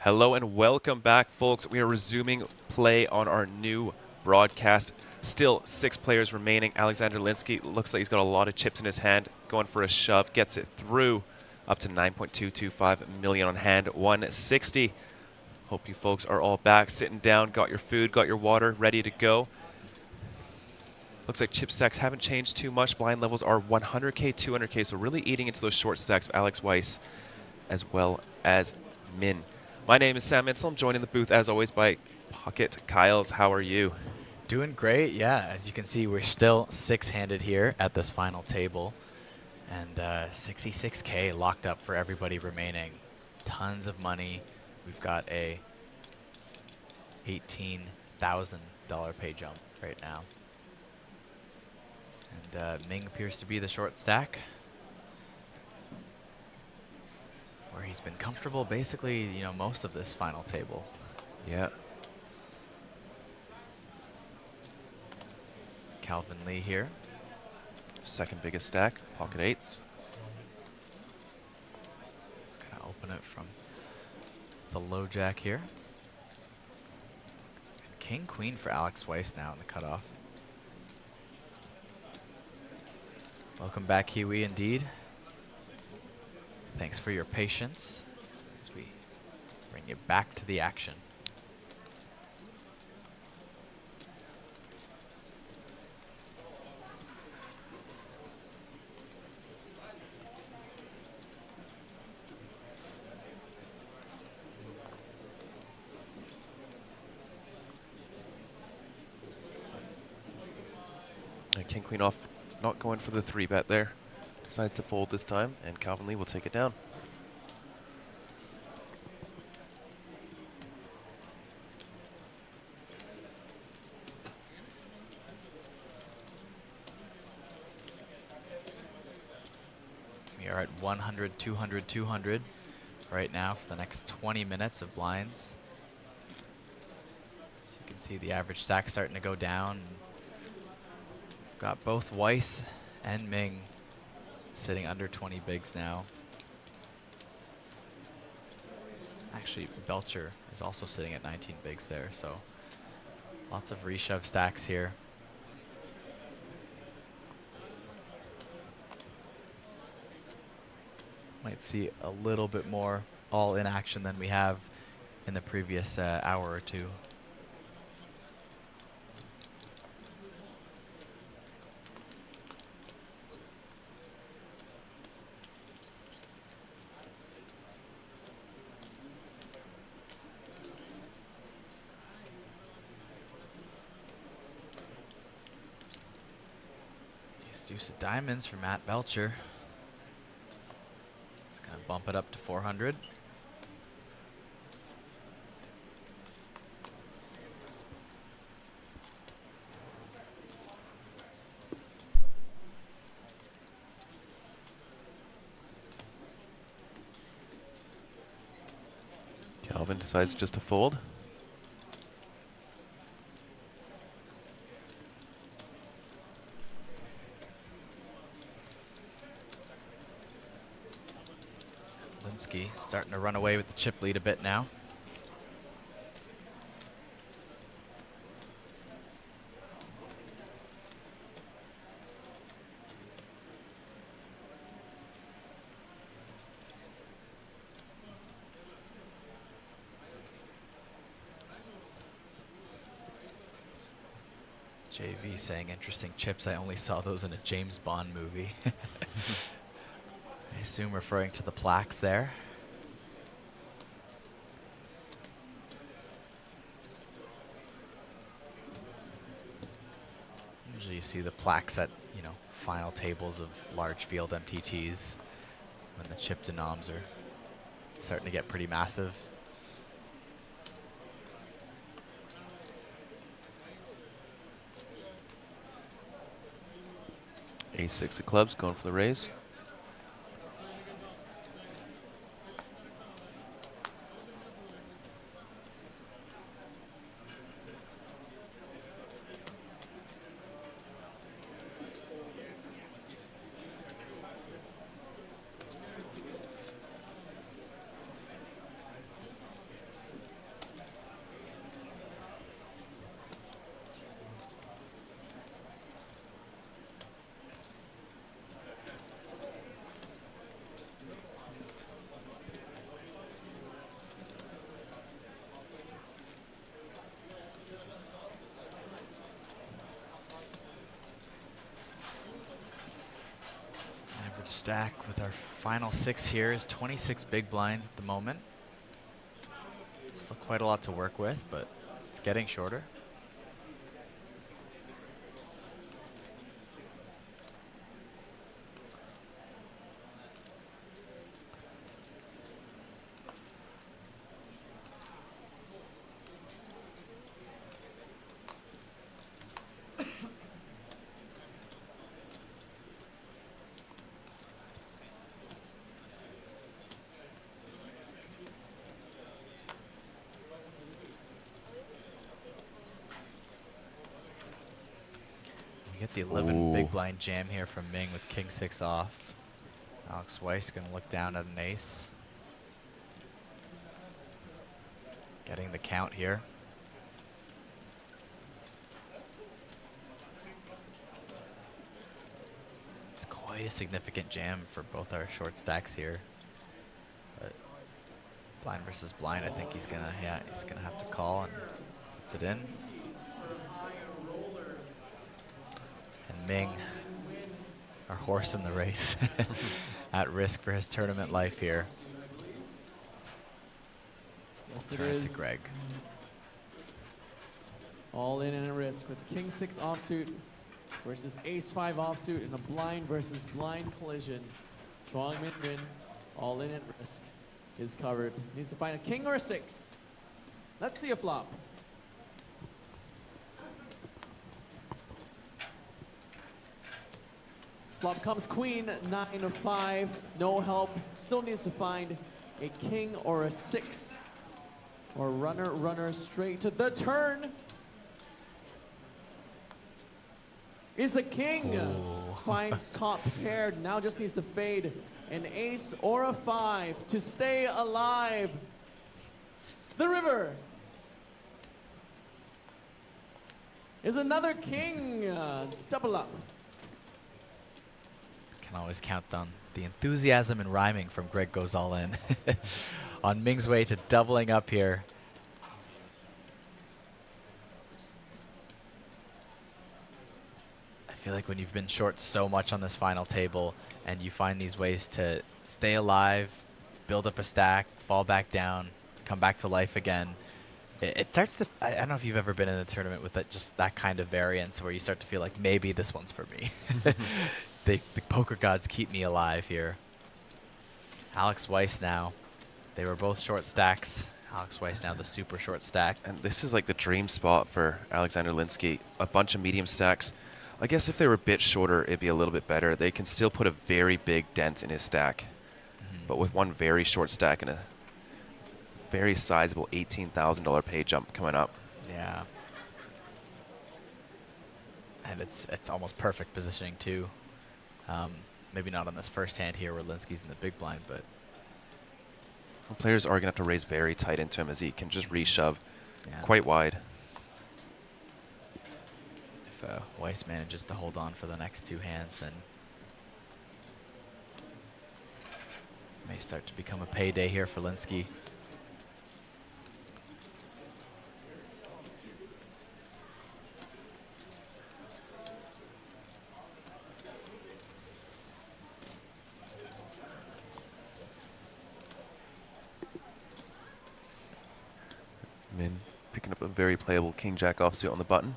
Hello and welcome back, folks. We are resuming play on our new broadcast. Still 6 players remaining. Alexander Linsky looks like he's got a lot of chips in his hand, going for a shove, gets it through, up to 9.225 million on hand, 160. Hope you folks are all back, sitting down, got your food, got your water, ready to go. Looks like chip stacks haven't changed too much. Blind levels are 100k, 200k, so really eating into those short stacks of Alex Weiss as well as Min. My name is Sam Insole. I'm joined in the booth, as always, by Pocket Kyles. How are you? Doing great, yeah. As you can see, we're still six-handed here at this final table. And 66K locked up for everybody remaining. Tons of money. We've got a $18,000 pay jump right now. And Ming appears to be the short stack, where he's been comfortable basically, most of this final table. Yeah. Calvin Lee here. Second biggest stack, pocket eights. Just gonna open it from the low jack here. And King Queen for Alex Weiss now in the cutoff. Welcome back, Kiwi, indeed. Thanks for your patience as we bring you back to the action. And King Queen off, not going for the 3-bet there. Decides to fold this time, and Calvin Lee will take it down. We are at 100, 200, 200 right now for the next 20 minutes of blinds. So you can see the average stack starting to go down. We've got both Weiss and Ming sitting under 20 bigs now. Actually, Belcher is also sitting at 19 bigs there, so lots of reshove stacks here. Might see a little bit more all-in action than we have in the previous hour or two. Deuce of diamonds for Matt Belcher. It's going to bump it up to 400. Calvin decides just to fold. Linsky starting to run away with the chip lead a bit now. JV saying interesting chips. I only saw those in a James Bond movie. I assume referring to the plaques there. Usually you see the plaques at, final tables of large field MTTs when the chip denoms are starting to get pretty massive. Ace-6 of clubs, going for the raise. stack with our final 6 here is 26 big blinds at the moment. Still quite a lot to work with, but it's getting shorter. Get the 11 big blind jam here from Ming with king 6 off. Alex Weiss going to look down at an ace. Getting the count here. It's quite a significant jam for both our short stacks here. But blind versus blind, I think he's going to have to call and puts it in. Ming, our horse in the race, at risk for his tournament life here. Yes, Turn it to Greg. All in and at risk with king 6 offsuit versus ace 5 offsuit in a blind versus blind collision. Strong min-min, all in at risk is covered. Needs to find a king or a 6. Let's see a flop. Flop comes queen, 9 of 5, no help. Still needs to find a king or a 6. Or runner straight to the turn. Is a king. Finds top paired, now just needs to fade an ace or a 5 to stay alive. The river is another king. Double up. Can always count on the enthusiasm and rhyming from Greg Goes All In. On Ming's way to doubling up here. I feel like when you've been short so much on this final table and you find these ways to stay alive, build up a stack, fall back down, come back to life again, it starts to, I don't know if you've ever been in a tournament with just that kind of variance where you start to feel like maybe this one's for me. The poker gods keep me alive here. Alex Weiss now. They were both short stacks. Alex Weiss now the super short stack. And this is like the dream spot for Alexander Linsky. A bunch of medium stacks. I guess if they were a bit shorter, it'd be a little bit better. They can still put a very big dent in his stack. But with one very short stack and a very sizable $18,000 pay jump coming up. Yeah. And it's almost perfect positioning too. Maybe not on this first hand here where Linsky's in the big blind, but players are going to have to raise very tight into him as he can just reshove quite wide. If Weiss manages to hold on for the next 2 hands, then may start to become a payday here for Linsky. Min picking up a very playable king-jack offsuit on the button.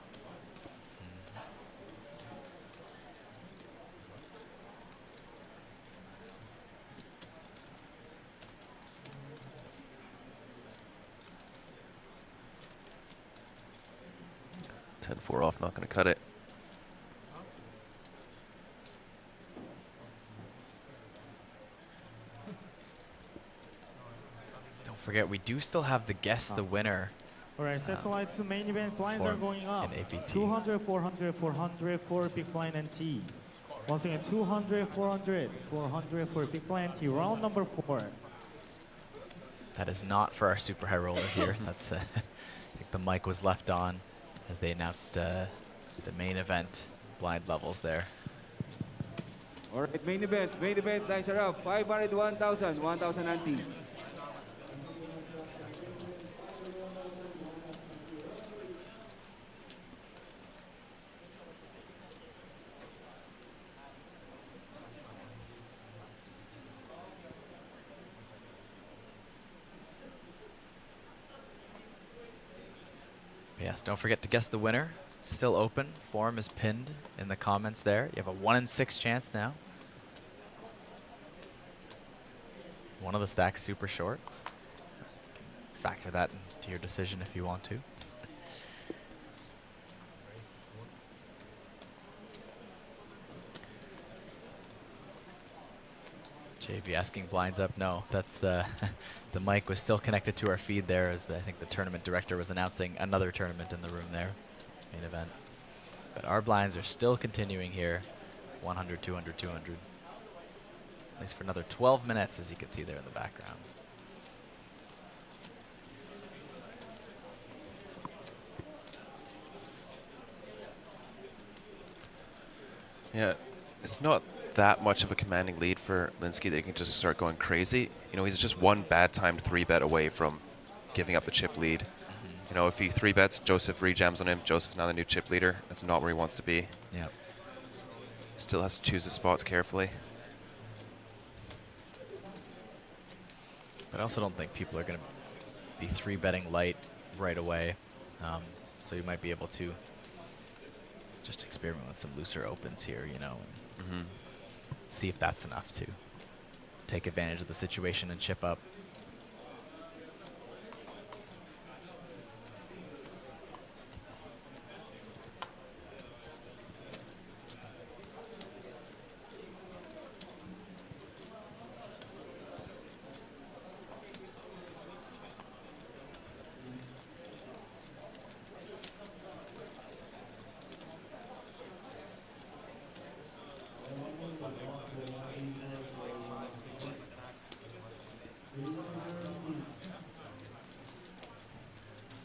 $10-4 off, not going to cut it. Don't forget, we do still have the guess the winner. All right, satellite to main event blinds are going up. In APT. 200, 400, 400 for big blind and T. Once again, 200, 400, 400 for big blind T. Round number 4. That is not for our super high roller here. That's I think the mic was left on as they announced the main event blind levels there. All right, main event lines are up. 500, 1,000, 1,000 anti. Yes, don't forget to guess the winner. Still open. Form is pinned in the comments there. You have a 1 in 6 chance now. One of the stacks super short. Factor that into your decision if you want to. JV asking blinds up. No, that's the the mic was still connected to our feed there as I think the tournament director was announcing another tournament in the room there, main event. But our blinds are still continuing here. 100, 200, 200. At least for another 12 minutes, as you can see there in the background. Yeah, it's not that much of a commanding lead for Linsky that he can just start going crazy. You know, he's just one bad timed 3-bet away from giving up the chip lead. You know, if he 3-bets, Joseph rejams on him. Joseph's now the new chip leader. That's not where he wants to be. Yep. Still has to choose his spots carefully. But I also don't think people are going to be 3-betting light right away. So you might be able to just experiment with some looser opens here, you know, and see if that's enough to take advantage of the situation and chip up.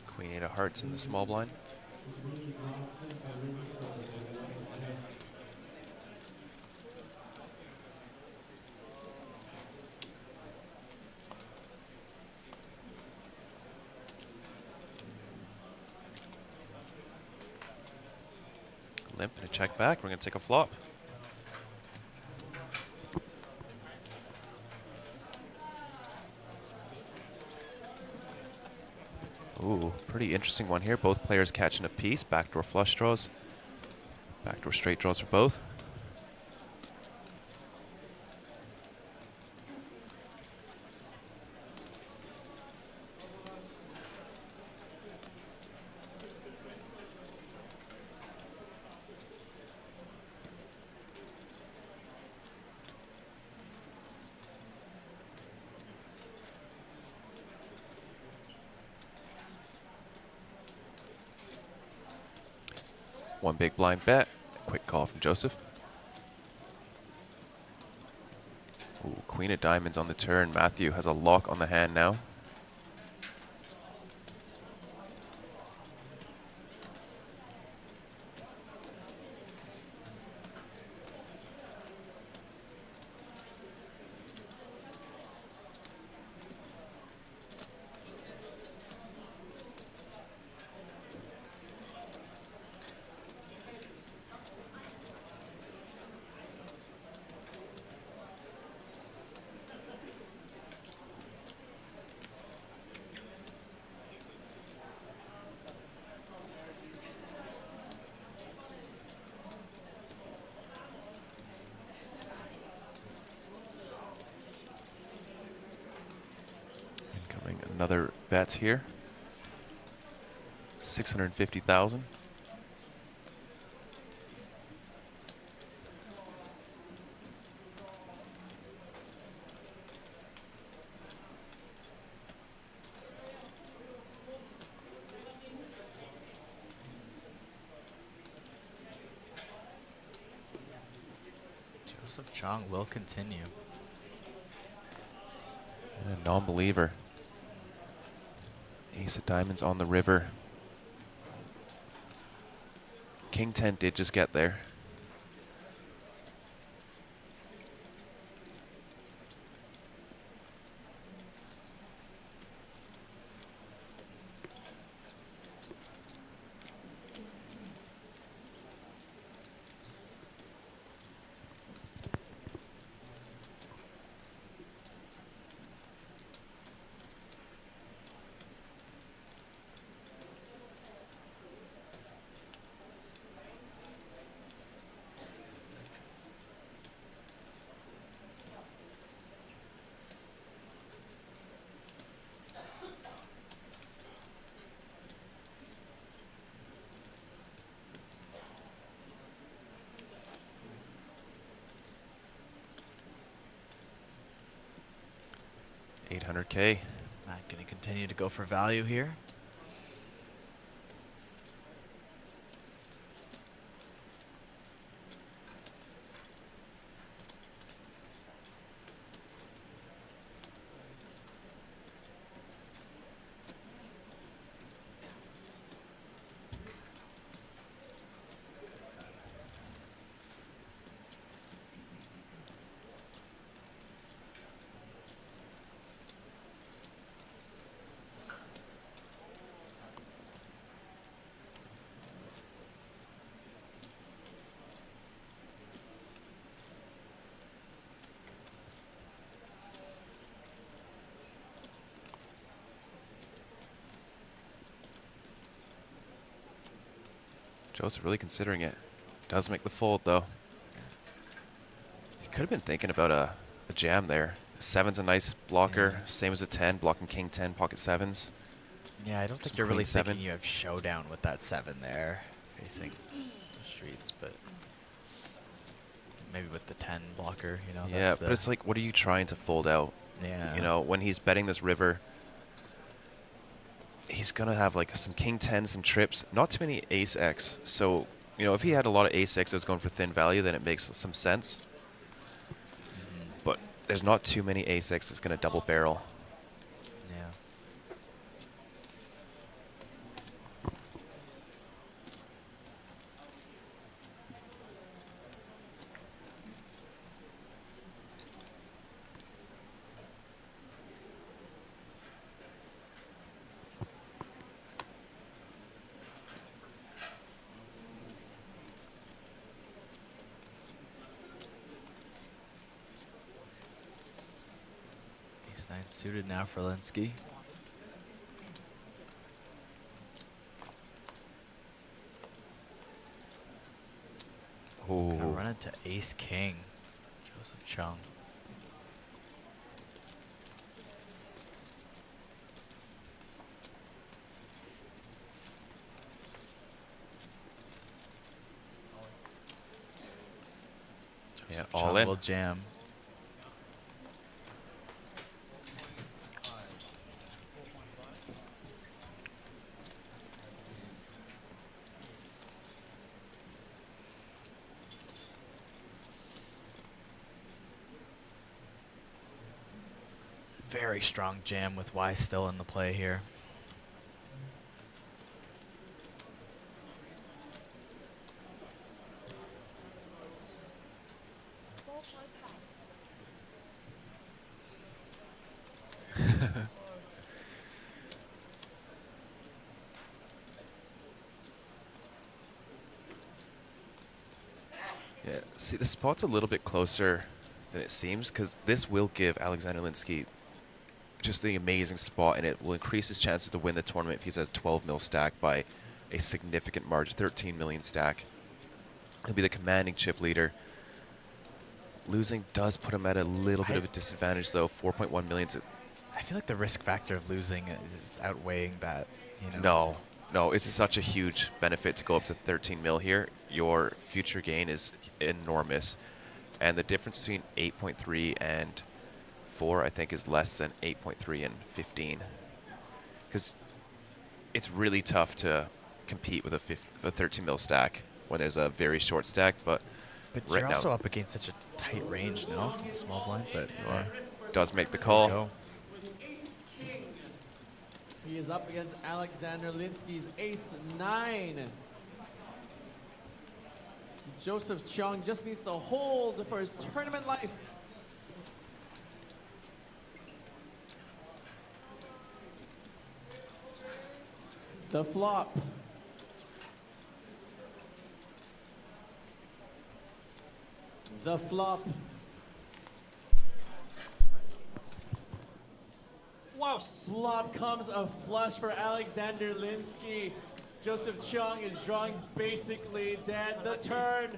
Queen 8 of hearts in the small blind. Limp and a check back. We're going to take a flop. Ooh, pretty interesting one here. Both players catching a piece. Backdoor flush draws. Backdoor straight draws for both. One big blind bet. Quick call from Joseph. Ooh, Queen of diamonds on the turn. Matthew has a lock on the hand now. Another bet here. 650,000. Joseph Chong will continue. Non-believer. Ace of diamonds on the river. King 10 did just get there. 800K. Not going to continue to go for value here. Joseph really considering it. Does make the fold, though. He could have been thinking about a jam there. 7's a nice blocker, Yeah. same as a 10, blocking king 10, pocket 7s. Yeah, I don't think Some you're really queen 7. thinking you have showdown with that 7 there, facing the streets, but maybe with the 10 blocker, you know. Yeah, that's but the- it's like, what are you trying to fold out? yeah. You know, when he's betting this river, he's going to have like some king 10, some trips, not too many ace X. So, you know, if he had a lot of ace X that was going for thin value, then it makes some sense. But there's not too many ace X that's going to double barrel. Yeah. Ace 9 suited now for Linsky. Gonna Oh, run into Ace King. Joseph Chung. yeah, Joseph all Chung in. will jam. Very strong jam with Y still in the play here. Yeah, see, the spot's a little bit closer than it seems because this will give Alexander Linsky just the amazing spot, and it will increase his chances to win the tournament if he's at 12 mil stack by a significant margin, 13 million stack. He'll be the commanding chip leader. Losing does put him at a little bit of a disadvantage, though. 4.1 million. I feel like the risk factor of losing is outweighing that. You know? No, it's such a huge benefit to go up to 13 mil here. Your future gain is enormous. And the difference between 8.3 and 4, I think, is less than 8.3 and 15. Because it's really tough to compete with a 13 mil stack when there's a very short stack. But right you're now, also up against such a tight range, no, from the small blind. But you are. Does make the There we call. go. He is up against Alexander Linsky's ace 9. Joseph Chung just needs to hold for his tournament life. The flop. The flop. Wow. Flop comes a flush for Alexander Linsky. Joseph Chung is drawing basically dead. The turn.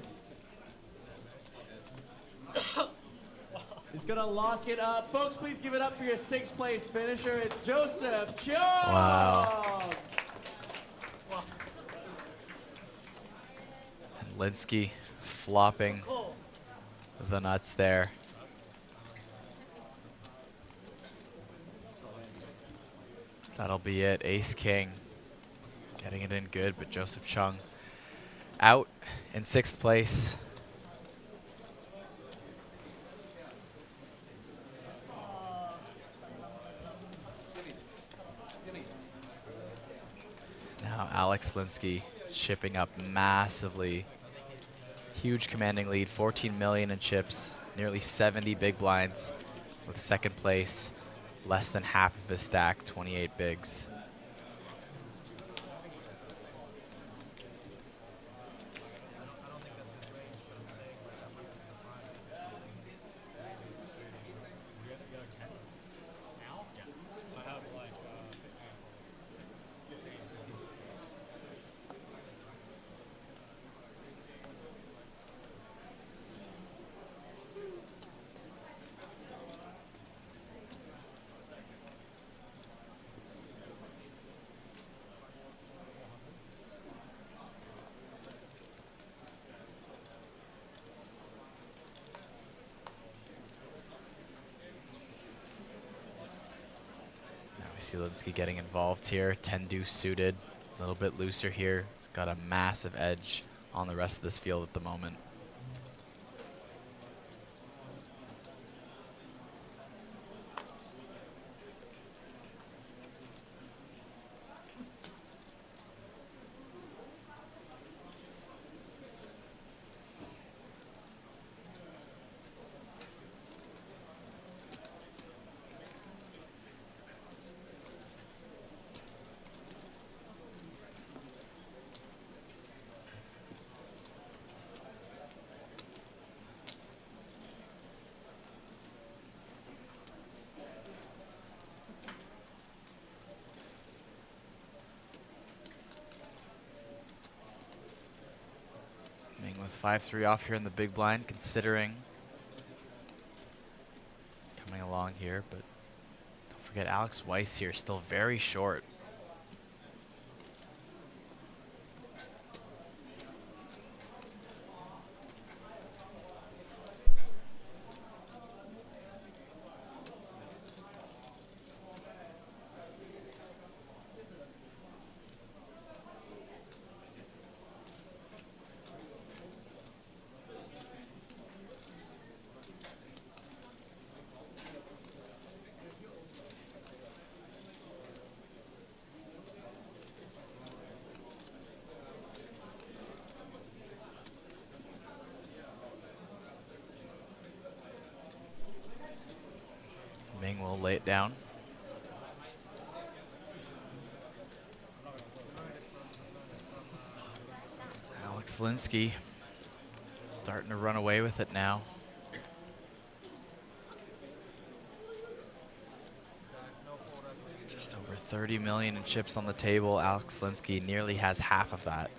He's gonna lock it up. Folks, please give it up for your 6th place finisher. It's Joseph Chung. Wow. And Linsky flopping the nuts there. That'll be it. Ace King getting it in good, but Joseph Chung out in 6th place. Now Alex Linsky chipping up massively. Huge commanding lead, 14 million in chips, nearly 70 big blinds with 2nd place, less than half of his stack, 28 bigs. Linsky getting involved here. 10 deuce suited, a little bit looser here. He's got a massive edge on the rest of this field at the moment. With 5-3 off here in the big blind, considering coming along here, but don't forget Alex Weiss here, still very short. Ming will lay it down. Alex Linsky starting to run away with it now. Just over 30 million in chips on the table. Alex Linsky nearly has half of that.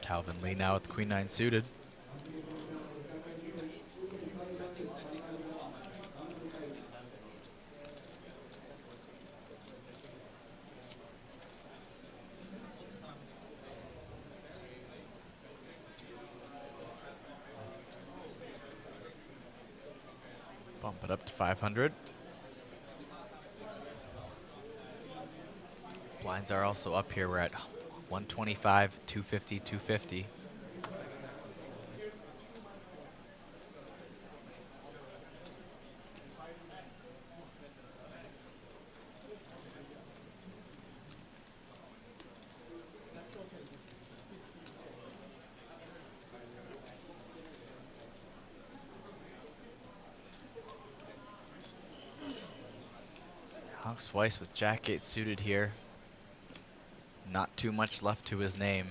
Calvin Lee now with Queen 9 suited. Bump it up to 500. Blinds are also up here. We're at 125, 250, 250. Alex Weiss with Jack 8 suited here. Not too much left to his name.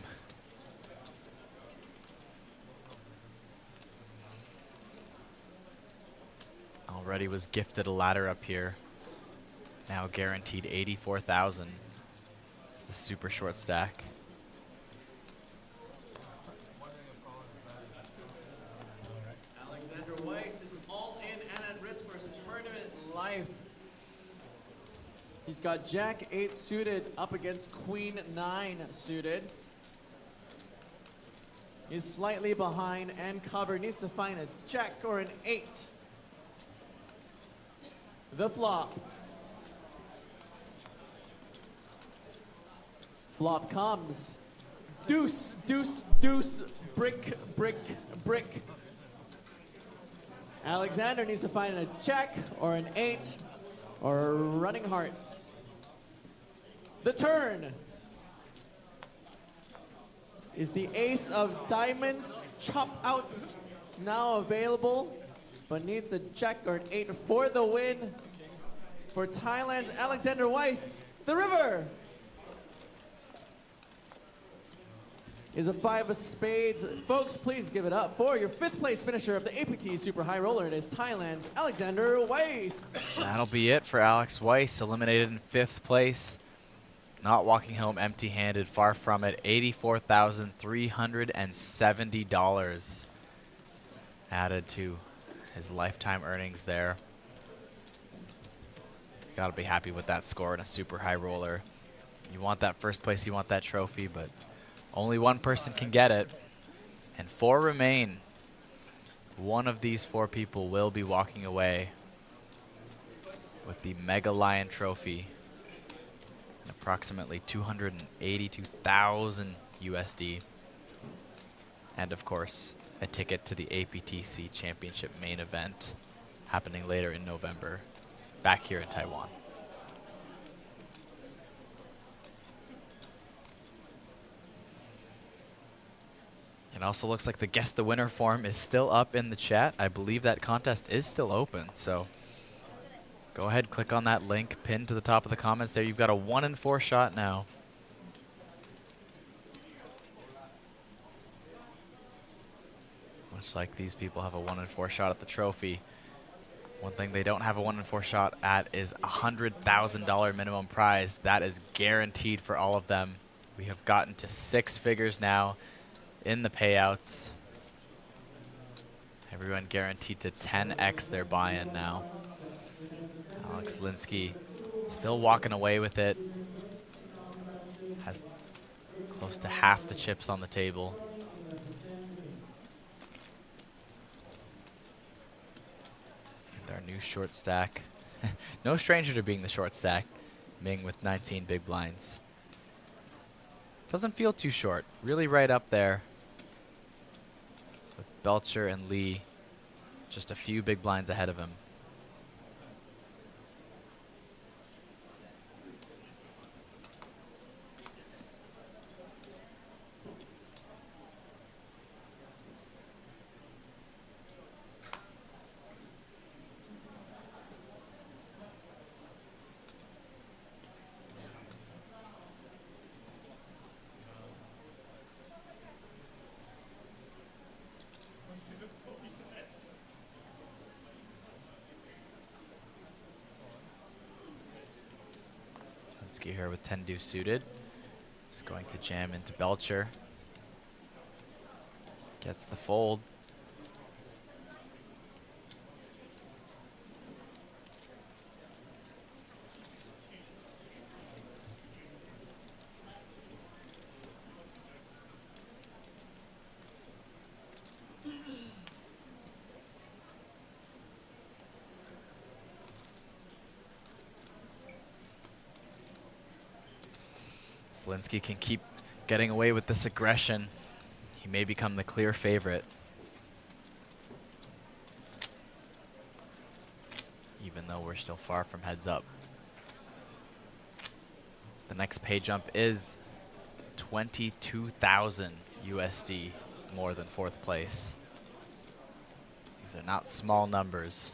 Already was gifted a ladder up here. Now guaranteed 84,000. It's the super short stack. Alexander Weiss is all in and at risk for his tournament life. He's got Jack 8 suited up against Queen 9 suited. He's slightly behind and covered. Needs to find a Jack or an 8. The flop. Flop comes. Deuce, deuce, deuce, brick, brick, brick. Alexander needs to find a Jack or an 8 or running hearts. The turn is the ace of diamonds. Chop outs now available, but needs a Jack or an 8 for the win. For Thailand's Alexander Weiss, the river is a 5 of spades. Folks, please give it up for your 5th place finisher of the APT Super High Roller. It is Thailand's Alexander Weiss. That'll be it for Alex Weiss, eliminated in 5th place. Not walking home empty-handed, far from it. $84,370 added to his lifetime earnings there. Gotta be happy with that score in a super high roller. You want that first place, you want that trophy, but only one person can get it. And 4 remain. One of these 4 people will be walking away with the Mega Lion Trophy. And approximately 282,000 USD. And of course, a ticket to the APT Championship main event happening later in November, back here in Taiwan. It also looks like the Guess the Winner form is still up in the chat. I believe that contest is still open, so go ahead, click on that link pinned to the top of the comments there. You've got a 1 in 4 shot now. Much like these people have a 1 in 4 shot at the trophy. One thing they don't have a 1 in 4 shot at is a $100,000 minimum prize. That is guaranteed for all of them. We have gotten to 6 figures now in the payouts. Everyone guaranteed to 10x their buy-in now. Alex Linsky still walking away with it. Has close to half the chips on the table. And our new short stack. No stranger to being the short stack. Ming with 19 big blinds. Doesn't feel too short. Really right up there with Belcher and Lee. Just a few big blinds ahead of him. Here with 10 deuce suited. Just going to jam into Belcher. Gets the fold. Linsky can keep getting away with this aggression. He may become the clear favorite. Even though we're still far from heads up. The next pay jump is 22,000 USD more than 4th place. These are not small numbers.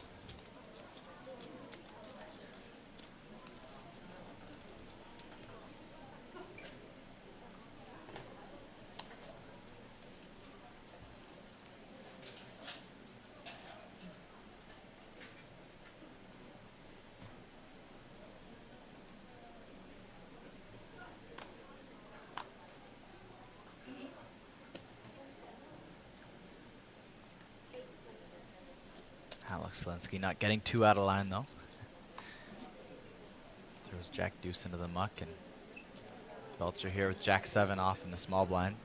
Slinsky not getting too out of line though. Throws Jack Deuce into the muck, and Belcher here with Jack 7 off in the small blind.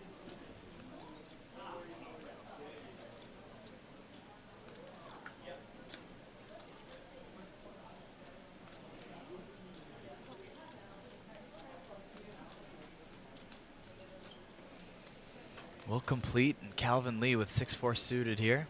We'll complete, and Calvin Lee with 6-4 suited here.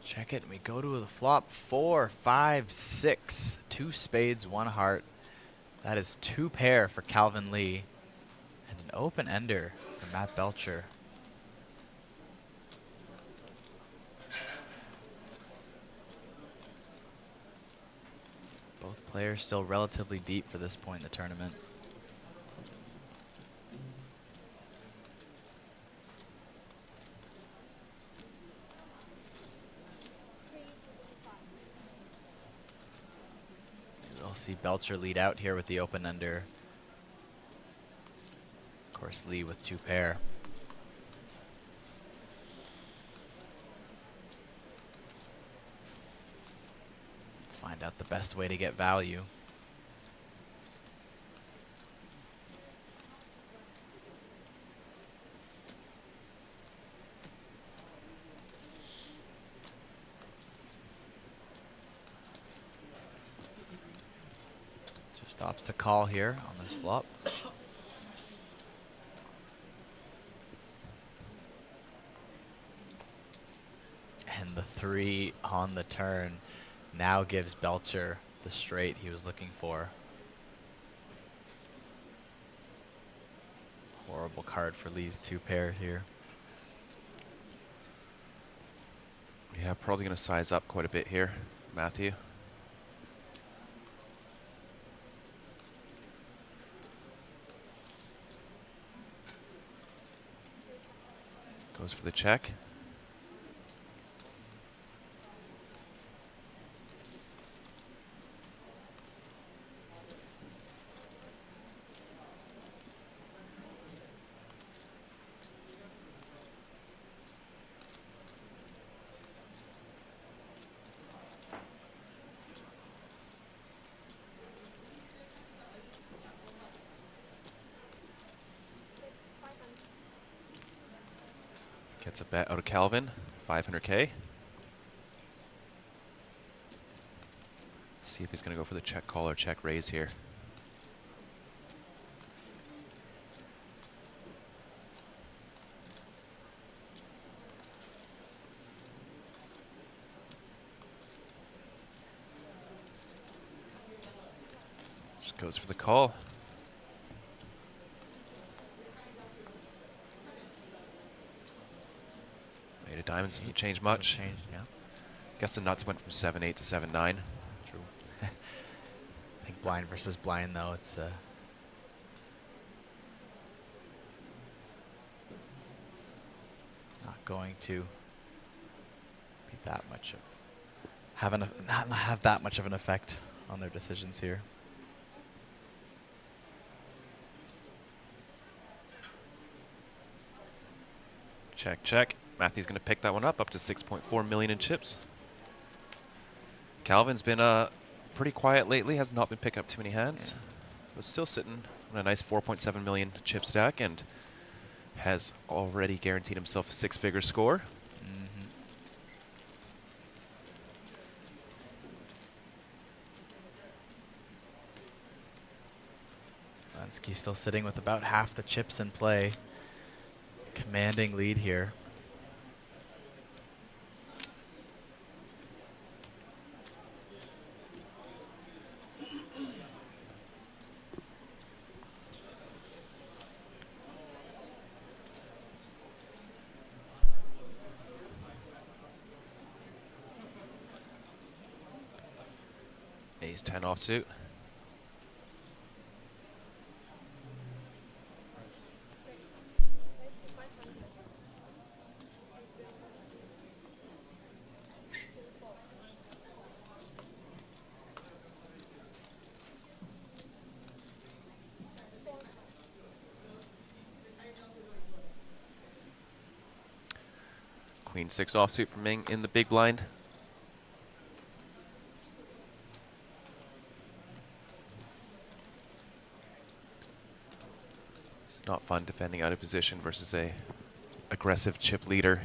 Check it, and we go to the flop. 4, 5, 6. 2 spades, 1 heart. That is 2 pair for Calvin Lee. And an open ender for Matt Belcher. Both players still relatively deep for this point in the tournament. We'll see Belcher lead out here with the open ender. Of course, Lee with 2 pair. Find out the best way to get value. Just opts to call here on this flop. And the 3 on the turn now gives Belcher the straight he was looking for. Horrible card for Lee's 2 pair here. Yeah, probably going to size up quite a bit here, Matthew. Goes for the check. Gets a bet out of Calvin, 500K. See if he's going to go for the check call or check raise here. Just goes for the call. Eight of diamonds doesn't change much. Doesn't change, yeah. Guess the nuts went from 7-8 to 7-9. True. I think blind versus blind, though, it's not going to be that much of not have that much of an effect on their decisions here. Check, check. Matthew's going to pick that one up to 6.4 million in chips. Calvin's been pretty quiet lately, has not been picking up too many hands, but still sitting on a nice 4.7 million chip stack and has already guaranteed himself a 6-figure score. Lansky still sitting with about half the chips in play. Commanding lead here. Ace 10 offsuit. Queen 6 offsuit from Ming in the big blind. It's not fun defending out of position versus a aggressive chip leader.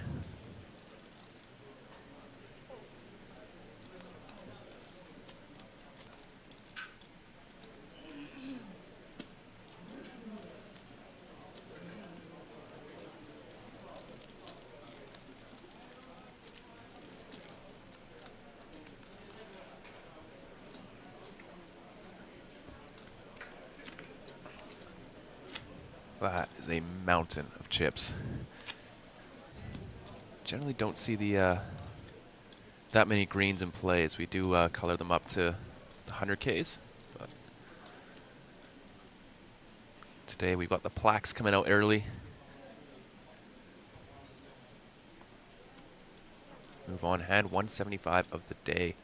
That is a mountain of chips. Generally don't see the that many greens in plays. We do color them up to the 100Ks. But today we've got the plaques coming out early. Move on, hand 175 of the day.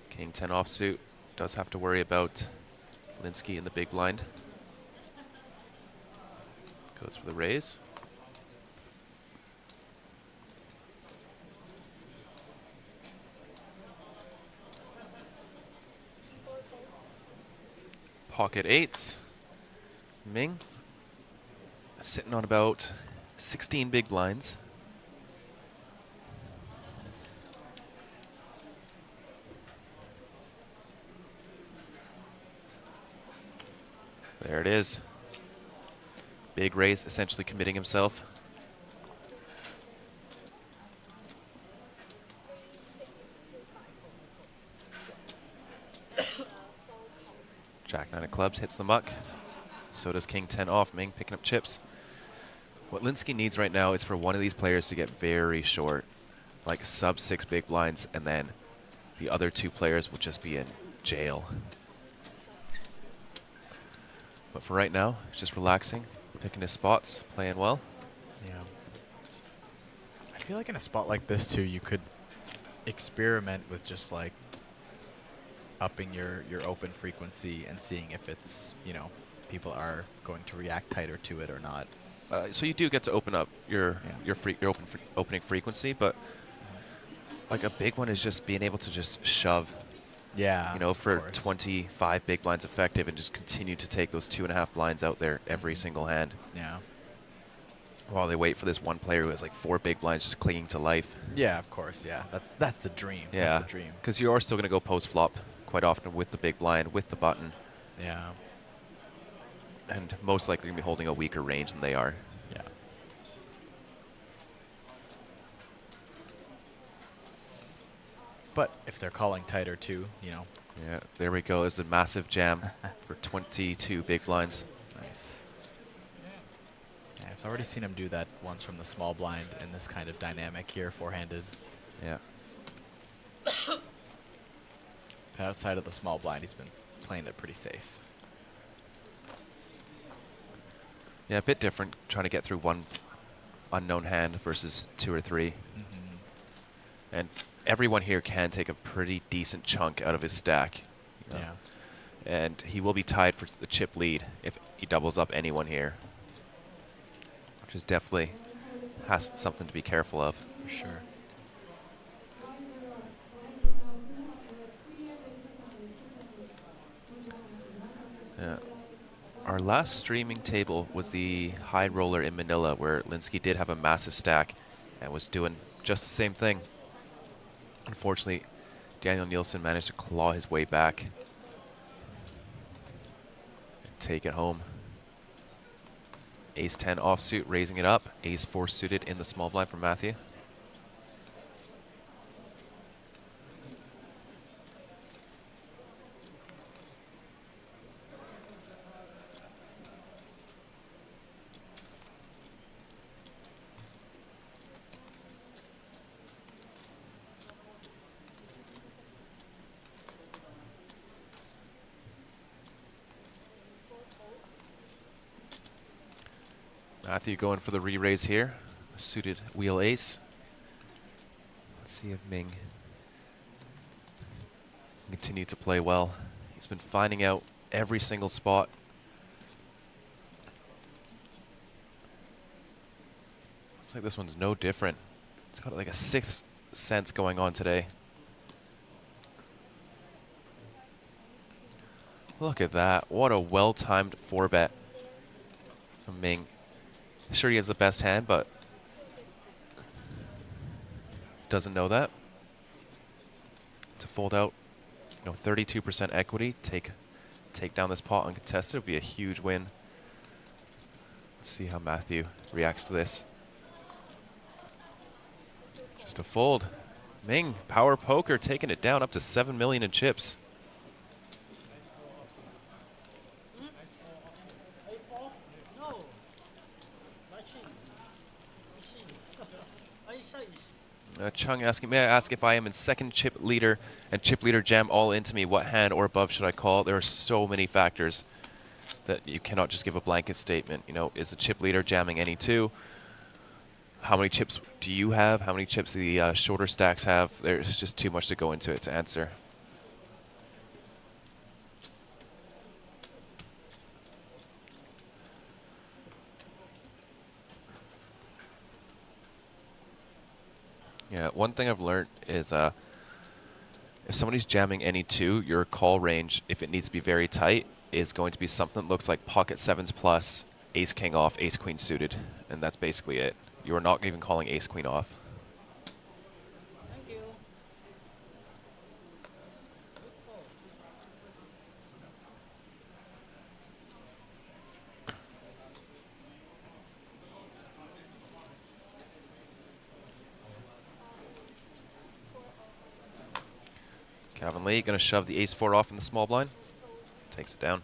King 10 offsuit. Does have to worry about Linsky in the big blind. Goes for the raise. Pocket eights. Ming sitting on about 16 big blinds. There it is. Big raise, essentially committing himself. Jack 9 of clubs hits the muck. So does King 10 off. Ming picking up chips. What Linsky needs right now is for one of these players to get very short, like sub 6 big blinds, and then the other two players will just be in jail. But for right now, he's just relaxing, picking his spots, playing well. Yeah. I feel like in a spot like this too, you could experiment with just like upping your open frequency and seeing if it's, you know, people are going to react tighter to it or not. So you do get to open up your opening frequency, but like a big one is just being able to just shove. Yeah. You know, for 25 big blinds effective and just continue to take those 2.5 blinds out there every single hand. Yeah. While they wait for this one player who has like 4 big blinds just clinging to life. Yeah, of course. Yeah, that's the dream. Yeah, that's the dream. Because you are still going to go post flop quite often with the big blind, with the button. Yeah. And most likely going to be holding a weaker range than they are. Yeah. But if they're calling tighter too, you know. Yeah, there we go. Is a massive jam for 22 big blinds. Nice. Yeah, I've already seen him do that once from the small blind in this kind of dynamic here, four-handed. Yeah. But outside of the small blind, he's been playing it pretty safe. Yeah, a bit different trying to get through one unknown hand versus 2 or 3. And everyone here can take a pretty decent chunk out of his stack. You know? Yeah. And he will be tied for the chip lead if he doubles up anyone here. Which is definitely has something to be careful of. For sure. Yeah. Our last streaming table was the High Roller in Manila, where Linsky did have a massive stack and was doing just the same thing. Unfortunately, Daniel Nielsen managed to claw his way back and take it home. Ace 10 offsuit, raising it up. Ace 4 suited in the small blind for Matthew. Matthew going for the re-raise here. Suited wheel ace. Let's see if Ming can continue to play well. He's been finding out every single spot. Looks like this one's no different. It's got like a sixth sense going on today. Look at that. What a well-timed 4-bet from Ming. Sure, he has the best hand, but doesn't know that. To fold out, 32% equity, take down this pot uncontested would be a huge win. Let's see how Matthew reacts to this. Just a fold. Ming, power poker, taking it down up to 7 million in chips. Chung asking, may I ask if I am in second chip leader and chip leader jam all into me, what hand or above should I call? There are so many factors that you cannot just give a blanket statement. Is the chip leader jamming any two? How many chips do you have? How many chips do the shorter stacks have? There's just too much to go into it to answer. Yeah, one thing I've learned is if somebody's jamming any two, your call range, if it needs to be very tight, is going to be something that looks like pocket sevens plus, ace king off, ace queen suited, and that's basically it. You are not even calling ace queen off. Thank you. Calvin Lee going to shove the ace-4 off in the small blind. Takes it down.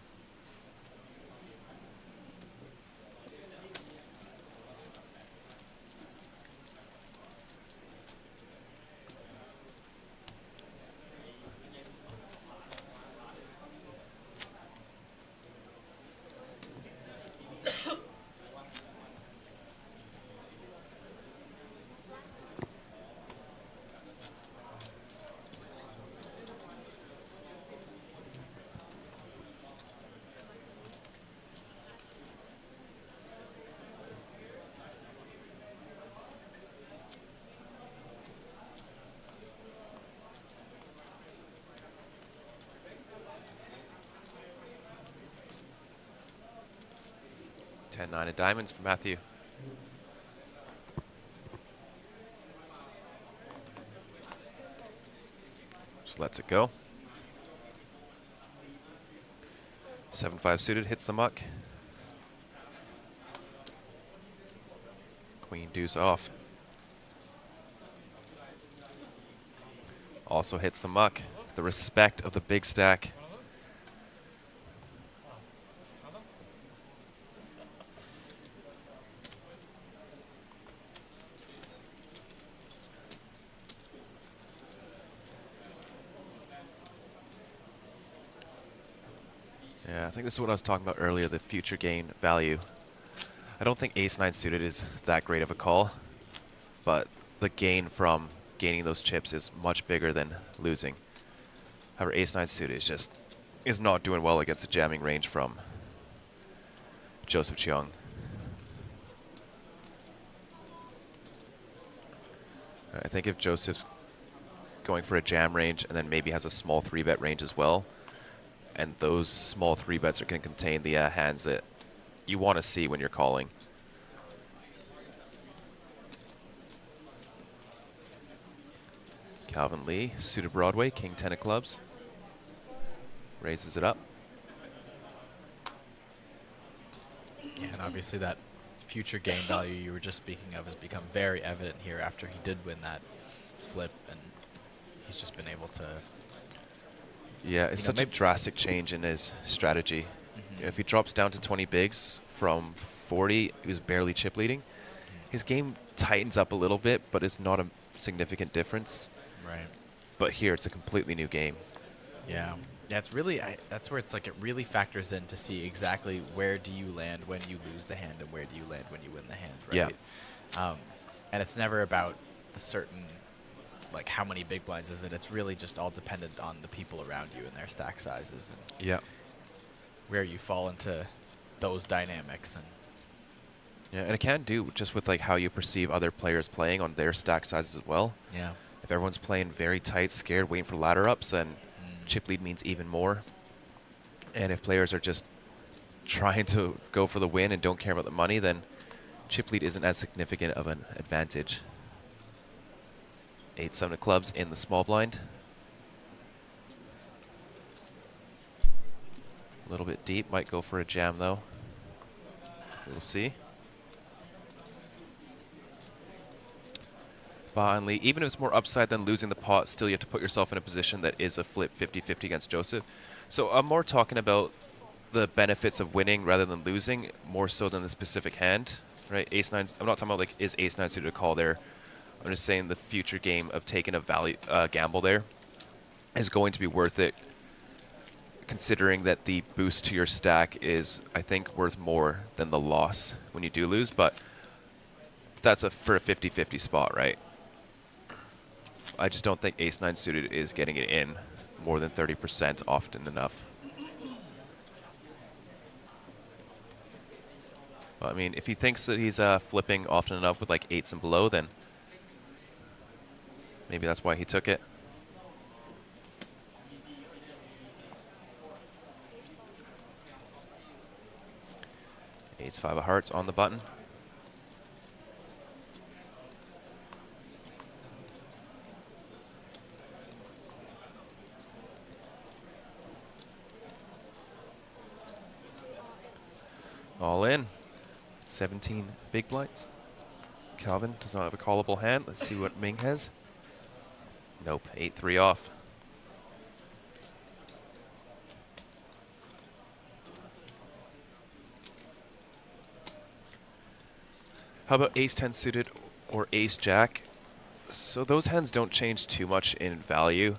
Nine of diamonds for Matthew. Just lets it go. 7-5 suited, hits the muck. Queen deuce off. Also hits the muck. The respect of the big stack. Yeah, I think this is what I was talking about earlier, the future gain value. I don't think ace-9 suited is that great of a call, but the gain from gaining those chips is much bigger than losing. However, ace-9 suited is not doing well against a jamming range from Joseph Cheong. I think if Joseph's going for a jam range and then maybe has a small 3-bet range as well, and those small 3-bets are going to contain the hands that you want to see when you're calling. Calvin Lee, suited Broadway, king 10 of clubs. Raises it up. Yeah, and obviously that future gain value you were just speaking of has become very evident here after he did win that flip, and he's just been able to... Yeah, it's such a drastic change in his strategy. If he drops down to 20 bigs from 40, he was barely chip leading. His game tightens up a little bit, but it's not a significant difference. Right. But here, it's a completely new game. Yeah. Yeah, it's really, that's where it's like it really factors in to see exactly where do you land when you lose the hand and where do you land when you win the hand, right? Yeah. And it's never about the certain, like how many big blinds is it? It's really just all dependent on the people around you and their stack sizes and yeah, where you fall into those dynamics. And Yeah, and it can do just with like how you perceive other players playing on their stack sizes as well. Yeah. If everyone's playing very tight, scared, waiting for ladder ups, then chip lead means even more. And if players are just trying to go for the win and don't care about the money, then chip lead isn't as significant of an advantage. 8-7 of clubs in the small blind. A little bit deep, might go for a jam though. We'll see. Bottom lead, even if it's more upside than losing the pot, still you have to put yourself in a position that is a flip 50-50 against Joseph. So I'm more talking about the benefits of winning rather than losing, more so than the specific hand, right? Ace-9, I'm not talking about like, is Ace-9 suited a call there? I'm just saying the future game of taking a value gamble there is going to be worth it, considering that the boost to your stack is, I think, worth more than the loss when you do lose, but that's for a 50-50 spot, right? I just don't think Ace-9 suited is getting it in more than 30% often enough. Well, I mean, if he thinks that he's flipping often enough with like 8s and below, then maybe that's why he took it. Ace-5 of hearts on the button. All in. 17 big blinds. Calvin does not have a callable hand. Let's see what Ming has. Nope, 8-3 off. How about Ace-10 suited or Ace-Jack? So those hands don't change too much in value.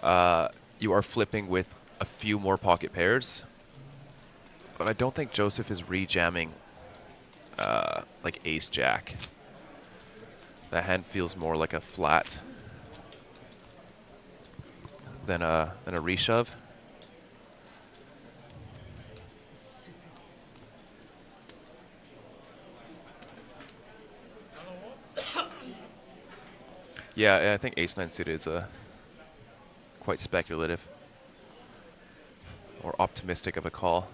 You are flipping with a few more pocket pairs. But I don't think Joseph is re-jamming like Ace-Jack. That hand feels more like a flat than a reshove. Yeah, I think Ace-9 suited is quite speculative or optimistic of a call.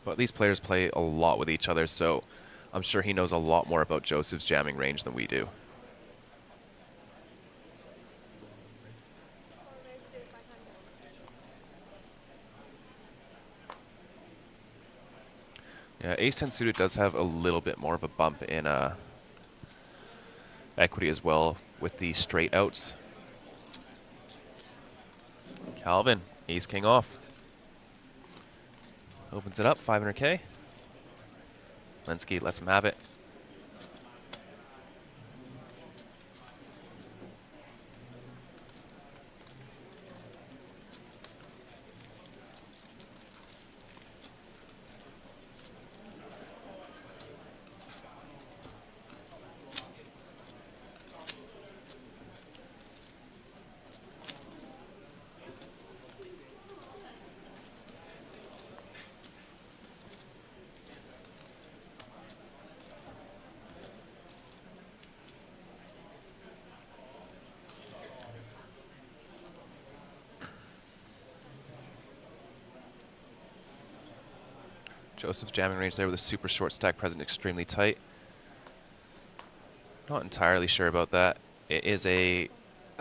But these players play a lot with each other, so I'm sure he knows a lot more about Joseph's jamming range than we do. Yeah, Ace-10 suited does have a little bit more of a bump in equity as well with the straight outs. Calvin, Ace-King off. Opens it up, 500K. Linsky lets him have it. Joseph's jamming range there with a super short stack present extremely tight. Not entirely sure about that. It is I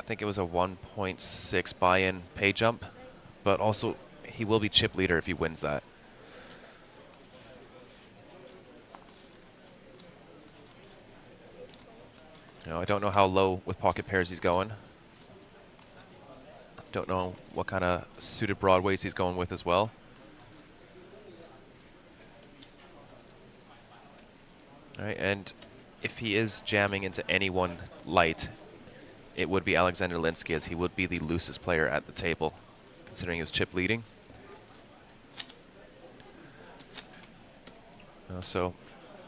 think it was a 1.6 buy-in pay jump, but also he will be chip leader if he wins that. You know, I don't know how low with pocket pairs he's going. Don't know what kind of suited broadways he's going with as well. All right, and if he is jamming into anyone light, it would be Alexander Linsky, as he would be the loosest player at the table, considering he was chip leading. So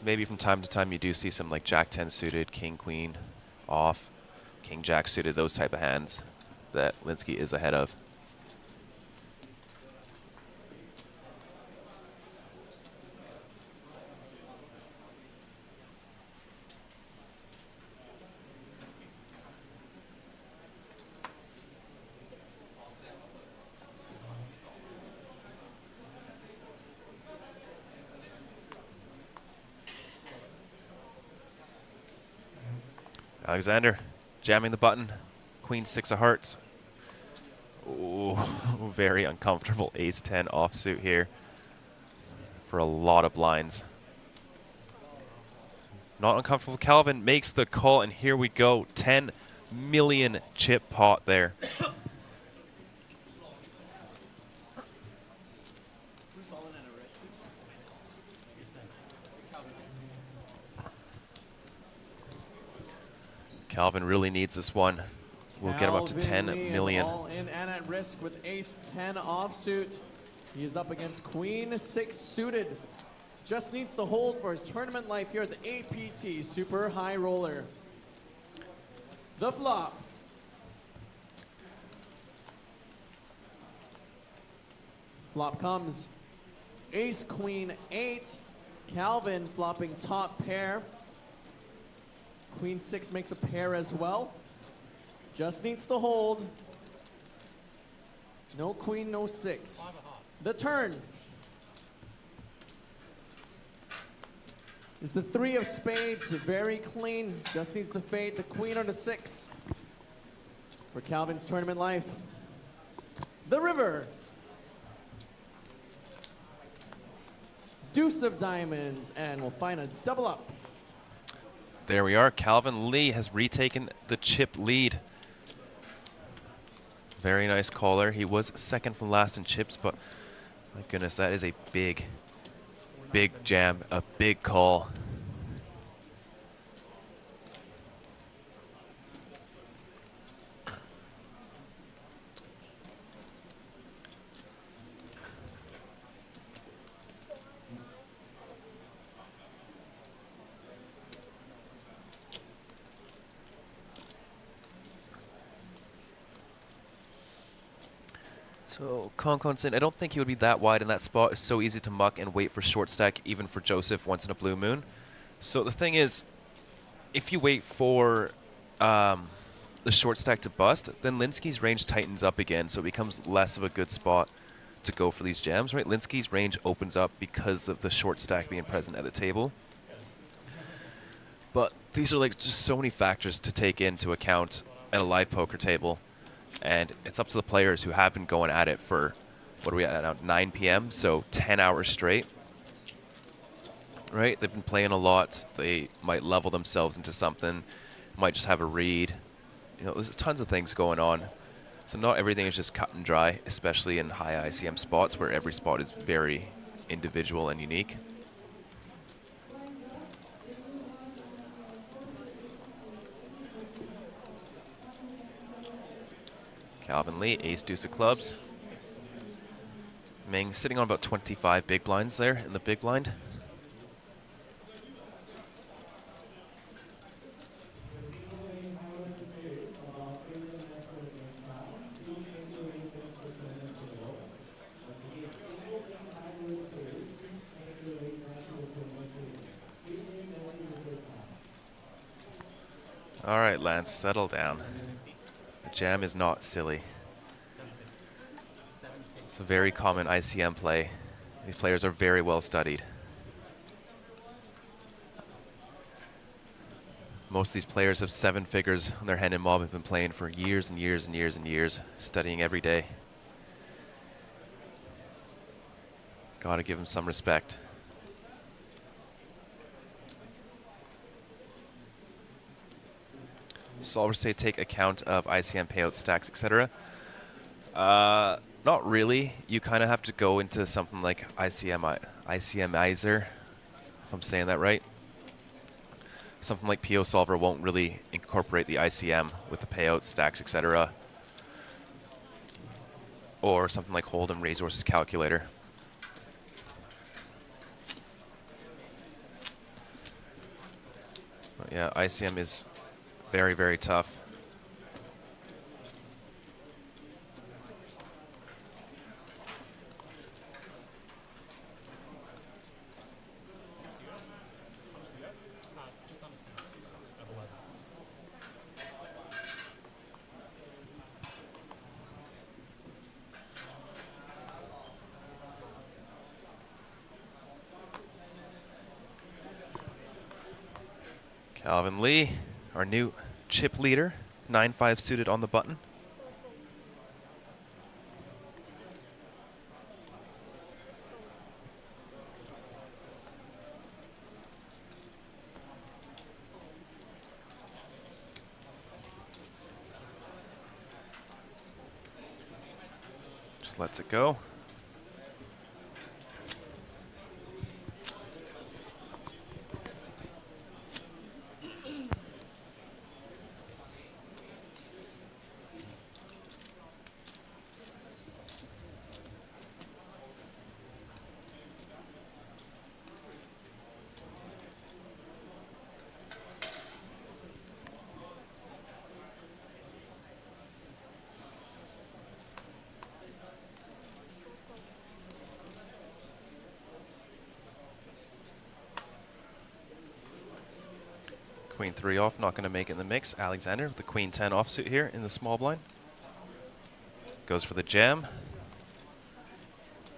maybe from time to time you do see some like Jack-10 suited, King-Queen off, King-Jack suited, those type of hands that Linsky is ahead of. Alexander jamming the button. Queen 6 of hearts. Ooh, very uncomfortable ace 10 offsuit here for a lot of blinds. Not uncomfortable. Calvin makes the call, and here we go. 10 million chip pot there. Calvin really needs this one. We'll get him up to 10 million. All in and at risk with ace 10 offsuit. He is up against queen 6 suited. Just needs to hold for his tournament life here at the APT Super High Roller. The flop. Flop comes ace queen 8. Calvin flopping top pair. Queen 6 makes a pair as well. Just needs to hold. No queen, no 6. The turn is the 3 of spades. Very clean. Just needs to fade the queen or the 6 for Calvin's tournament life. The river. Deuce of diamonds, and we'll find a double up. There we are. Calvin Lee has retaken the chip lead. Very nice caller. He was second from last in chips, but my goodness, that is a big, big jam, a big call. So Constantine, I don't think he would be that wide in that spot. It's so easy to muck and wait for short stack, even for Joseph once in a blue moon. So the thing is, if you wait for the short stack to bust, then Linsky's range tightens up again, so it becomes less of a good spot to go for these jams, right? Linsky's range opens up because of the short stack being present at the table. But these are like just so many factors to take into account at a live poker table. And it's up to the players who have been going at it for, what are we at now, 9 p.m., so 10 hours straight. Right? They've been playing a lot. They might level themselves into something, might just have a read. You know, there's tons of things going on. So not everything is just cut and dry, especially in high ICM spots where every spot is very individual and unique. Calvin Lee, ace deuce of clubs. Ming sitting on about 25 big blinds there in the big blind. All right, Lance, settle down. The jam is not silly. It's a very common ICM play. These players are very well studied. Most of these players have 7 figures on their hand in mob, have been playing for years and years and years and years, studying every day. Gotta give them some respect. So I'll say take account of ICM payout stacks, etc. Not really. You kind of have to go into something like ICMizer, if I'm saying that right. Something like PO Solver won't really incorporate the ICM with the payout stacks, etc. Or something like Hold'em Resources Calculator. But yeah, ICM is very, very tough. Calvin Lee, our new chip leader, 9-5 suited on the button. Just lets it go. Queen 3 off, not going to make it in the mix. Alexander with the Queen 10 offsuit here in the small blind. Goes for the jam.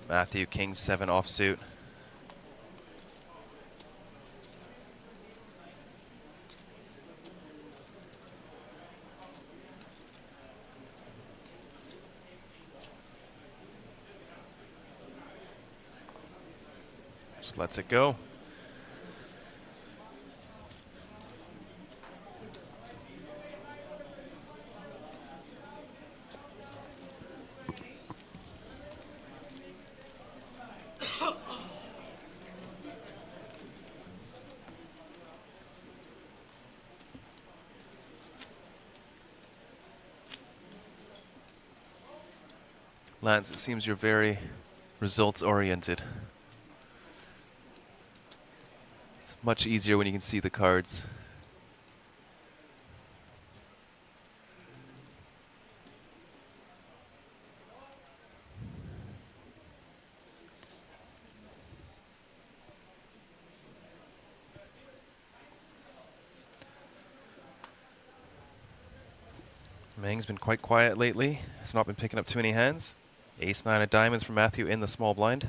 Matthew, King 7 offsuit. Just lets it go. Lance, it seems you're very results-oriented. It's much easier when you can see the cards. Meng's been quite quiet lately. Has not been picking up too many hands. Ace-9 of diamonds for Matthew in the small blind.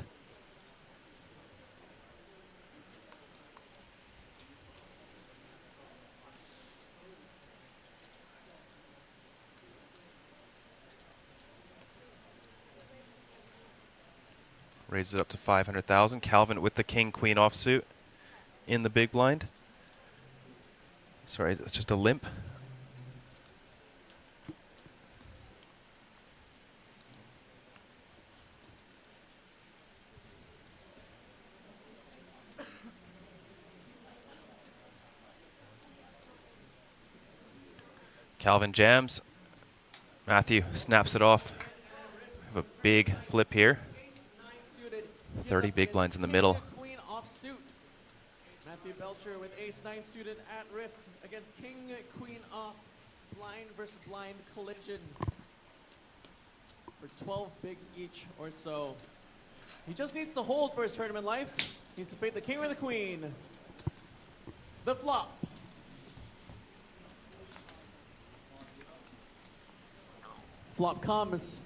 Raises it up to 500,000. Calvin with the King-Queen offsuit in the big blind. Sorry, it's just a limp. Calvin jams. Matthew snaps it off. We have a big flip here. 30 big blinds in the middle. Queen offsuit. Matthew Belcher with ace-9 suited at risk against king, queen off. Blind versus blind collision. For 12 bigs each or so. He just needs to hold for his tournament life. He needs to fade the king or the queen. The flop. Flop comes.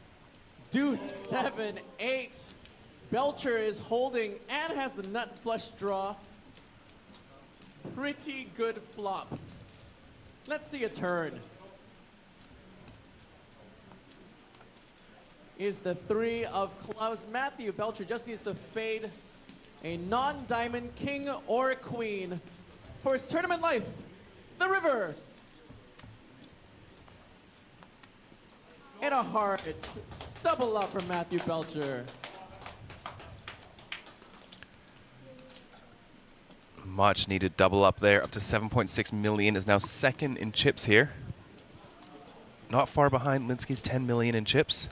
Deuce 7, 8. Belcher is holding and has the nut flush draw. Pretty good flop. Let's see a turn. Is the 3 of clubs. Matthew Belcher just needs to fade a non-diamond king or queen for his tournament life. The river. And a heart. Double up from Matthew Belcher. Much needed double up there. Up to 7.6 million. Is now second in chips here. Not far behind Linsky's 10 million in chips.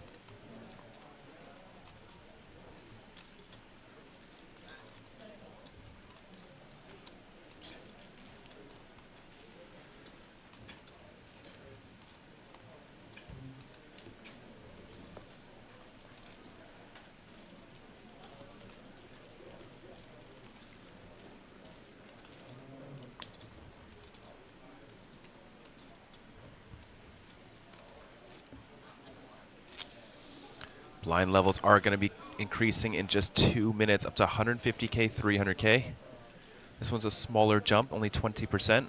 Blind levels are going to be increasing in just 2 minutes, up to 150K, 300K. This one's a smaller jump, only 20%.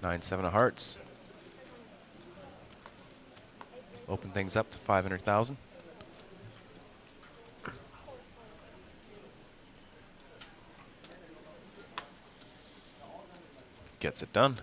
9-7 of hearts. Open things up to 500,000. Gets it done.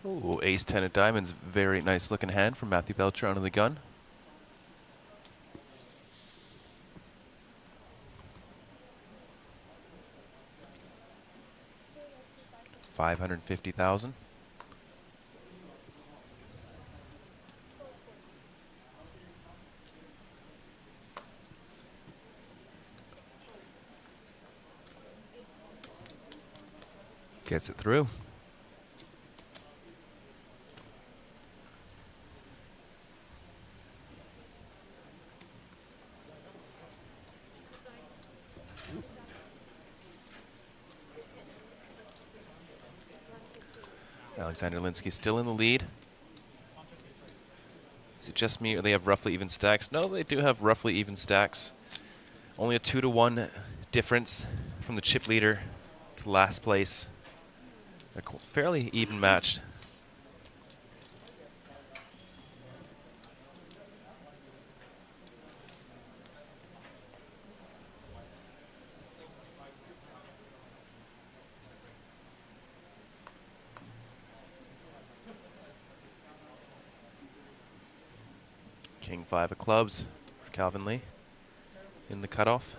Ooh, ace 10 of diamonds. Very nice looking hand from Matthew Belcher onto the gun. $550,000. Gets it through. Alexander Linsky still in the lead. Is it just me, or they have roughly even stacks? No, they do have roughly even stacks. Only a 2-to-1 difference from the chip leader to last place. They're fairly even matched. King 5 of clubs for Calvin Lee in the cutoff.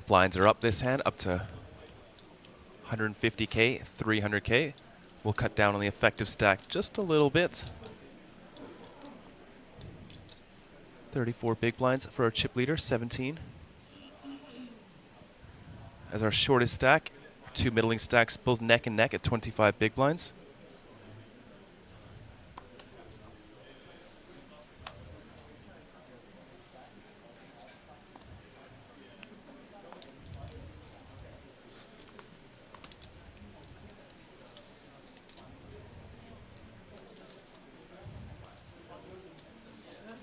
Blinds are up this hand, up to 150K, 300K. We'll cut down on the effective stack just a little bit. 34 big blinds for our chip leader, 17. As our shortest stack, 2 middling stacks, both neck and neck at 25 big blinds.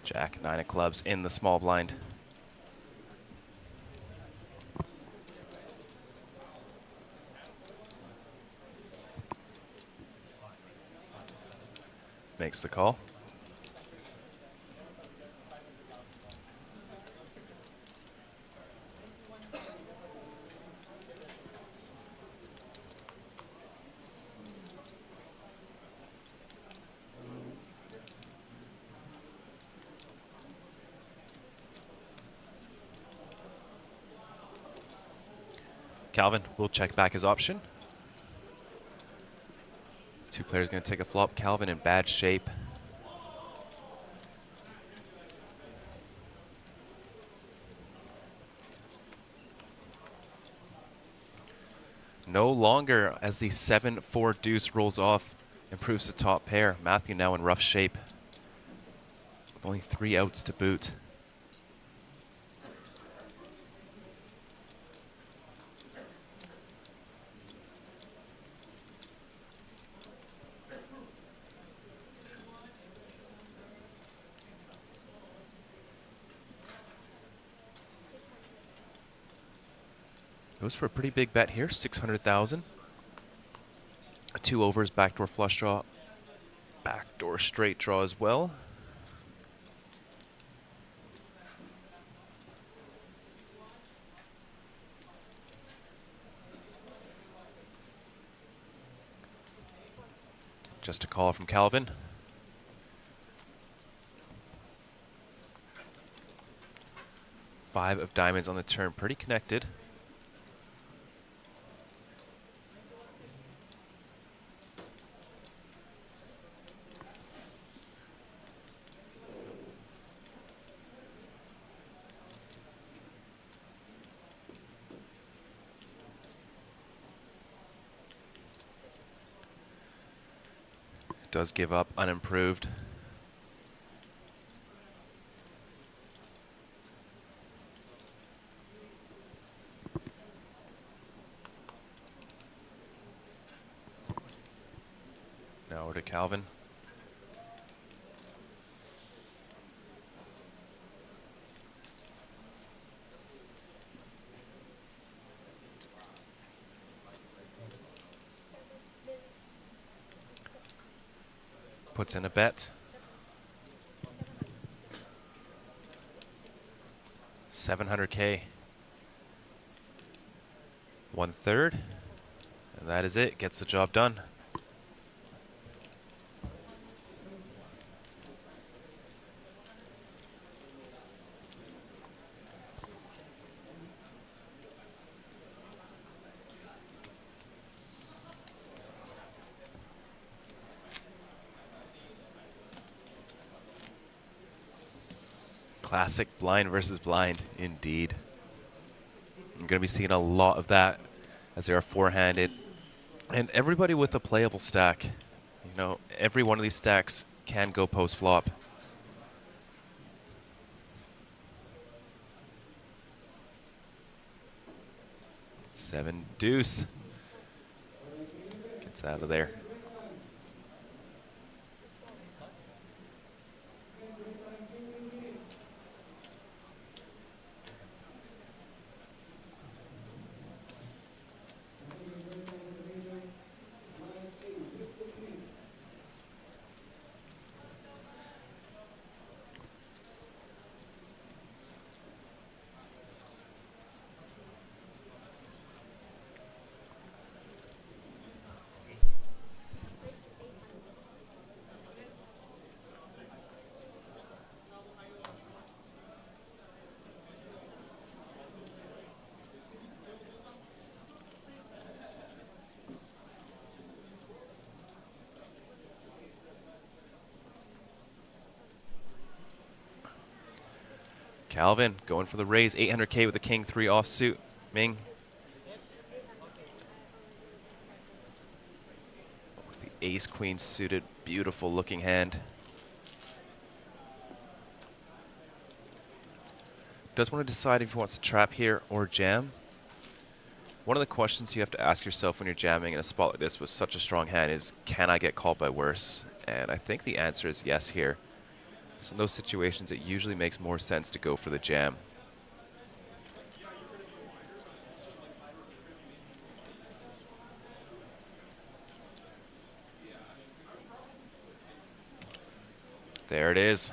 Jack, 9 of clubs in the small blind. Makes the call. Calvin will check back his option. 2 players going to take a flop. Calvin in bad shape. No longer, as the 7-4 deuce rolls off, improves the top pair. Matthew now in rough shape. With only 3 outs to boot. Goes for a pretty big bet here, 600,000. 2 overs, backdoor flush draw, backdoor straight draw as well. Just a call from Calvin. Five of diamonds on the turn, pretty connected. Does give up unimproved. Now over to Calvin. Puts in a bet. 700K. 1/3. And that is it. Gets the job done. Classic blind versus blind, indeed. You're going to be seeing a lot of that as they are four-handed. And everybody with a playable stack. You know, every one of these stacks can go post-flop. Seven deuce. Gets out of there. Calvin going for the raise, 800K with the king 3 offsuit. Ming. With the ace queen suited, beautiful looking hand. Does want to decide if he wants to trap here or jam. One of the questions you have to ask yourself when you're jamming in a spot like this with such a strong hand is, can I get called by worse? And I think the answer is yes here. So in those situations, it usually makes more sense to go for the jam. There it is.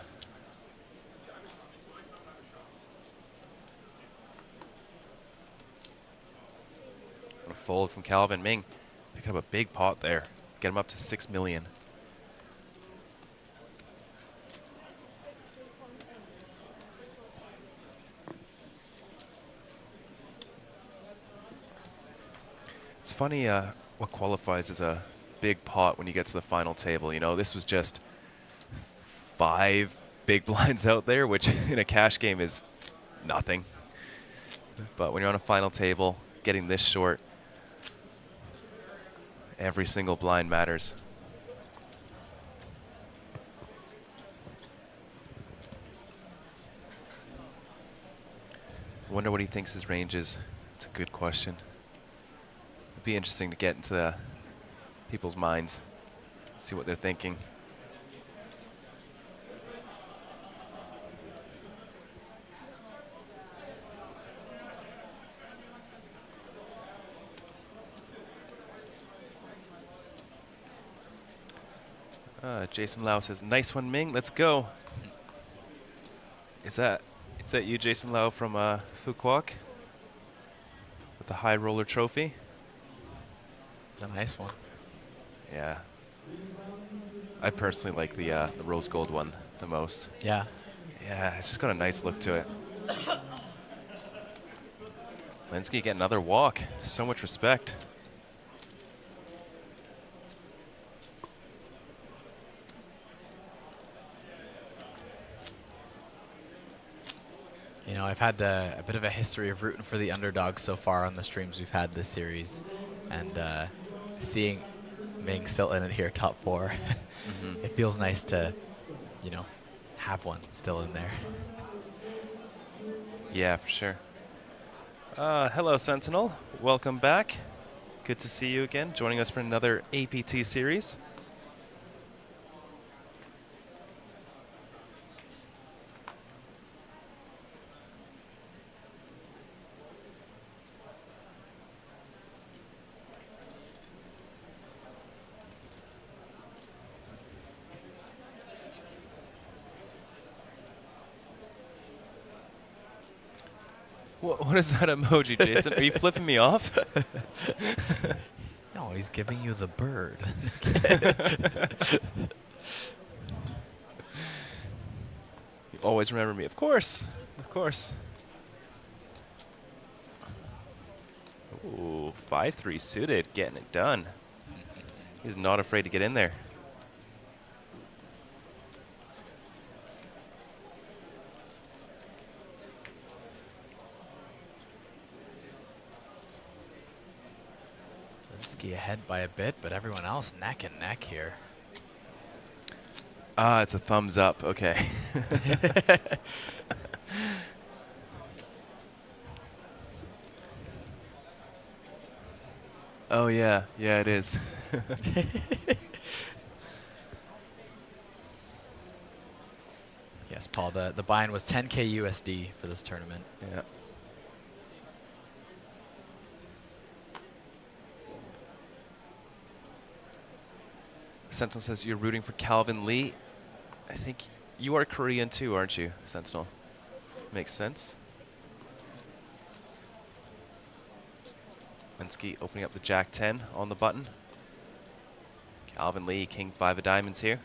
A fold from Calvin. Ming picking up a big pot there. Get him up to 6 million. It's funny what qualifies as a big pot when you get to the final table. You know, this was just 5 big blinds out there, which in a cash game is nothing. But when you're on a final table, getting this short, every single blind matters. Wonder what he thinks his range is. It's a good question. It'd be interesting to get into the people's minds, see what they're thinking. Jason Lau says, "Nice one, Ming. Let's go." Is that you, Jason Lau from Fukuoka, with the high roller trophy? It's a nice one. Yeah. I personally like the rose gold one the most. Yeah. Yeah, it's just got a nice look to it. Linsky get another walk. So much respect. You know, I've had a bit of a history of rooting for the underdogs so far on the streams we've had this series. And seeing Ming still in it here, top 4, it feels nice to, you know, have one still in there. Yeah, for sure. Hello, Sentinel. Welcome back. Good to see you again, joining us for another APT series. What is that emoji, Jason? Are you flipping me off? No, he's giving you the bird. You always remember me. Of course. Of course. Ooh, 5-3 suited, getting it done. He's not afraid to get in there. Linsky ahead by a bit, but everyone else neck and neck here. It's a thumbs up. Okay. Oh, yeah. Yeah, it is. Yes, Paul, the buy-in was 10K USD for this tournament. Yeah. Sentinel says you're rooting for Calvin Lee. I think you are Korean too, aren't you, Sentinel? Makes sense. Linsky opening up the Jack 10 on the button. Calvin Lee, King 5 of diamonds here.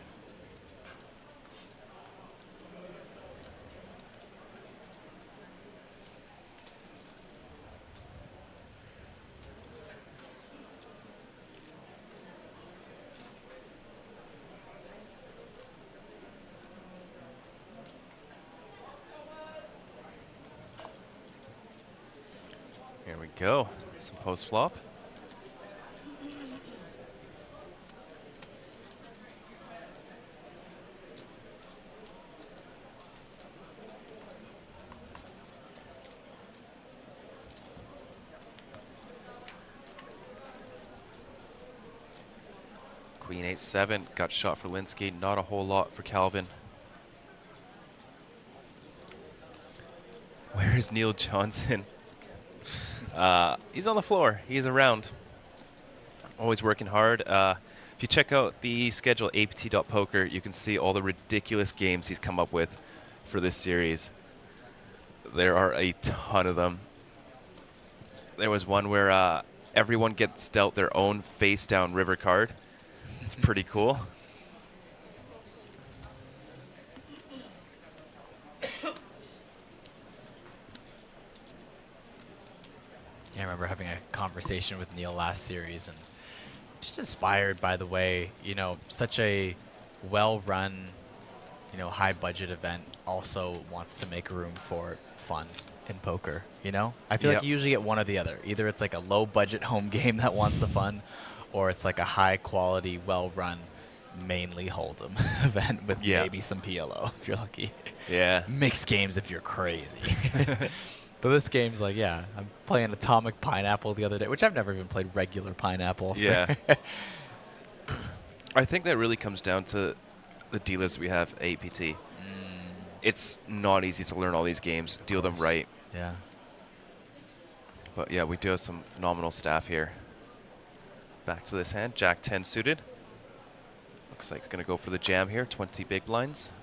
Here we go. Some post flop. Queen 8-7 got shot for Linsky. Not a whole lot for Calvin. Where is Neil Johnson? He's on the floor. He's around. Always working hard. If you check out the schedule, apt.poker, you can see all the ridiculous games he's come up with for this series. There are a ton of them. There was one where everyone gets dealt their own face-down river card. It's pretty cool. Yeah, I remember having a conversation with Neil last series and just inspired by the way, you know, such a well-run, you know, high-budget event also wants to make room for fun in poker, you know? I feel like you usually get one or the other. Either it's like a low-budget home game that wants the fun, or it's like a high-quality, well-run, mainly Hold'em event with maybe some PLO if you're lucky. Yeah. Mixed games if you're crazy. But this game's like, yeah, I'm playing Atomic Pineapple the other day, which I've never even played regular Pineapple. Yeah. I think that really comes down to the dealers we have at APT. It's not easy to learn all these games, deal them right. Yeah. But yeah, we do have some phenomenal staff here. Back to this hand, Jack 10 suited. Looks like it's going to go for the jam here, 20 big blinds.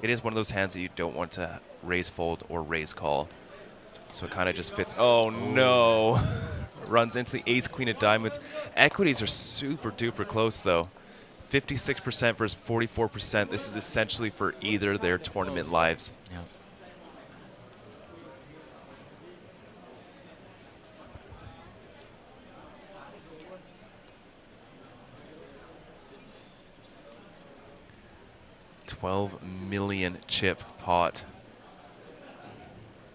It is one of those hands that you don't want to raise fold or raise call. So it kind of just fits. Oh, no. Runs into the ace, queen of diamonds. Equities are super duper close, though. 56% versus 44%. This is essentially for either their tournament lives. Yeah. $12 million chip pot.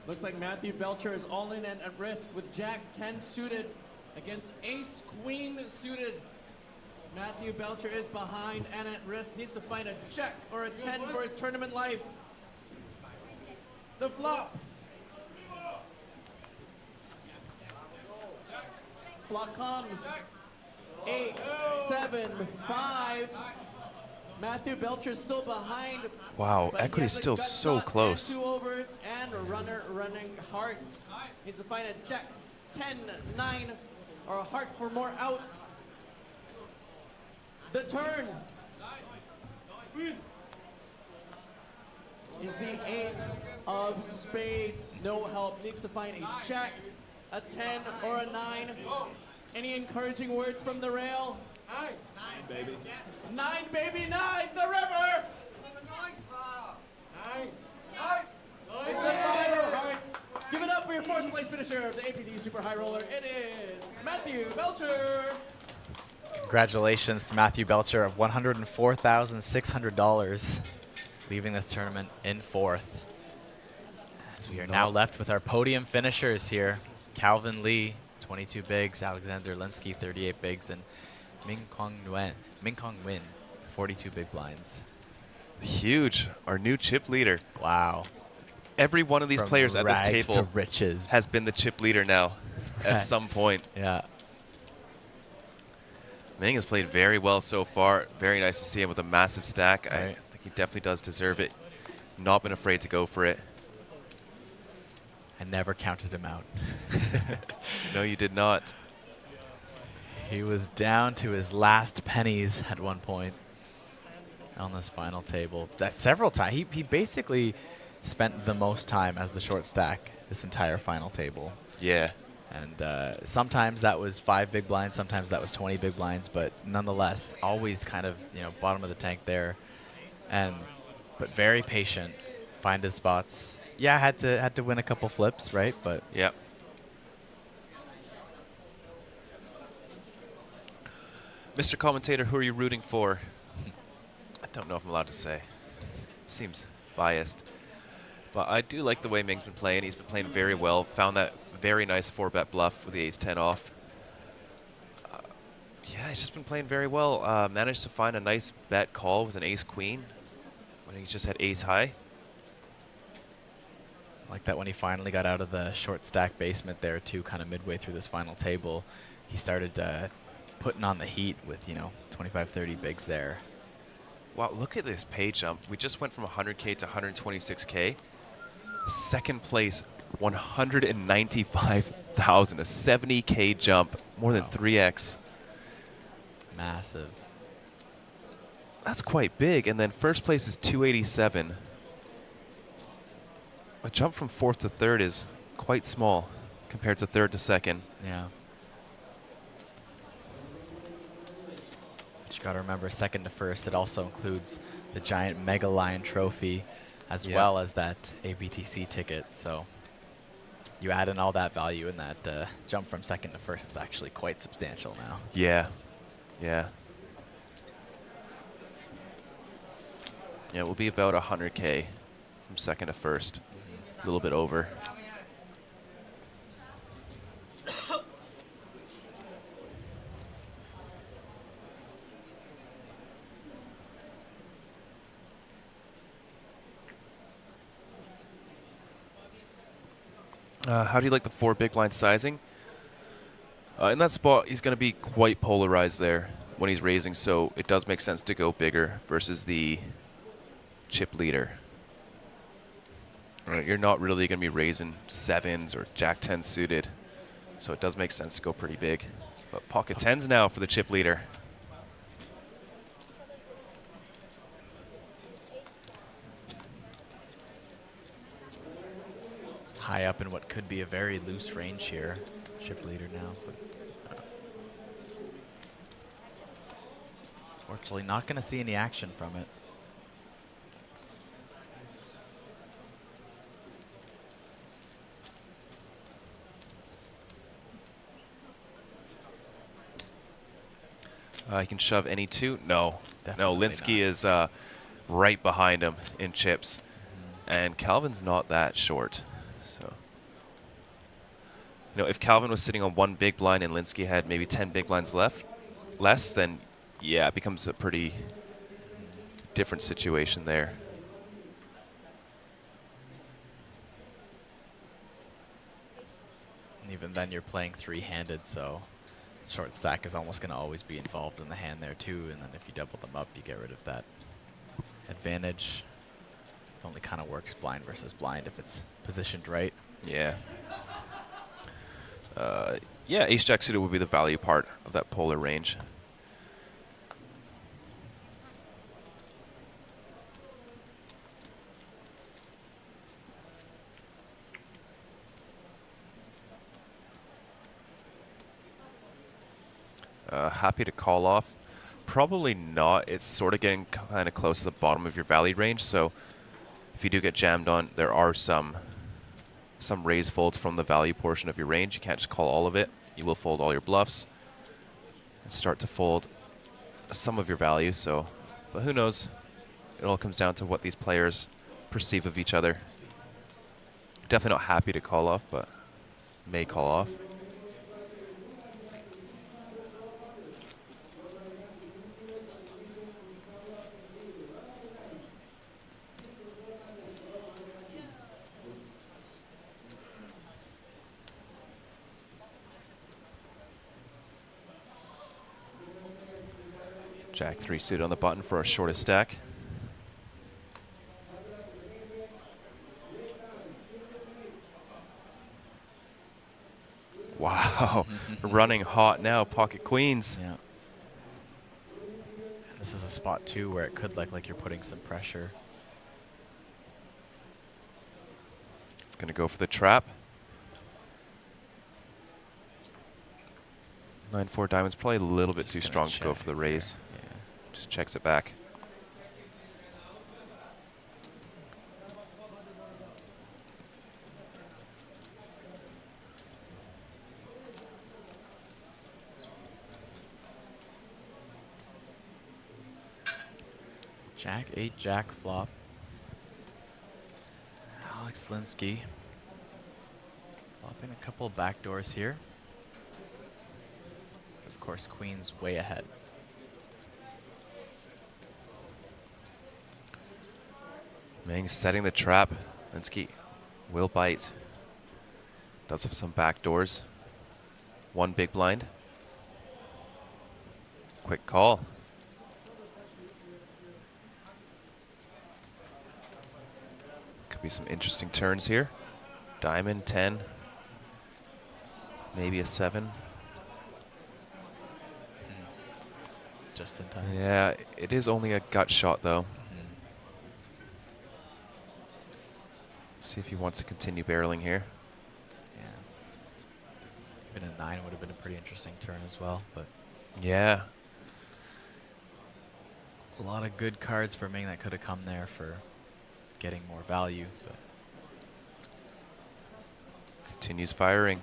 Looks like Matthew Belcher is all in and at risk with Jack 10 suited against Ace Queen suited. Matthew Belcher is behind and at risk. Needs to find a check or a 10 for his tournament life. The flop. Flop comes. 8, 7, 5. Matthew Belcher still behind. Wow, but he equity's has a still gut so shot close. And 2 overs and a runner running hearts. Needs to find a check, 10, 9, or a heart for more outs. The turn is the 8 of spades. No help. Needs to find a jack, a 10, or a 9. Any encouraging words from the rail? 9, baby. 9, baby, 9, the river! 9. It's the 5 of hearts. Give it up for your 4th place finisher of the APT Super High Roller. It is Matthew Belcher. Congratulations to Matthew Belcher of $104,600, leaving this tournament in 4th. As we are now left with our podium finishers here. Calvin Lee, 22 bigs, Alexander Linsky, 38 bigs, and Min Kong Nguyen, 42 big blinds. Huge. Our new chip leader. Wow. Every one of these From players at this rags table to riches. has been the chip leader now at some point. Yeah. Ming has played very well so far. Very nice to see him with a massive stack. I Right. think he definitely does deserve it. He's not been afraid to go for it. I never counted him out. No, you did not. He was down to his last pennies at one point on this final table. Several times. He basically spent the most time as the short stack this entire final table. Yeah. And sometimes that was 5 big blinds, sometimes that was 20 big blinds, but nonetheless, always kind of, you know, bottom of the tank there. But very patient, find his spots. Yeah, had to win a couple flips, right? But Yeah. Mr. Commentator, who are you rooting for? I don't know if I'm allowed to say. Seems biased. But I do like the way Ming's been playing. He's been playing very well. Found that very nice 4-bet bluff with the ace-10 off. Yeah, he's just been playing very well. Managed to find a nice bet call with an ace-queen when he just had ace-high. like that when he finally got out of the short stack basement there too, kind of midway through this final table, he started putting on the heat with, you know, 25, 30 bigs there. Wow, look at this pay jump. We just went from 100K to 126K. Second place, 195,000, a 70K jump, more than 3x. Massive. That's quite big. And then first place is 287. A jump from fourth to third is quite small compared to third to second. Yeah. But you got to remember, second to first, it also includes the giant Mega Lion trophy as well as that APTC ticket. So you add in all that value, and that jump from second to first is actually quite substantial now. Yeah. Yeah. Yeah, it will be about 100K from second to first. A little bit over. How do you like the 4 big blind sizing? In that spot, he's going to be quite polarized there when he's raising, so it does make sense to go bigger versus the chip leader. Right, you're not really going to be raising 7s or Jack 10 suited, so it does make sense to go pretty big. But pocket 10s now for the chip leader. high up in what could be a very loose range here. Chip leader now, but fortunately not going to see any action from it. He can shove any two. No. Definitely no, Linsky not. is right behind him in chips. And Calvin's not that short. So, if Calvin was sitting on one big blind and Linsky had maybe 10 big blinds less, then yeah, it becomes a pretty different situation there. And even then you're playing three-handed, so short stack is almost going to always be involved in the hand there too, and then if you double them up, you get rid of that advantage. It only kind of works blind versus blind if it's positioned right. Yeah. Yeah, ace-jack suited would be the value part of that polar range. Happy to call off. Probably not. It's sort of getting kind of close to the bottom of your value range, so if you do get jammed on, there are some raise folds from the value portion of your range. You can't just call all of it. You will fold all your bluffs and start to fold some of your value. So, but who knows? It all comes down to what these players perceive of each other. Definitely not happy to call off, but may call off. Jack 3 suited on the button for our shortest stack. Wow, running hot now, pocket queens. Yeah. And this is a spot too where it could look like you're putting some pressure. It's going to go for the trap. 9-4 diamonds, probably a little bit Just too gonna strong to go check for the here. raise. Yeah. Just checks it back. Jack 8, Jack flop. Alex Linsky flopping a couple backdoors here. Of course, queen's way ahead. Ming setting the trap. Linsky will bite. Does have some back doors. One big blind. Quick call. Could be some interesting turns here. Diamond 10. Maybe a 7. Just in time. Yeah, it is only a gut shot though. See if he wants to continue barreling here. Yeah. Even a 9 would have been a pretty interesting turn as well, but Yeah. a lot of good cards for Ming that could have come there for getting more value. But Continues firing.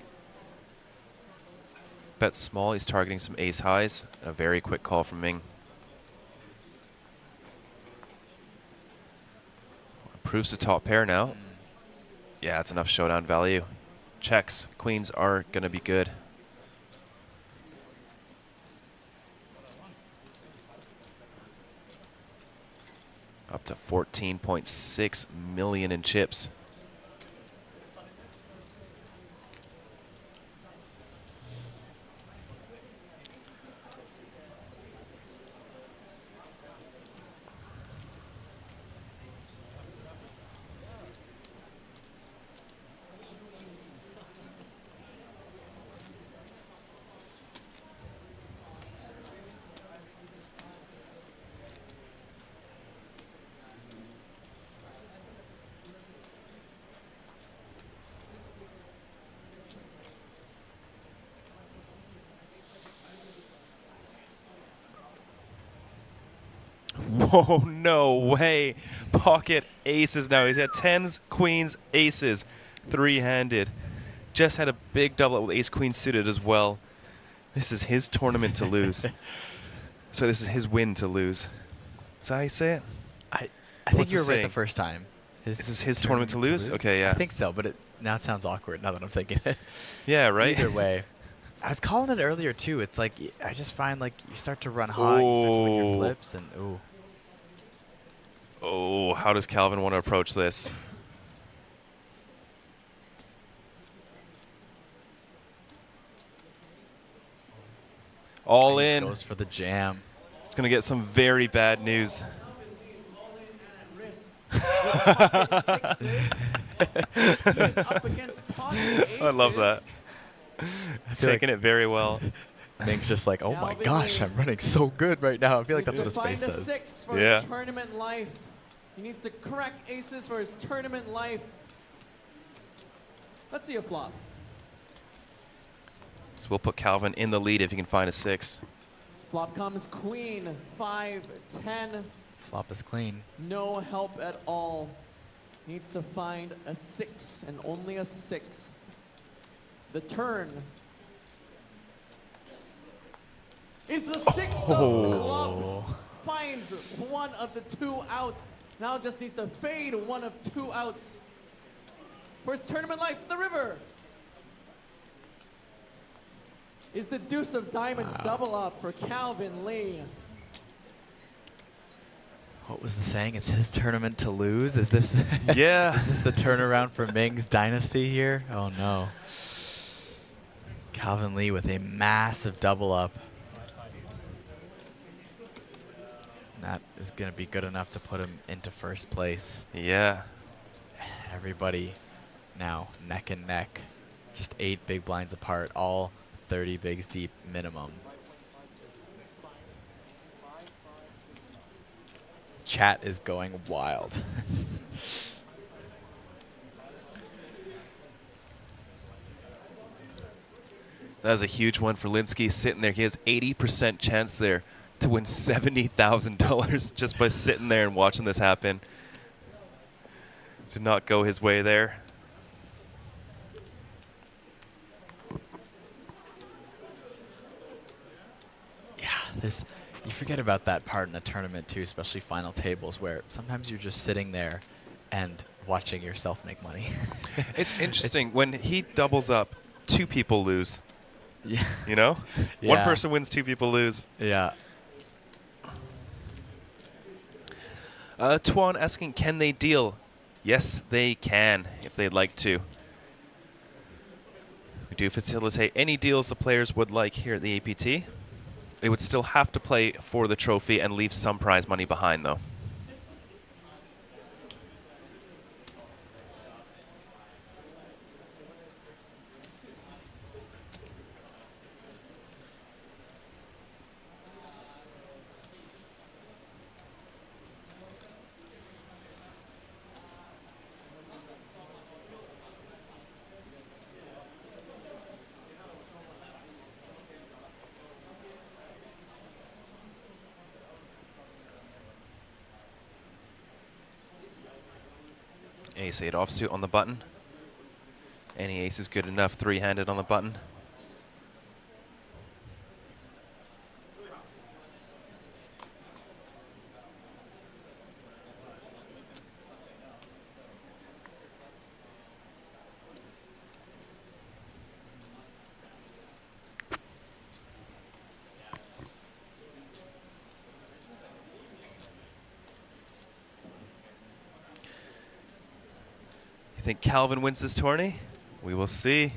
Bet small, he's targeting some ace highs. A very quick call from Ming. Proves the top pair now. Yeah, it's enough showdown value. Checks. Queens are going to be good. Up to 14.6 million in chips. Whoa, no way. Pocket aces now. He's got 10s, queens, aces, three-handed. Just had a big double up with ace-queen suited as well. This is his tournament to lose. So this is his win to lose. Is that how you say it? I What's think the you're right saying? the first time. This is his tournament to lose? Okay, yeah. I think so, but now it sounds awkward now that I'm thinking it. Yeah, right? Either way. I was calling it earlier, too. It's like, I just find, like, you start to run hot, you start to win your Ooh. flips, and, ooh. Oh, how does Calvin want to approach this? All He in. goes for the jam. It's going to get some very bad news. Up against pocket I love aces. that. Taking it very well. Ming's just like, oh my Calvin gosh, Lee. I'm running so good right now. I feel like that's what Needs his to face find a says. 6 for Yeah. his tournament life. He needs to crack aces for his tournament life. Let's see a flop. So we'll put Calvin in the lead if he can find a 6. Flop comes queen, 5, 10. Flop is clean. No help at all. Needs to find a 6 and only a 6. The turn is the 6 of clubs. Finds one of the 2 out. Now just needs to fade one of 2 outs. For his tournament life, the river. Is the deuce of diamonds double up for Calvin Lee. What was the saying? It's his tournament to lose? Is this Yeah. is this the turnaround for Ming's dynasty here? Oh no. Calvin Lee with a massive double up. And that is going to be good enough to put him into first place. Yeah. Everybody now neck and neck. Just 8 big blinds apart, all 30 bigs deep minimum. Chat is going wild. That was a huge one for Linsky sitting there. He has 80% chance there to win $70,000 just by sitting there and watching this happen. Did not go his way there. Yeah, you forget about that part in a tournament too, especially final tables, where sometimes you're just sitting there and watching yourself make money. It's interesting. When he doubles up, 2 people lose. Yeah. You know? Yeah. One person wins, 2 people lose. Yeah. Tuan asking, can they deal? Yes, they can, if they'd like to. We do facilitate any deals the players would like here at the APT. They would still have to play for the trophy and leave some prize money behind, though. Ace-8 offsuit on the button. Any ace is good enough, 3-handed on the button. You think Calvin wins this tourney? We will see.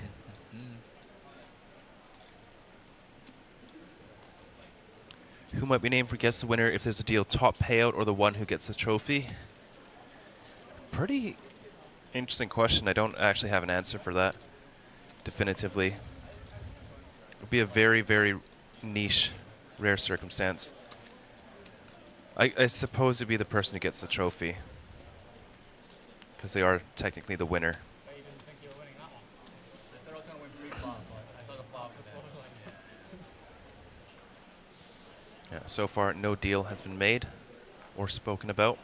Who might be named for guess the winner if there's a deal top payout or the one who gets the trophy? Pretty interesting question. I don't actually have an answer for that definitively. It would be a very, very niche, rare circumstance. I suppose it'd be the person who gets the trophy, because they are technically the winner. I even think you were winning that one. I thought I was going to win pre-flop, but I saw the flop and then. Yeah, so far, no deal has been made. or spoken about.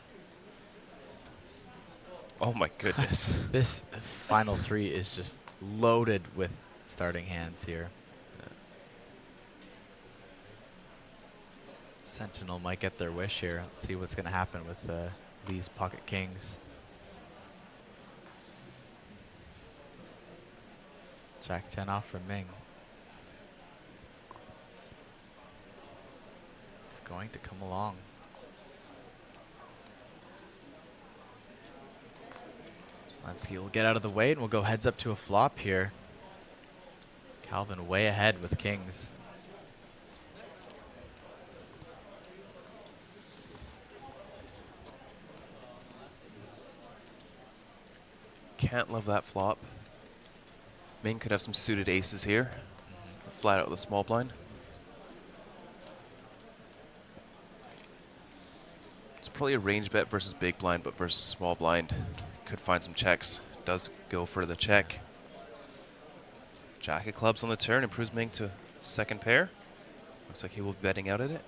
Oh my goodness. This final three is just loaded with starting hands here. Sentinel might get their wish here. Let's see what's going to happen with Lee's pocket kings. Jack 10 off from Ming. It's going to come along. Lenski will get out of the way and we'll go heads up to a flop here. Calvin way ahead with kings. Can't love that flop. Ming could have some suited aces here. Flat out with the small blind. It's probably a range bet versus big blind, but versus small blind. Could find some checks. Does go for the check. Jack of clubs on the turn, improves Ming to second pair. Looks like he will be betting out at it.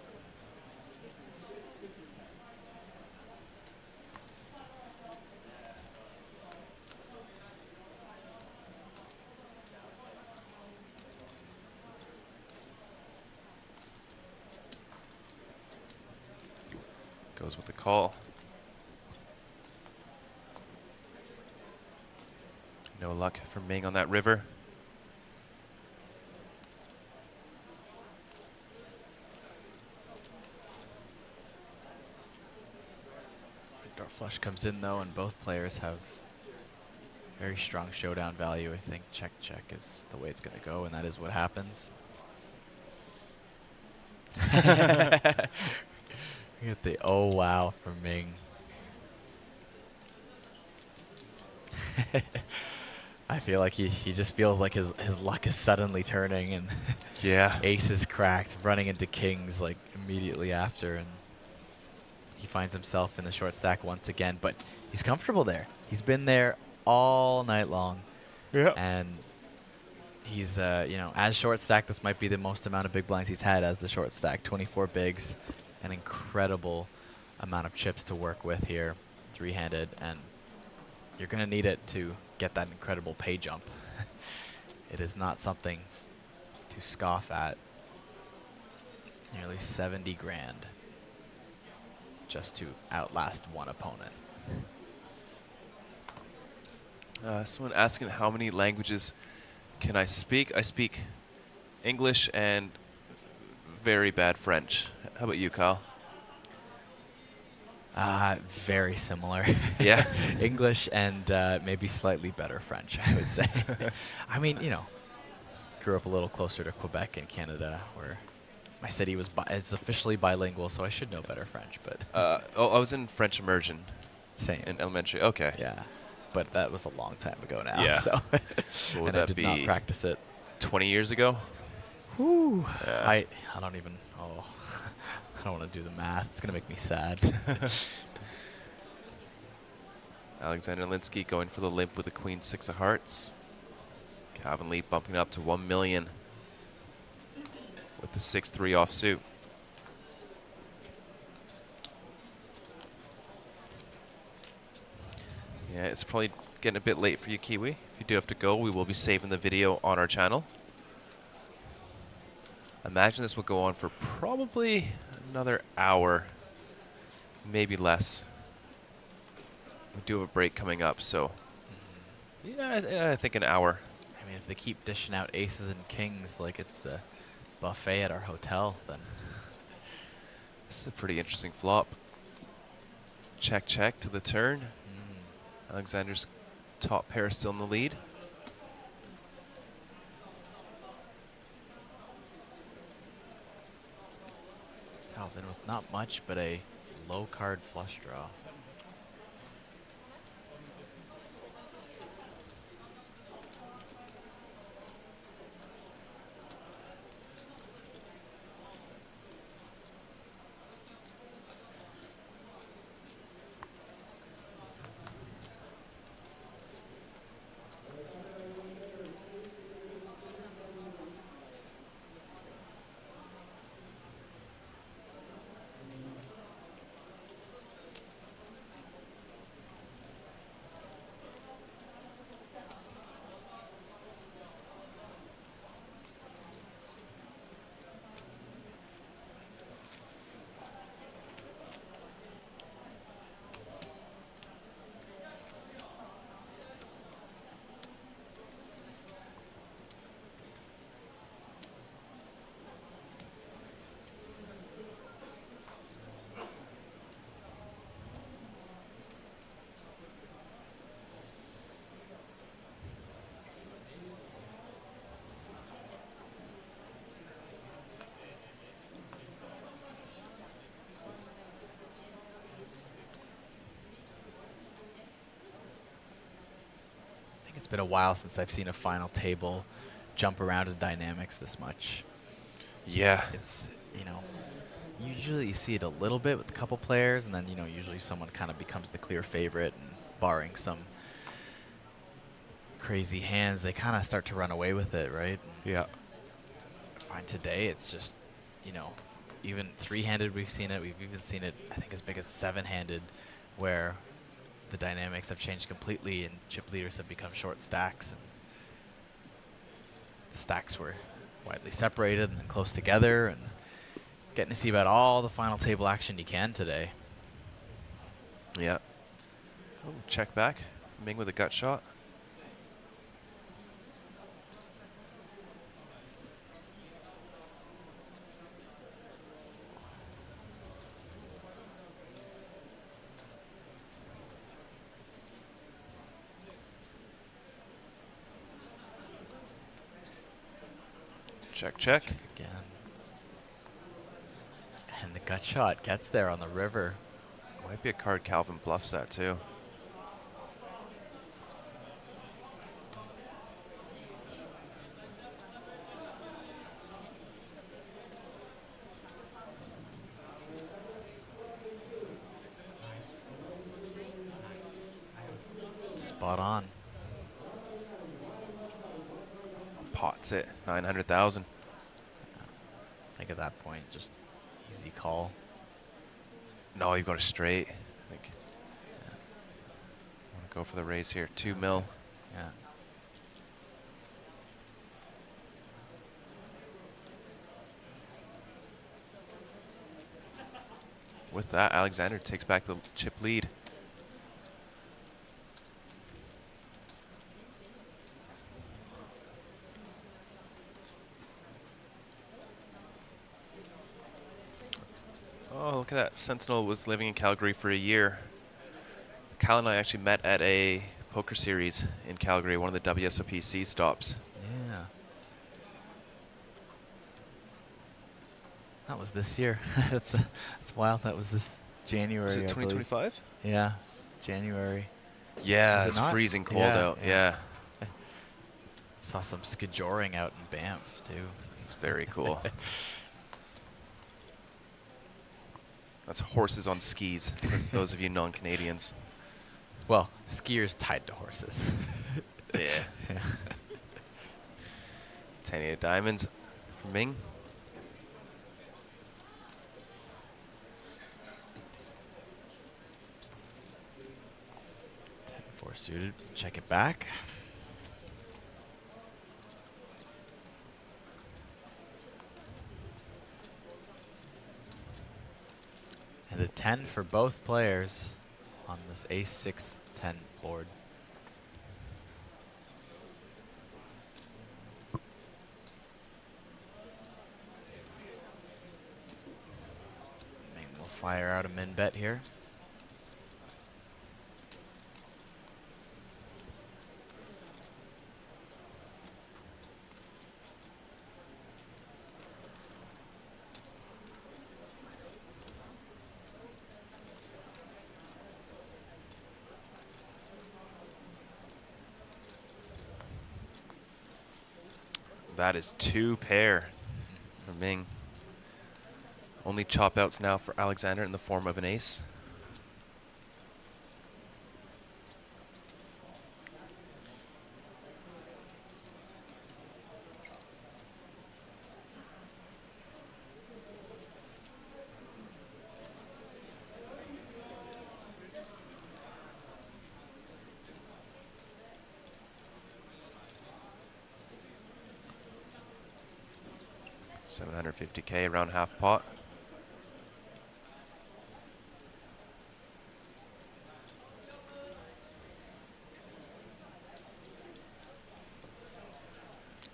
Goes with the call. No luck for Ming on that river. Dark flush comes in though, and both players have very strong showdown value. I think check is the way it's going to go, and that is what happens. Get the oh wow from Ming. I feel like he just feels like his luck is suddenly turning, and Yeah. ace is cracked, running into kings like immediately after, and he finds himself in the short stack once again. But he's comfortable there. He's been there all night long. Yeah. And he's, you know, as short stack, this might be the most amount of big blinds he's had as the short stack. 24 bigs, an incredible amount of chips to work with here, three-handed, and you're going to need it to get that incredible pay jump. It is not something to scoff at. Nearly 70 grand just to outlast one opponent. Someone asking how many languages can I speak? I speak English and very bad French. How about you, Kyle? Very similar. Yeah. English and maybe slightly better French, I would say. I mean, you know, grew up a little closer to Quebec in Canada, where my city was it's officially bilingual, so I should know better French. But I was in French immersion same. in elementary. Okay. Yeah, but that was a long time ago now. Yeah. So What would and I that did be? not practice it. 20 years ago? Whew. Yeah. I don't even. Oh, I don't want to do the math. It's gonna make me sad. Alexander Linsky going for the limp with the queen six of hearts. Calvin Lee bumping up to 1 million with the 6-3 offsuit. Yeah, it's probably getting a bit late for you, Kiwi. If you do have to go, we will be saving the video on our channel. Imagine this will go on for probably another hour, maybe less. We do have a break coming up, so yeah, I think an hour. I mean, if they keep dishing out aces and kings like it's the buffet at our hotel, then This is a pretty interesting flop. Check, check to the turn. Alexander's top pair still in the lead. Calvin with not much, but a low card flush draw. been a while since I've seen a final table jump around in dynamics this much. Yeah. It's, you know, usually you see it a little bit with a couple players, and then, you know, usually someone kind of becomes the clear favorite, and barring some crazy hands, they kind of start to run away with it, right? Yeah. I find today it's just, you know, even three-handed we've seen it. We've even seen it, I think, as big as seven-handed, where the dynamics have changed completely and chip leaders have become short stacks. And the stacks were widely separated and then close together, and getting to see about all the final table action you can today. Yeah. Oh, check back. Ming with a gut shot. Check, check. Again. And the gut shot gets there on the river. Might be a card Calvin bluffs at too. Spot on. Pots it. 900,000. I think at that point, just easy call. No, you got a straight. I think. Yeah. Want to go for the raise here. 2 mil. Yeah. With that, Alexander takes back the chip lead. Oh, look at that. Sentinel was living in Calgary for a year. Cal and I actually met at a poker series in Calgary, one of the WSOPC stops. Yeah. That was this year. That's wild. That was this January. Was it I believe. 2025? Yeah, January. Yeah, Was it it's not? freezing cold Yeah, out. yeah. Yeah. Saw some skijoring out in Banff too. It's very cool. That's horses on skis, for those of you non-Canadians. Well, skiers tied to horses. Yeah. Yeah. 10 diamonds for Ming. Four suited. Check it back. And a 10 for both players on this ace-6-10 board. Ming will fire out a min bet here. That is 2 pair for Ming. Only chop outs now for Alexander in the form of an ace. $750K around half pot.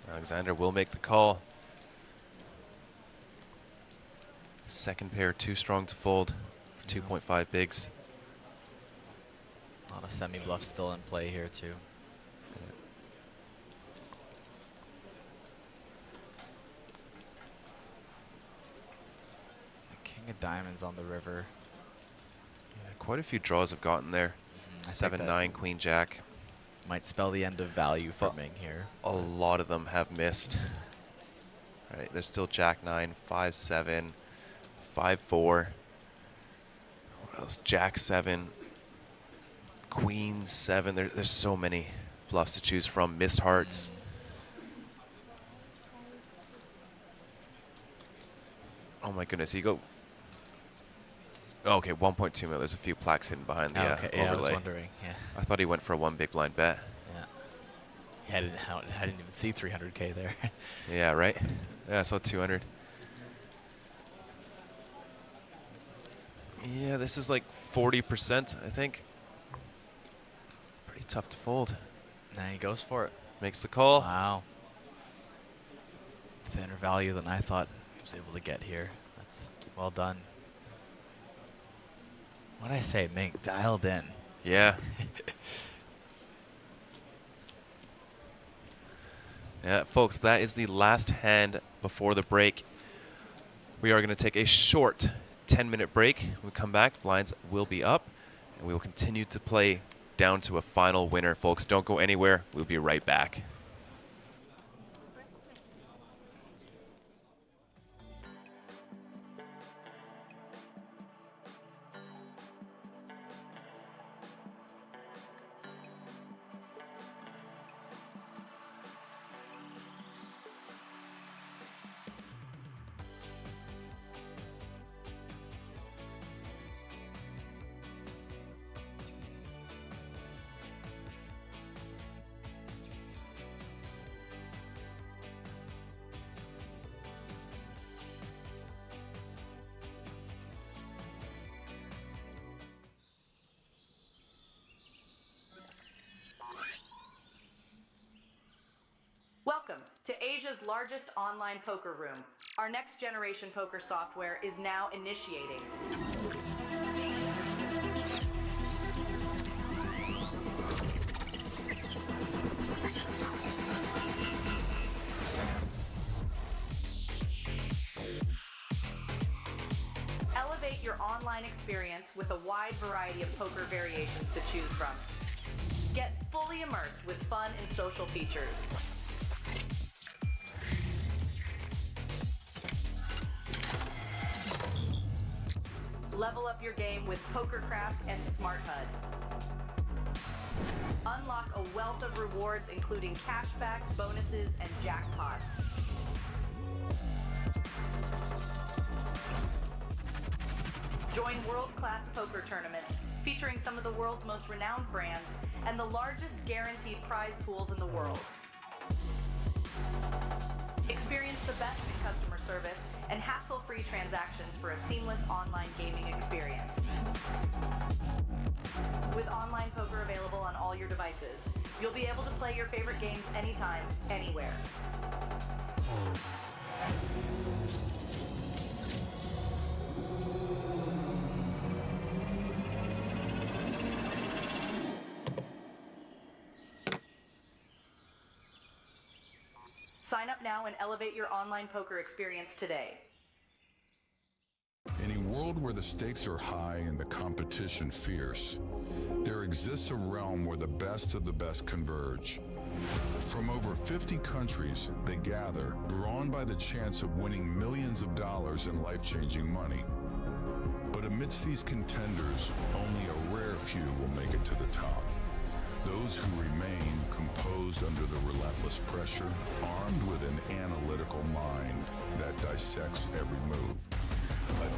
Alexander will make the call. Second pair too strong to fold. 2.5 bigs. A lot of semi-bluff still in play here too. The king of diamonds on the river. Yeah, quite a few draws have gotten there. I think 7-9, Queen Jack. Might spell the end of value for Ming here. A lot of them have missed. All right, there's still Jack 9, 5-7, 5-4. What else? Jack 7, Queen 7. There's so many bluffs to choose from. Missed hearts. Oh my goodness, you go. Okay, 1.2 mil. There's a few plaques hidden behind the Okay, yeah, I was overlay. wondering. Yeah. I thought he went for a one big blind bet. Yeah. I didn't even see 300K there. Yeah, right? Yeah, I saw 200. Yeah, this is like 40%, I think. Pretty tough to fold. Now he goes for it. Makes the call. Wow. Thinner value than I thought he was able to get here. That's well done. What'd I say, Ming? Dialed in. Yeah. Yeah, folks, that is the last hand before the break. We are going to take a short 10-minute break. When we come back, blinds will be up, and we will continue to play down to a final winner, folks. Don't go anywhere. We'll be right back. Welcome to Asia's largest online poker room. Our next generation poker software is now initiating. Elevate your online experience with a wide variety of poker variations to choose from. Get fully immersed with fun and social features. Level up your game with PokerCraft and Smart HUD. Unlock a wealth of rewards including cashback, bonuses, and jackpots. Join world-class poker tournaments featuring some of the world's most renowned brands and the largest guaranteed prize pools in the world. Experience the best in customer service and hassle-free transactions for a seamless online gaming experience. With online poker available on all your devices, you'll be able to play your favorite games anytime, anywhere. Sign up now and elevate your online poker experience today. In a world where the stakes are high and the competition fierce, there exists a realm where the best of the best converge. From over 50 countries, they gather, drawn by the chance of winning millions of dollars in life-changing money. But amidst these contenders, only a rare few will make it to the top. Those who remain composed under the relentless pressure, armed with an analytical mind that dissects every move,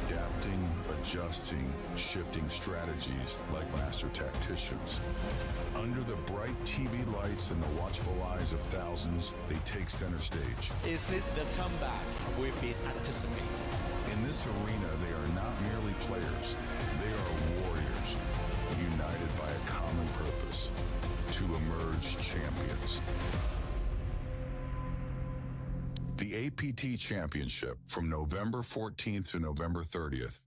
adapting, adjusting, shifting strategies like master tacticians. Under the bright TV lights and the watchful eyes of thousands, they take center stage. Is this the comeback we've been anticipating? In this arena, they are not merely players, they are warriors, united by a common purpose, to emerge champions. The APT Championship from November 14th to November 30th.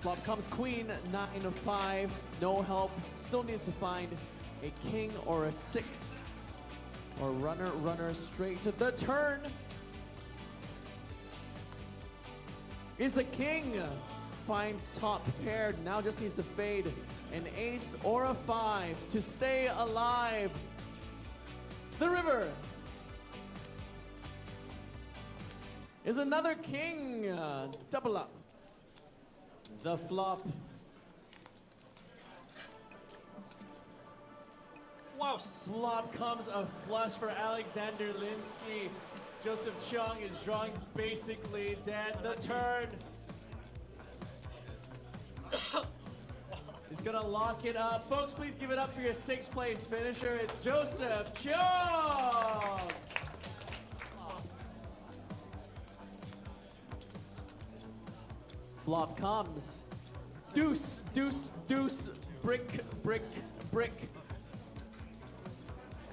Flop comes queen, 9-5, no help. Still needs to find a king or a 6. Or runner straight to the turn. Is the king. Finds top pair, now just needs to fade an ace or a 5 to stay alive. The river is another king. Double up. The flop. Wow. Flop comes a flush for Alexander Linsky. Joseph Chung is drawing basically dead. The turn. He's gonna lock it up. Folks, please give it up for your 6th place finisher. It's Joseph Chung. Flop comes. Deuce, deuce, deuce, brick, brick, brick.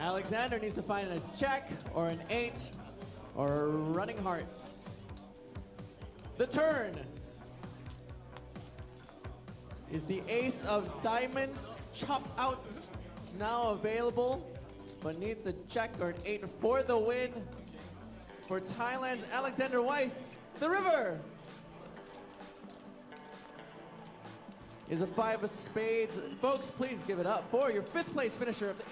Alexander needs to find a check or an 8 or running hearts. The turn is the ace of diamonds. Chop outs now available, but needs a check or an 8 for the win. For Thailand's Alexander Weiss, the river is a 5 of spades. Folks, please give it up for your 5th place finisher of the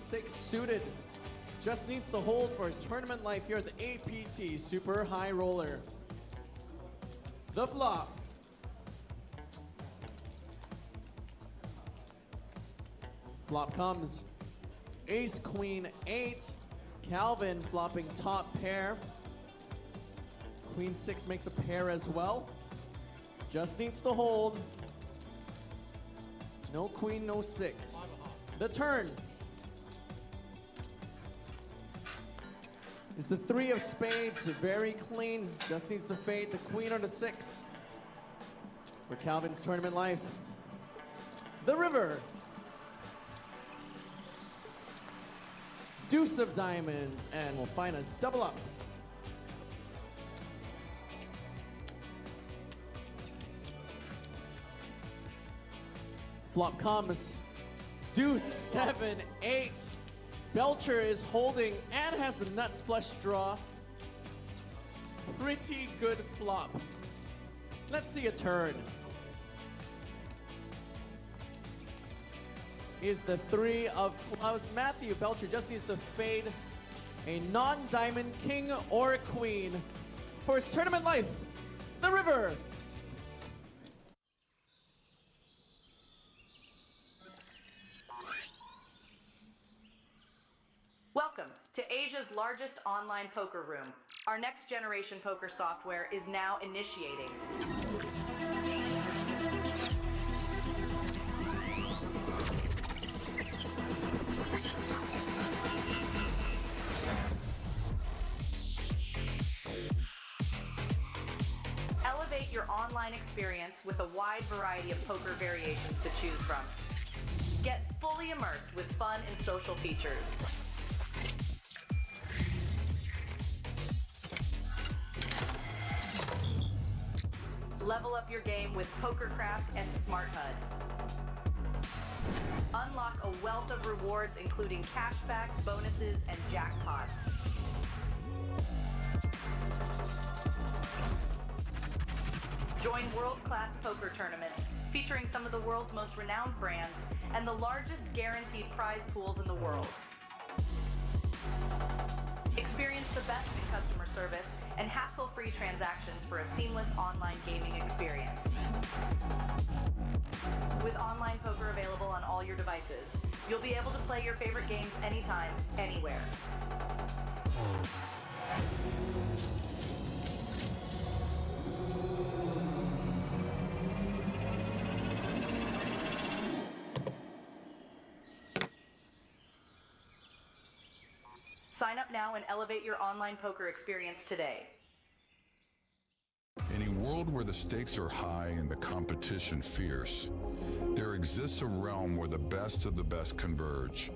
six suited. Just needs to hold for his tournament life here at the APT Super High Roller. The flop. Flop comes ace, queen, 8. Calvin flopping top pair. Queen 6 makes a pair as well. Just needs to hold. No queen, no 6. The turn is the 3 of spades, very clean. Just needs to fade the queen or the 6 for Calvin's tournament life. The river. Deuce of diamonds, and we'll find a double up. Flop comes deuce, 7, 8. Belcher is holding and has the nut flush draw. Pretty good flop. Let's see a turn. Is the 3 of clubs. Matthew Belcher just needs to fade a non-diamond king or a queen for his tournament life. The river. Welcome to Asia's largest online poker room. Our next generation poker software is now initiating. Elevate your online experience with a wide variety of poker variations to choose from. Get fully immersed with fun and social features. Level up your game with PokerCraft and Smart HUD. Unlock a wealth of rewards including cashback, bonuses, and jackpots. Join world-class poker tournaments featuring some of the world's most renowned brands and the largest guaranteed prize pools in the world. Experience the best in customer service and hassle-free transactions for a seamless online gaming experience. With online poker available on all your devices, you'll be able to play your favorite games anytime, anywhere. Sign up now and elevate your online poker experience today. In a world where the stakes are high and the competition fierce, there exists a realm where the best of the best converge.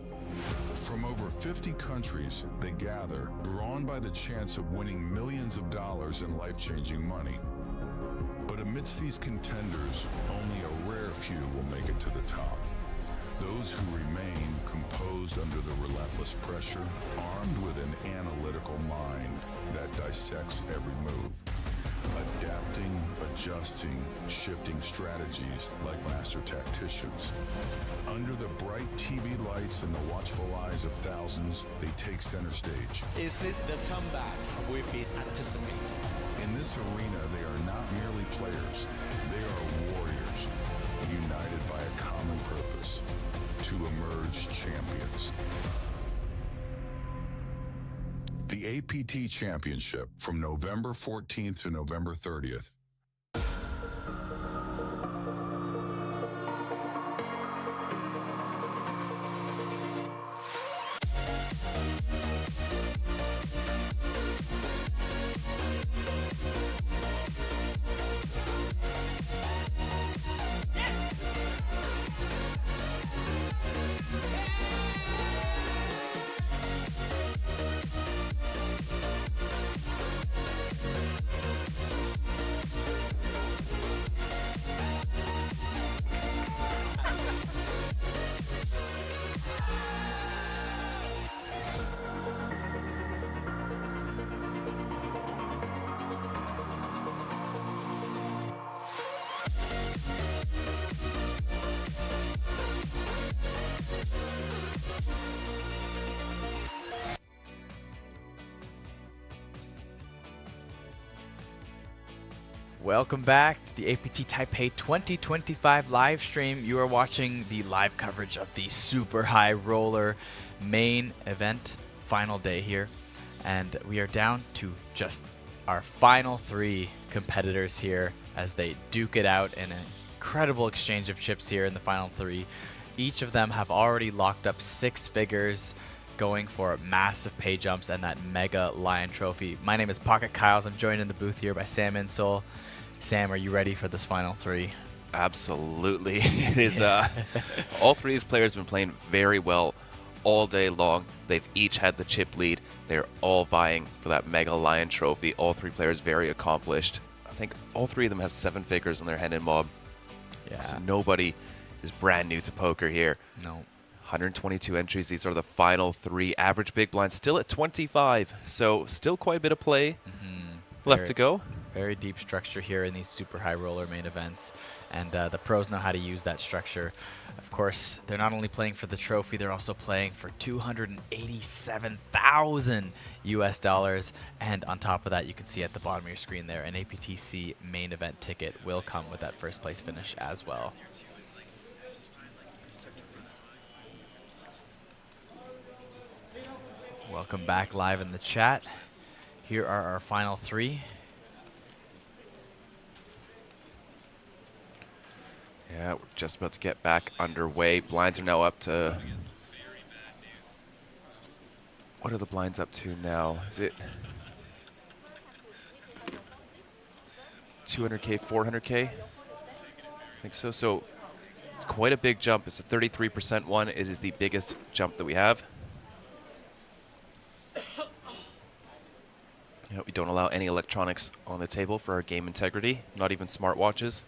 From over 50 countries, they gather, drawn by the chance of winning millions of dollars in life-changing money. But amidst these contenders, only a rare few will make it to the top. Those who remain composed under the relentless pressure, armed with an analytical mind that dissects every move. Adapting, adjusting, shifting strategies like master tacticians. Under the bright TV lights and the watchful eyes of thousands, they take center stage. Is this the comeback we've been anticipating? In this arena, they are not merely players. They are warriors, united by a common purpose, to emerge champions. The APT Championship from November 14th to November 30th. Welcome back to the APT Taipei 2025 live stream. You are watching the live coverage of the Super High Roller main event, final day here. And we are down to just our final three competitors here as they duke it out in an incredible exchange of chips here in the final three. Each of them have already locked up 6 figures, going for massive pay jumps and that mega lion trophy. My name is Pocket Kyles. I'm joined in the booth here by Sam Insole. Sam, are you ready for this final three? Absolutely. It is. All three of these players have been playing very well all day long. They've each had the chip lead. They're all vying for that Mega Lion trophy. All three players very accomplished. I think all three of them have 7 figures on their hand and mob. Yeah. So nobody is brand new to poker here. No. 122 entries. These are the final 3. Average big blind still at 25. So still quite a bit of play left to go. Very deep structure here in these Super High Roller main events, and the pros know how to use that structure. Of course, they're not only playing for the trophy, they're also playing for 287,000 US dollars, and on top of that, you can see at the bottom of your screen there, an APTC main event ticket will come with that first place finish as well. Welcome back live in the chat. Here are our final 3. Yeah, we're just about to get back underway. Blinds are now up to... What are the blinds up to now? Is it 200K, 400K? I think so. So it's quite a big jump. It's a 33% one. It is the biggest jump that we have. Yeah, we don't allow any electronics on the table for our game integrity, not even smartwatches.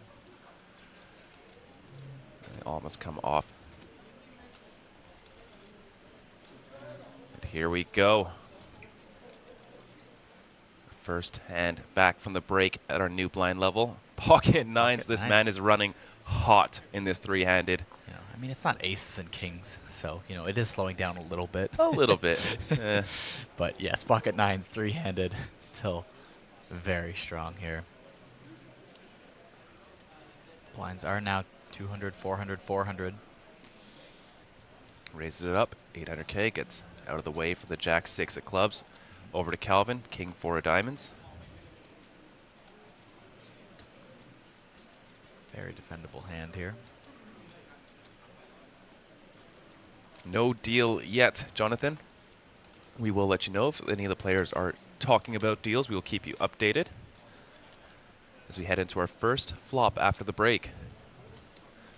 All must come off. And here we go. First hand back from the break at our new blind level. Pocket nines. This man is running hot in this 3-handed. Yeah, I mean, it's not aces and kings, so, you know, it is slowing down a little bit. A little bit. Eh. But yes, pocket nines, three-handed, still very strong here. Blinds are now 200, 400, 400. Raises it up. 800K gets out of the way for the Jack 6 of clubs. Over to Calvin. King 4 of diamonds. Very defendable hand here. No deal yet, Jonathan. We will let you know if any of the players are talking about deals. We will keep you updated as we head into our first flop after the break.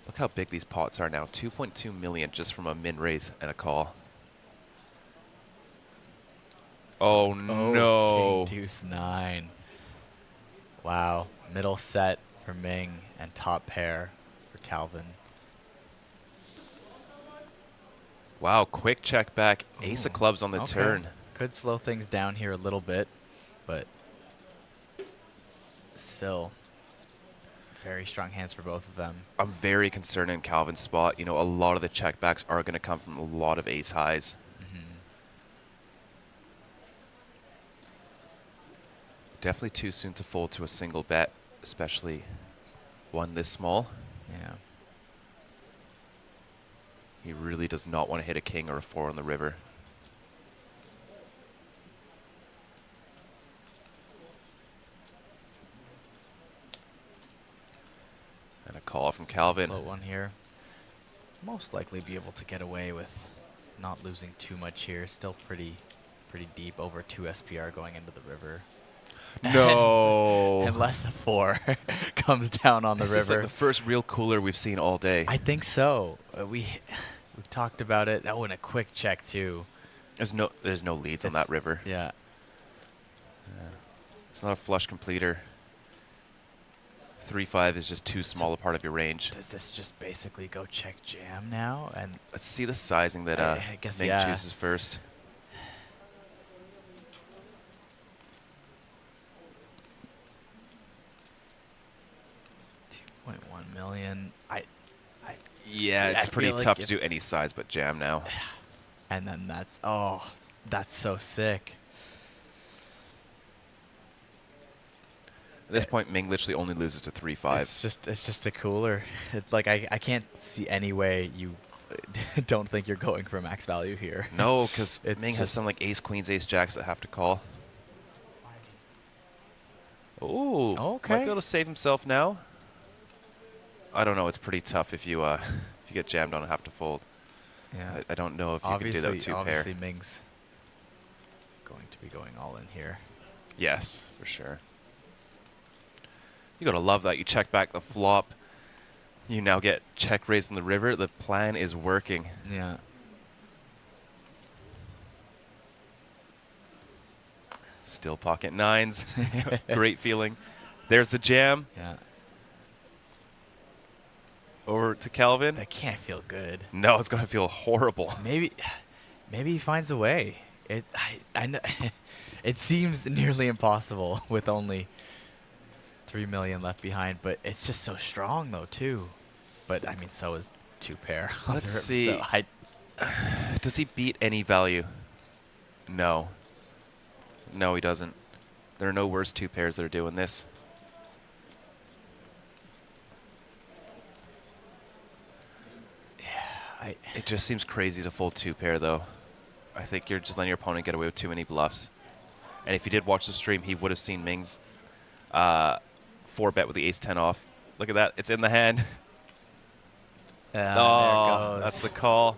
Look how big these pots are now. 2.2 million just from a min raise and a call. Oh, no. King deuce 9. Wow. Middle set for Ming and top pair for Calvin. Wow, quick check back. Ace of clubs on the turn. Could slow things down here a little bit, but still very strong hands for both of them. I'm very concerned in Calvin's spot. You know, a lot of the checkbacks are going to come from a lot of ace highs. Definitely too soon to fold to a single bet, especially one this small. Yeah. He really does not want to hit a king or a 4 on the river. And a call from Calvin. Low one here. Most likely be able to get away with not losing too much here. Still pretty deep, over 2 SPR going into the river. No. Unless a 4 comes down on the river. This is like the first real cooler we've seen all day. I think so. We've talked about it. Oh, and a quick check too. There's no leads on that river. Yeah. It's not a flush completer. 3-5 is just too small a part of your range. Does this just basically go check jam now? And let's see the sizing that I guess, Ming yeah. chooses first. $2.1 million. Yeah, it's I pretty feel like tough to do any size but jam now. And then that's so sick. At this point, Ming literally only loses to 3-5. It's just a cooler. Like I can't see any way you don't think you're going for max value here. No, because It's Ming has some like ace, queens, ace, jacks that have to call. Ooh, Okay. might be able to save himself now. I don't know. It's pretty tough if you if you get jammed on and have to fold. Yeah. I don't know if you can do that with 2 pair. Obviously, Ming's going to be going all in here. Yes, for sure. You gotta love that. You check back the flop. You now get check raised in the river. The plan is working. Yeah. Still pocket nines. Great feeling. There's the jam. Yeah. Over to Calvin. That can't feel good. No, it's gonna feel horrible. Maybe he finds a way. I know it seems nearly impossible with only 3 million left behind, but it's just so strong though too. But I mean, so is 2 pair. Let's see. So Does he beat any value? No. No, he doesn't. There are no worse 2 pairs that are doing this. Yeah, It just seems crazy to fold 2 pair though. I think you're just letting your opponent get away with too many bluffs. And if you did watch the stream, he would have seen Ming's 4-bet with the ace-10 off. Look at that. It's in the hand. there it Oh, goes. that's the call.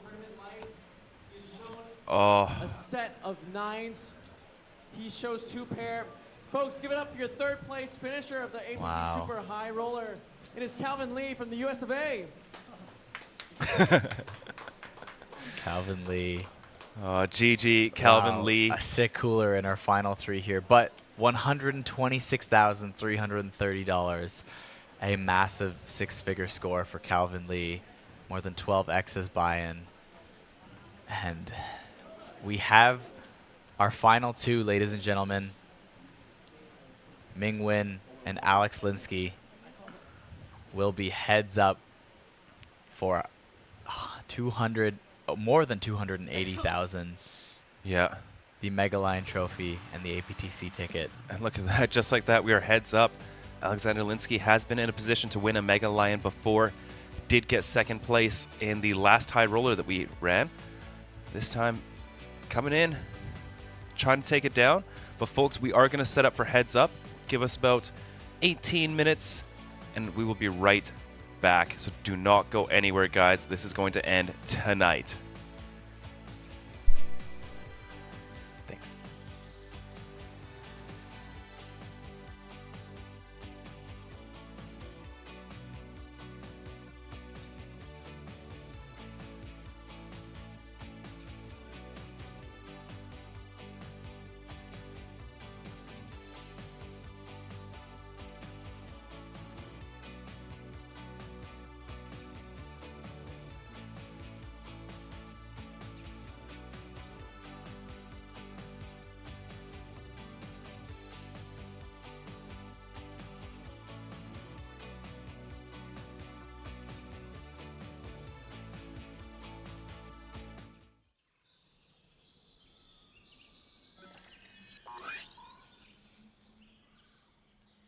Oh. A set of 9s. He shows 2 pair. Folks, give it up for your 3rd place finisher of the APT Wow. Super High Roller. It is Calvin Lee from the US of A. Calvin Lee. GG, Calvin Wow, Lee. A sick cooler in our final 3 here, but $126,330. A massive 6-figure score for Calvin Lee. More than 12 X's buy-in. And we have our final 2, ladies and gentlemen. Ming Win and Alex Linsky will be heads up for more than 280,000. Yeah. The Mega Lion Trophy and the APTC ticket. And look at that, just like that, we are heads up. Alexander Linsky has been in a position to win a Mega Lion before. Did get second place in the last high roller that we ran. This time, coming in, trying to take it down. But folks, we are going to set up for heads up. Give us about 18 minutes, and we will be right back. So do not go anywhere, guys. This is going to end tonight. Thanks.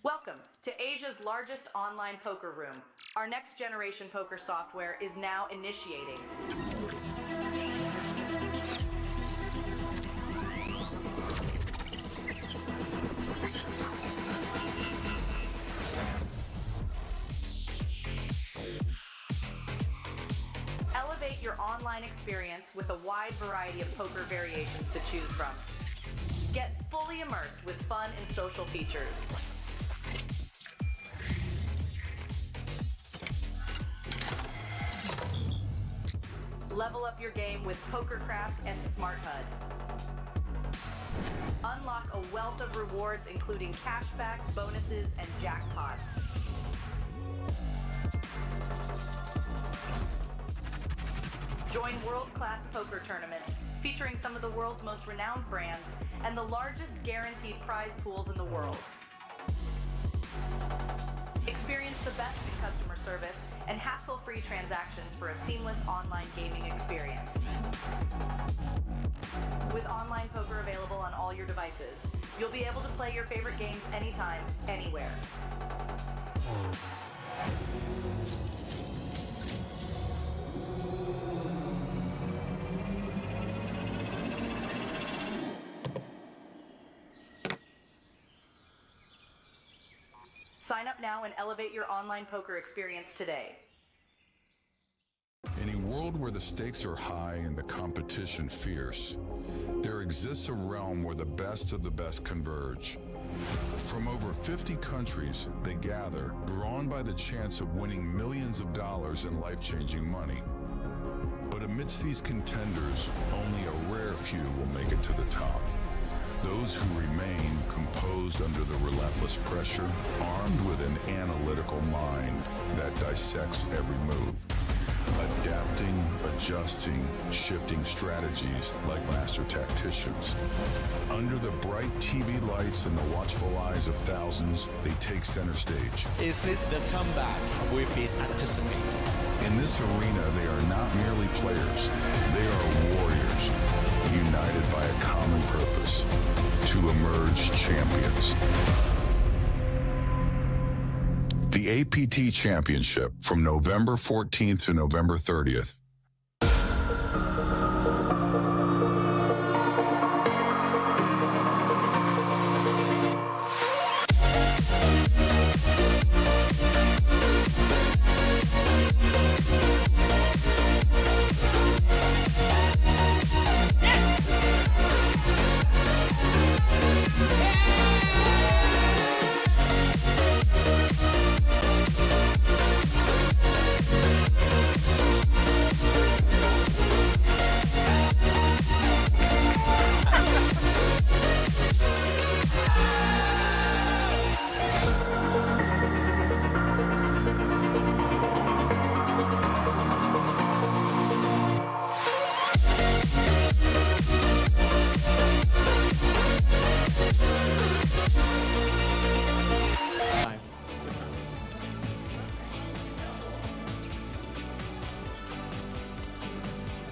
Welcome to Asia's largest online poker room. Our next generation poker software is now initiating. Elevate your online experience with a wide variety of poker variations to choose from. Get fully immersed with fun and social features. Level up your game with PokerCraft and Smart HUD. Unlock a wealth of rewards including cashback, bonuses, and jackpots. Join world-class poker tournaments featuring some of the world's most renowned brands and the largest guaranteed prize pools in the world. Experience the best in customer service and hassle-free transactions for a seamless online gaming experience. With online poker available on all your devices, you'll be able to play your favorite games anytime, anywhere. Sign up now and elevate your online poker experience today. In a world where the stakes are high and the competition fierce, there exists a realm where the best of the best converge. From over 50 countries, they gather, drawn by the chance of winning millions of dollars in life-changing money. But amidst these contenders, only a rare few will make it to the top. Those who remain composed under the relentless pressure, armed with an analytical mind that dissects every move. Adapting, adjusting, shifting strategies like master tacticians. Under the bright TV lights and the watchful eyes of thousands, they take center stage. Is this the comeback we've been anticipating? In this arena, they are not merely players. They are warriors, united by a common purpose, to emerge champions. The APT Championship from November 14th to November 30th.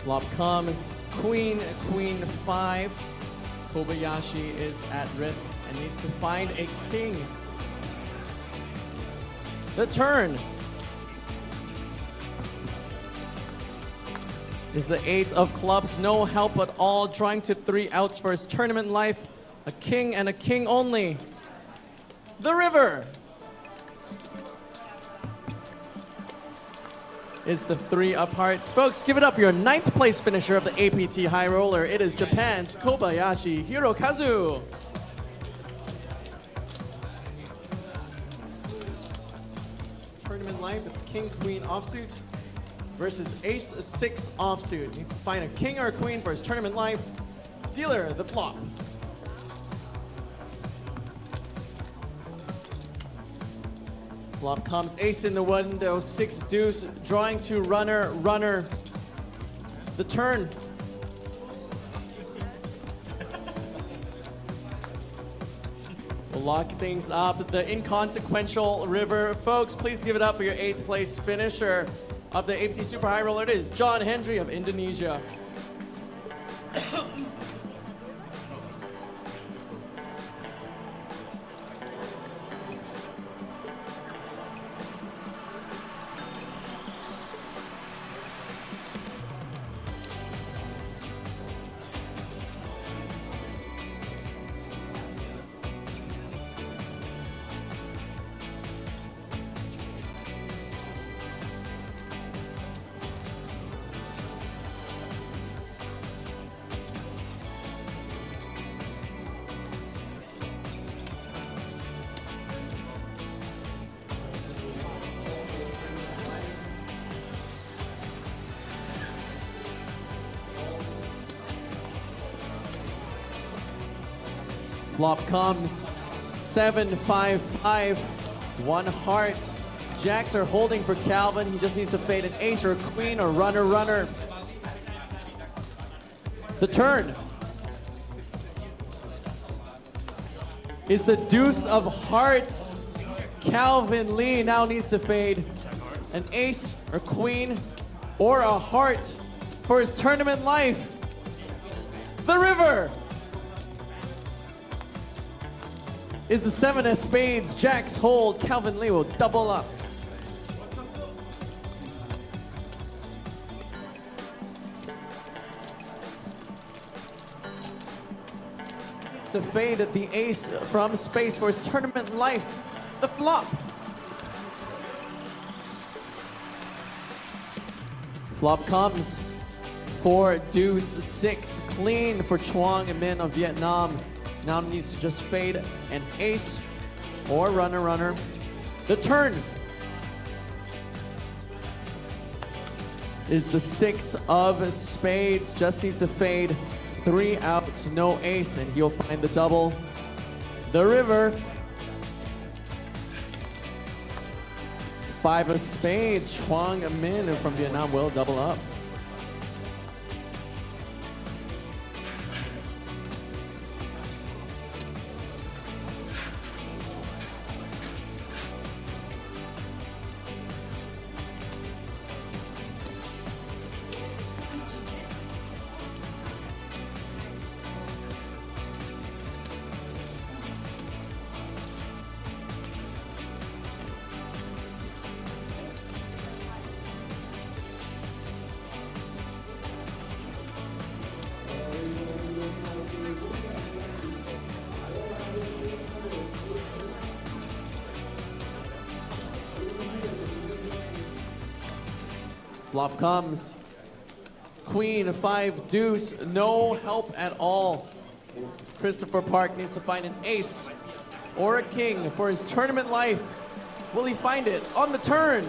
Flop comes queen, queen 5. Kobayashi is at risk and needs to find a king. The turn is the 8 of clubs. No help at all. Drawing to 3 outs for his tournament life. A king and a king only. The river is the 3 of hearts. Folks, give it up for your 9th place finisher of the APT High Roller. It is Japan's Kobayashi Hirokazu. Tournament life with king, queen offsuit versus ace 6 offsuit. Needs to find a king or a queen for his tournament life. Dealer, the flop. Flop comes ace in the window, 6 deuce, drawing to runner, runner. The turn. We'll lock things up. The inconsequential river. Folks, please give it up for your 8th place finisher of the APT Super High Roller. It is John Hendry of Indonesia. Flop comes 7, 5, 5, 1 heart. Jacks are holding for Calvin. He just needs to fade an ace or a queen or runner, runner. The turn is the deuce of hearts. Calvin Lee now needs to fade an ace or queen or a heart for his tournament life. The river is the 7 of spades. Jacks hold. Calvin Lee will double up. Needs to fade at the ace from space for his tournament life. The flop. Flop comes 4 deuce 6 clean for Chuang Min of Vietnam. Now needs to just fade an ace or runner, runner. The turn is the 6 of spades. Just needs to fade 3 outs, no ace, and he'll find the double. The river. 5 of spades. Chuang Min from Vietnam will double up. Flop comes queen 5 deuce, no help at all. Christopher Park needs to find an ace or a king for his tournament life. Will he find it on the turn?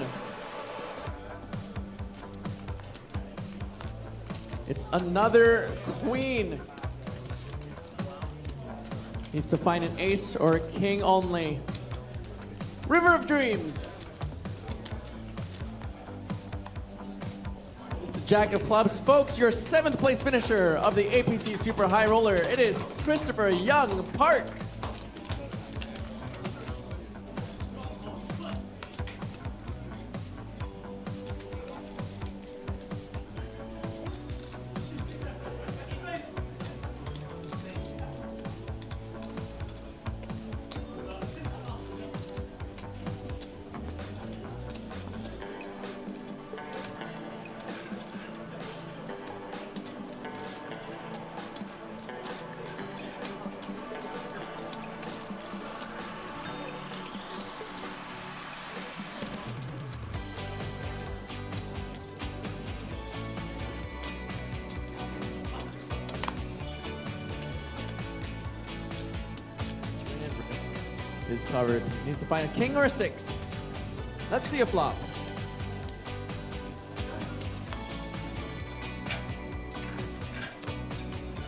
It's another queen. Needs to find an ace or a king only. River of Dreams. Jack of clubs. Folks, your 7th place finisher of the APT Super High Roller. It is Christopher Young Park. is covered. Needs to find a king or a 6. Let's see a flop.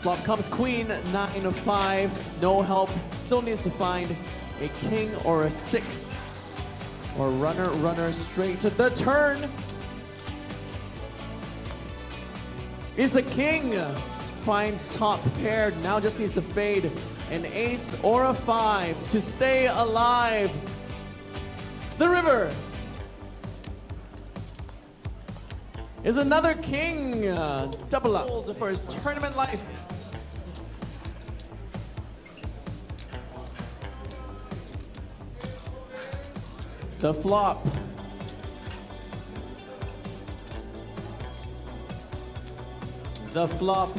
Flop comes queen, 9 of 5, no help. Still needs to find a king or a 6. Or runner straight to the turn. Is the king. Finds top pair, now just needs to fade an ace or a 5 to stay alive. The river is another king. Double up for his tournament life. The flop. The flop.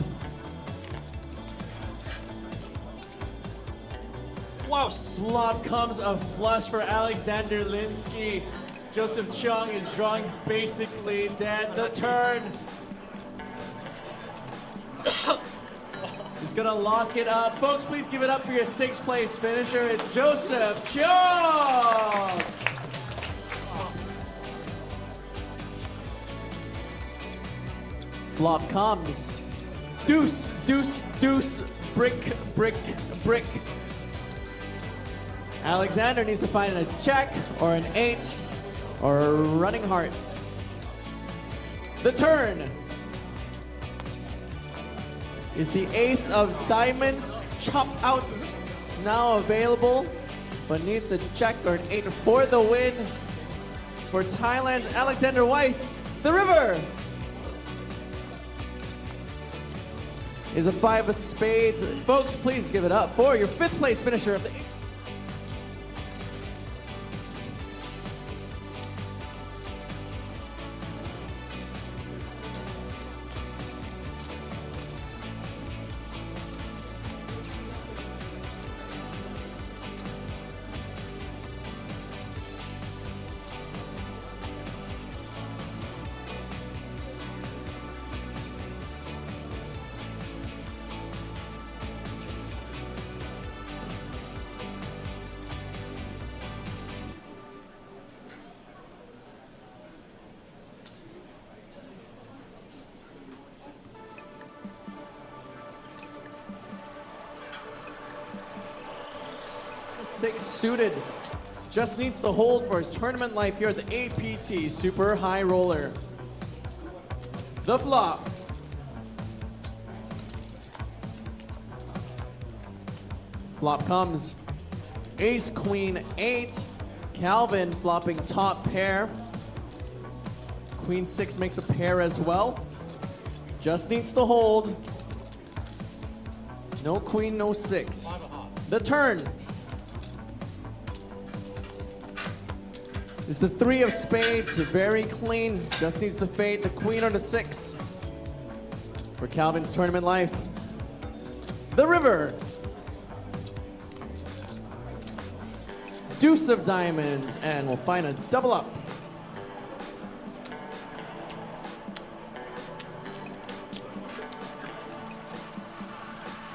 Wow. Flop comes a flush for Alexander Linsky. Joseph Chung is drawing basically dead. The turn. He's gonna lock it up. Folks, please give it up for your 6th place finisher. It's Joseph Chung. Flop comes. Deuce, deuce, deuce, brick, brick, brick. Alexander needs to find a jack or an 8 or running hearts. The turn is the ace of diamonds. Chop outs now available, but needs a jack or an 8 for the win. For Thailand's Alexander Weiss, the river is a 5 of spades. Folks, please give it up for your 5th place finisher of the six suited. Just needs to hold for his tournament life here at the APT Super High Roller. The flop. Flop comes ace, queen, 8. Calvin flopping top pair. Queen 6 makes a pair as well. Just needs to hold. No queen, no 6. The turn is the 3 of spades. Very clean. Just needs to fade the queen or the 6 for Calvin's tournament life. The river. Deuce of diamonds, and we'll find a double up.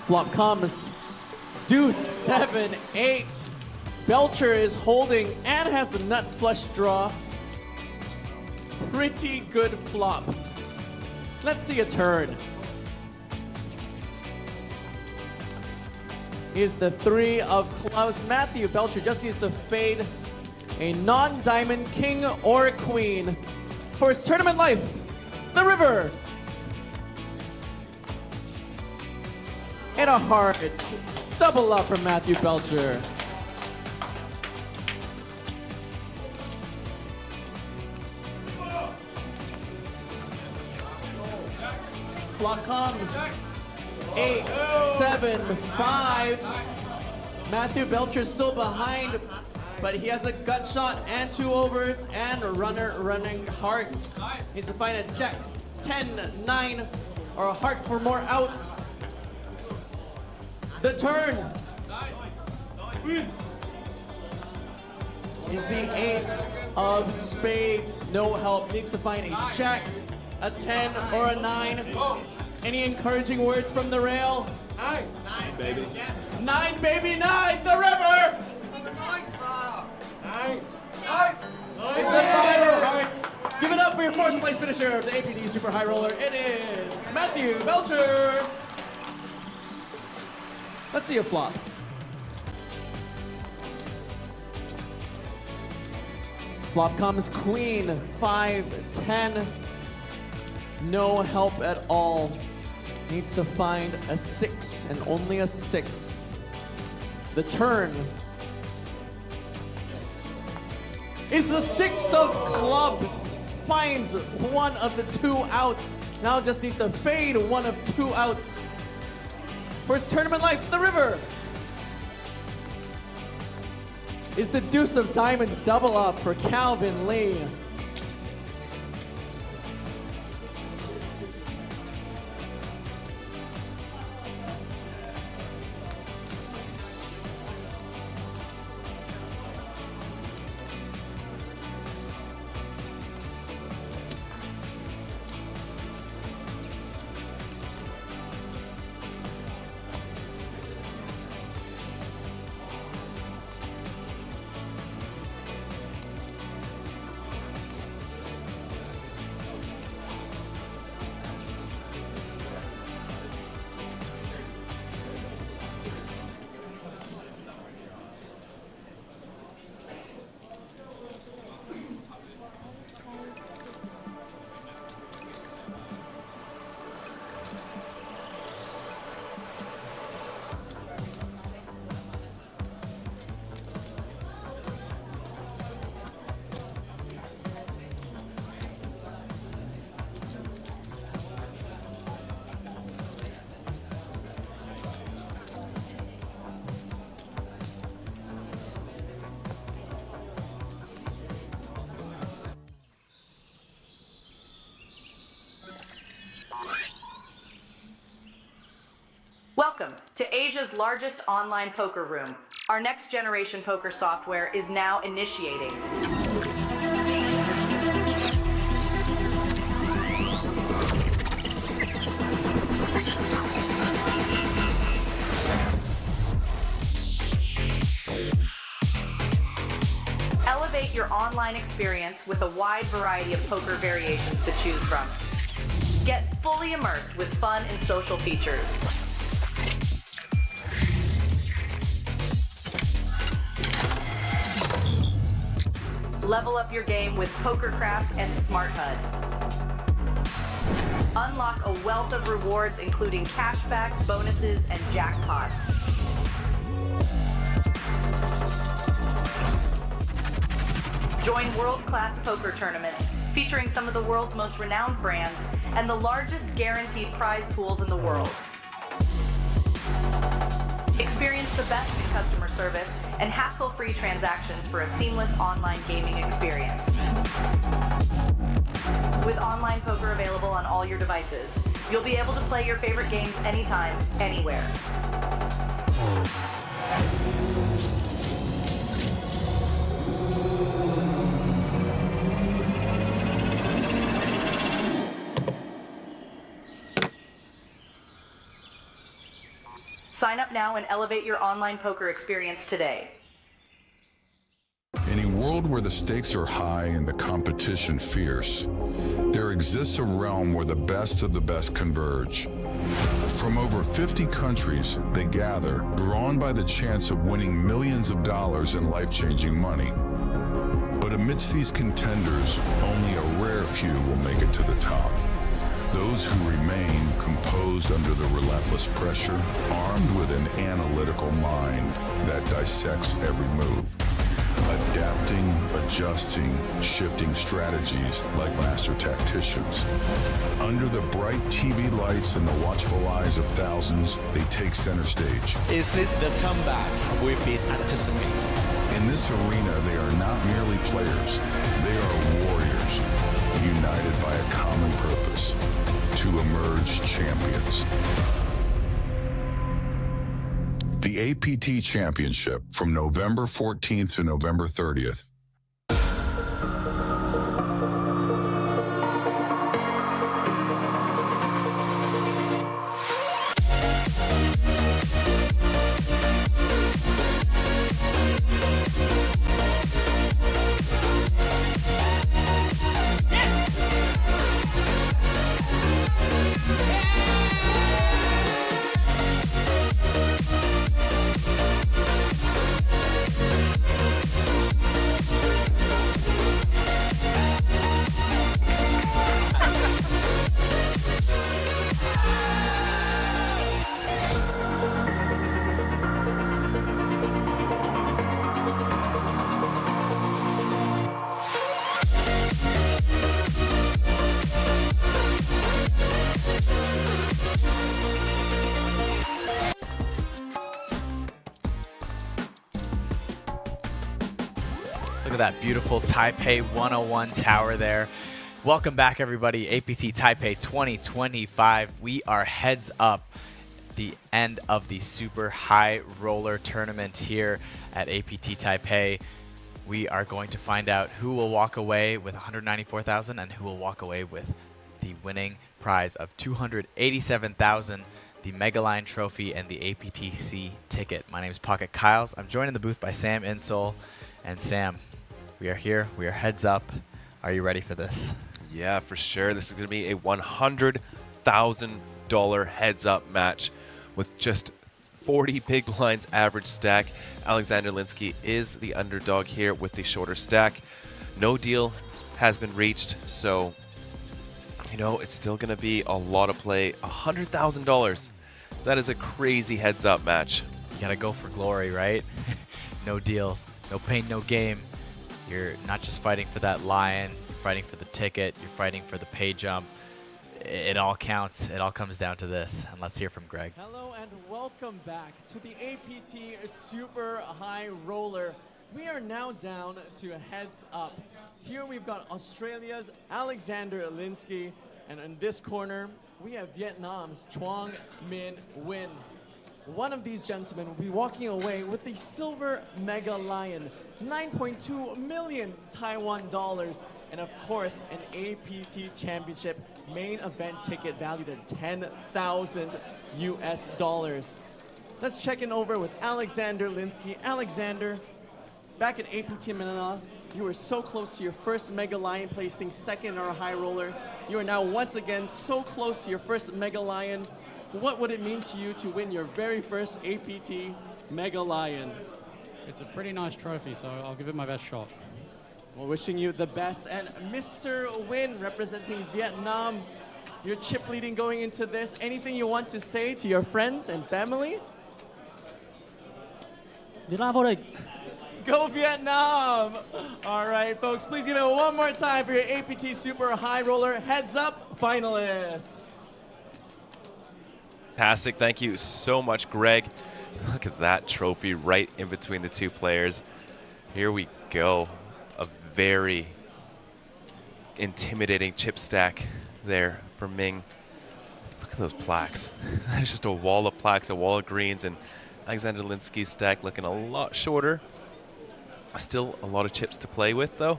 Flop comes deuce, 7, 8. Belcher is holding and has the nut flush draw. Pretty good flop. Let's see a turn. Is the 3 of clubs. Matthew Belcher just needs to fade a non-diamond king or queen for his tournament life. The river. And a heart. It's double up from Matthew Belcher. Flop comes 8, 7, 5. Matthew Belcher still behind, but he has a gut shot and 2 overs and a runner running hearts. Needs to find a jack, 10, 9, or a heart for more outs. The turn is the 8 of spades. No help. Needs to find a jack, a 10, or a 9. Any encouraging words from the rail? 9, baby. 9, baby, 9. The river. is the Fire Heart. Give it up for your 4th place finisher of the APT Super High Roller. It is Matthew Belcher. Let's see a flop. Flop comes Queen, 5-10. No help at all. Needs to find a 6 and only a 6. The turn is the 6 of clubs. Finds one of the 2 out. Now just needs to fade one of 2 outs. For his tournament life, the river is the deuce of diamonds double up for Calvin Lee. Welcome to Asia's largest online poker room. Our next generation poker software is now initiating. Elevate your online experience with a wide variety of poker variations to choose from. Get fully immersed with fun and social features. Level up your game with PokerCraft and Smart HUD. Unlock a wealth of rewards including cashback, bonuses, and jackpots. Join world-class poker tournaments featuring some of the world's most renowned brands and the largest guaranteed prize pools in the world. Experience the best in customer service and hassle-free transactions for a seamless online gaming experience. With online poker available on all your devices, you'll be able to play your favorite games anytime, anywhere. Sign up now and elevate your online poker experience today. In a world where the stakes are high and the competition fierce, there exists a realm where the best of the best converge. From over 50 countries, they gather, drawn by the chance of winning millions of dollars in life-changing money. But amidst these contenders, only a rare few will make it to the top. Those who remain composed under the relentless pressure, armed with an analytical mind that dissects every move, adapting, adjusting, shifting strategies like master tacticians. Under the bright TV lights and the watchful eyes of thousands, they take center stage. Is this the comeback we've been anticipating? In this arena, they are not merely players, they are warriors, united by a common purpose, to emerge champions. The APT Championship from November 14th to November 30th. Look at that beautiful Taipei 101 tower there. Welcome back, everybody. APT Taipei 2025. We are heads up the end of the Super High Roller tournament here at APT Taipei. We are going to find out who will walk away with 194,000 and who will walk away with the winning prize of 287,000, the Mega Line trophy, and the APTC ticket. My name is Pocket Kyles. I'm joined in the booth by Sam Insole. And Sam, we are here. We are heads up. Are you ready for this? Yeah, for sure. This is going to be a $100,000 heads-up match with just 40 big blinds average stack. Alexander Linsky is the underdog here with the shorter stack. No deal has been reached, so you know it's still going to be a lot of play. $100,000. That is a crazy heads-up match. You got to go for glory, right? No deals. No pain, no game. You're not just fighting for that lion, you're fighting for the ticket, you're fighting for the pay jump. It all counts. It all comes down to this. And let's hear from Greg. Hello and welcome back to the APT Super High Roller. We are now down to a heads up. Here we've got Australia's Alexander Linsky, and in this corner we have Vietnam's Truong Minh Nguyen. One of these gentlemen will be walking away with the Silver Mega Lion, 9.2 million Taiwan dollars, and of course, an APT Championship main event ticket valued at 10,000 US dollars. Let's check in over with Alexander Linsky. Alexander, back at APT Manila, you were so close to your first Mega Lion, placing second in our high roller. You are now once again so close to your first Mega Lion. What would it mean to you to win your very first APT Mega Lion? It's a pretty nice trophy, so I'll give it my best shot. Well, wishing you the best. And Mr. Nguyen, representing Vietnam, your chip leading going into this. Anything you want to say to your friends and family? Vietnam vô địch. Go Vietnam! All right, folks, please give it one more time for your APT Super High Roller Heads Up finalists. Fantastic. Thank you so much, Greg. Look at that trophy right in between the two players. Here we go. A very intimidating chip stack there for Ming. Look at those plaques. That is just a wall of plaques, a wall of greens, and Alexander Linsky's stack looking a lot shorter. Still a lot of chips to play with, though.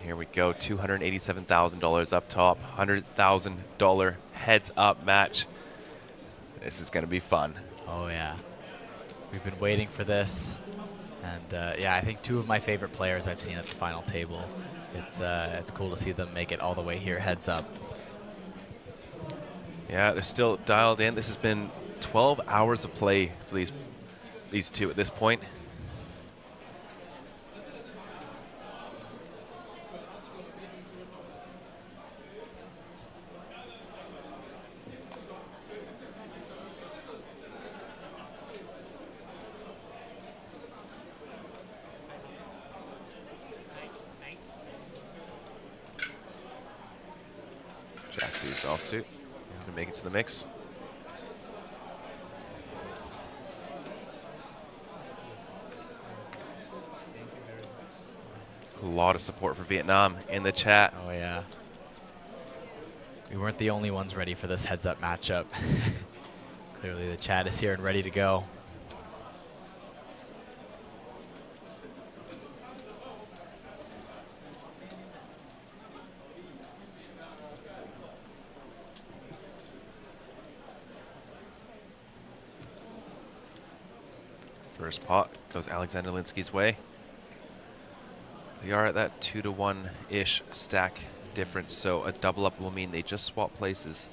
Here we go, $287,000 up top, $100,000 heads-up match. This is going to be fun. Oh, yeah. We've been waiting for this. And, yeah, I think two of my favorite players I've seen at the final table. It's cool to see them make it all the way here, heads up. Yeah, they're still dialed in. This has been 12 hours of play for these two at this point. Jack Deuce offsuit to make it to the mix. A lot of support for Vietnam in the chat. Oh, yeah. We weren't the only ones ready for this heads-up matchup. Clearly the chat is here and ready to go. First pot goes Alexander Linsky's way. They are at that 2-to-1-ish stack difference, so a double up will mean they just swap places.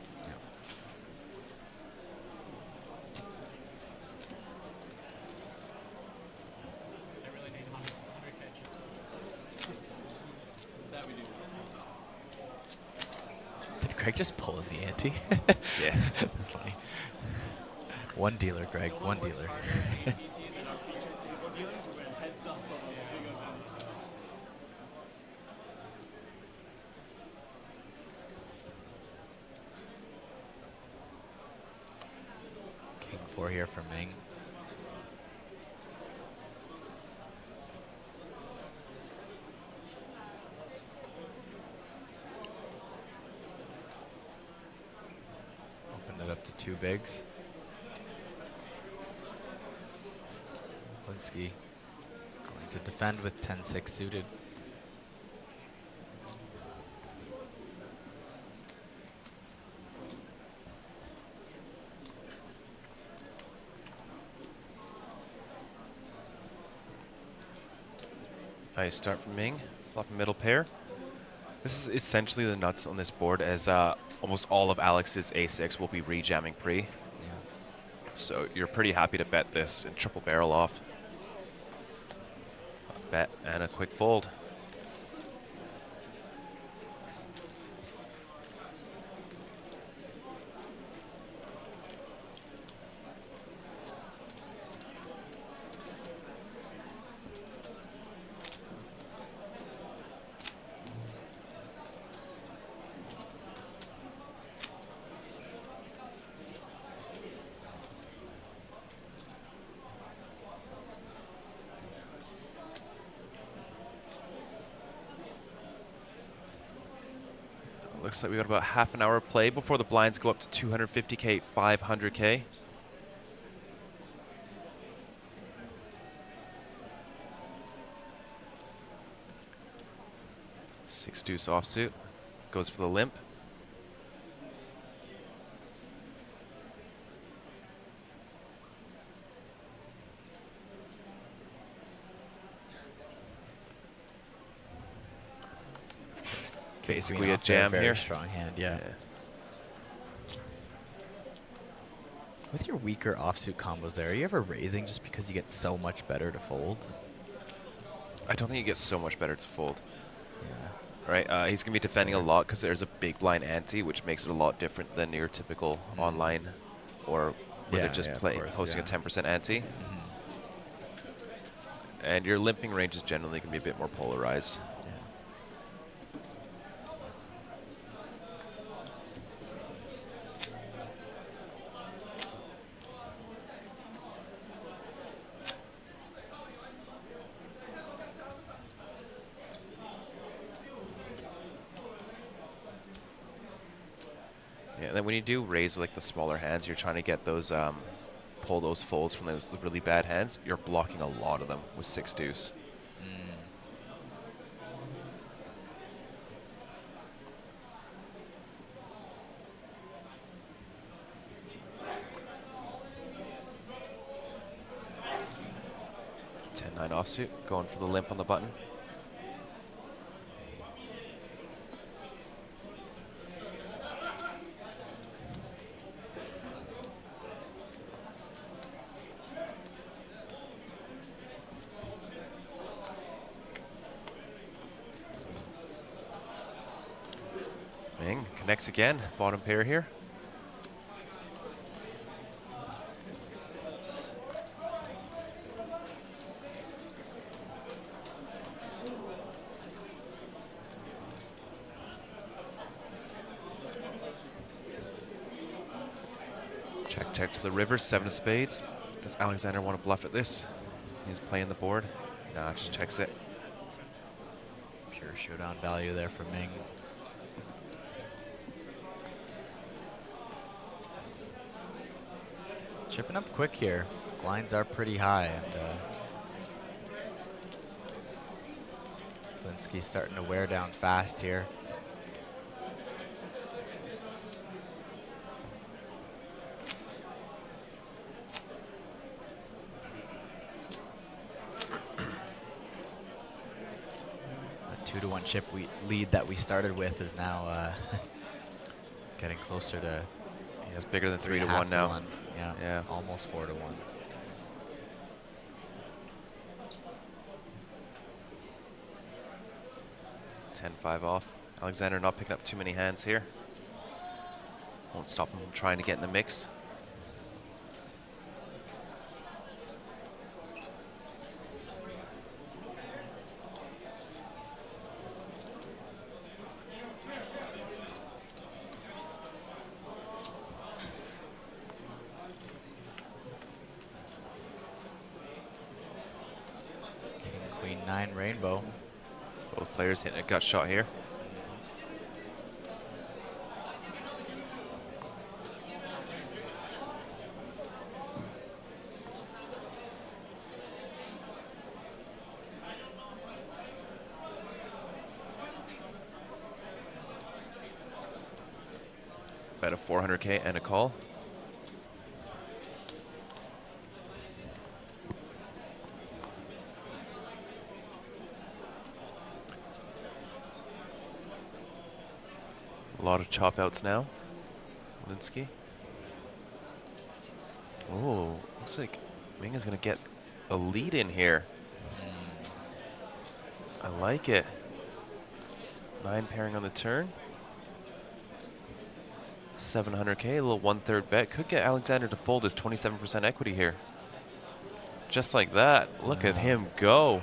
They really need 100K chips. That we do. Did Greg just pull in the ante? Yeah. That's funny. One dealer, Greg, one dealer. King 4 here for Ming. two bigs. Linsky going to defend with 10-6 suited. Nice start from Ming. Flop middle pair. This is essentially the nuts on this board, as almost all of Alex's A6 will be rejamming pre. Yeah. So you're pretty happy to bet this and triple barrel off. Bet and a quick fold. Looks like we got about half an hour of play before the blinds go up to 250K, 500K. Six deuce offsuit, goes for the limp. Basically a jam very here. Strong hand, yeah. With your weaker offsuit combos there, are you ever raising just because you get so much better to fold? I don't think he gets so much better to fold. Yeah. Right, he's going to be defending a lot because there's a big blind ante, which makes it a lot different than your typical online or where they're just posting a 10% ante. And your limping range is generally going to be a bit more polarized. Yeah, and then when you do raise with like the smaller hands, you're trying to get those, pull those folds from those really bad hands. You're blocking a lot of them with six deuce. Ten-9 offsuit, going for the limp on the button. Ming connects again, bottom pair here. Check to the river, seven of spades. Does Alexander want to bluff at this? He's playing the board. Nah, just checks it. Pure showdown value there for Ming. Chipping up quick here. Blinds are pretty high, and Linsky's starting to wear down fast here. The 2-1 chip lead that we started with is now getting closer to. Yeah, it's bigger than 3-1 now. 1. Yeah, almost 4-1. Ten-5 off. Alexander not picking up too many hands here. Won't stop him from trying to get in the mix. Queen 9 rainbow. Both players hitting a gut shot here. Bet of 400K and a call. A lot of chop outs now. Linsky. Oh, looks like Ming is going to get a lead in here. I like it. 9 pairing on the turn. 700K, a little 1/3 bet. Could get Alexander to fold his 27% equity here. Just like that. Look at him go.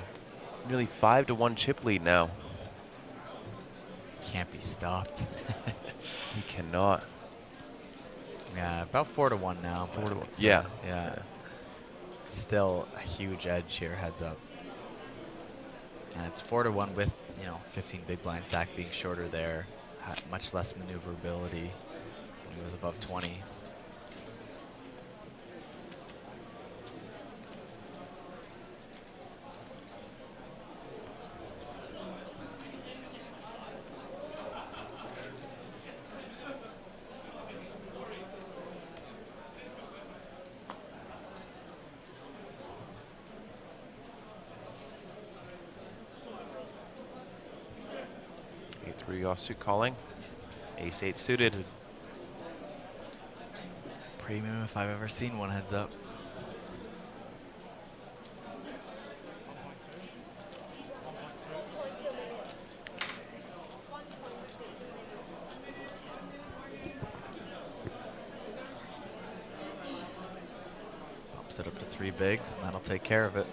Nearly 5-1 chip lead now. Can't be stopped. He cannot. Yeah, about 4-1 now. 4-1. Yeah. Yeah. Still a huge edge here, heads up. And it's 4-1 with, 15 big blind stack being shorter there. Much less maneuverability when he was above 20. A3 offsuit calling. Ace-8 suited. Premium if I've ever seen one, heads up. Bumps it up to 3 bigs, and that'll take care of it.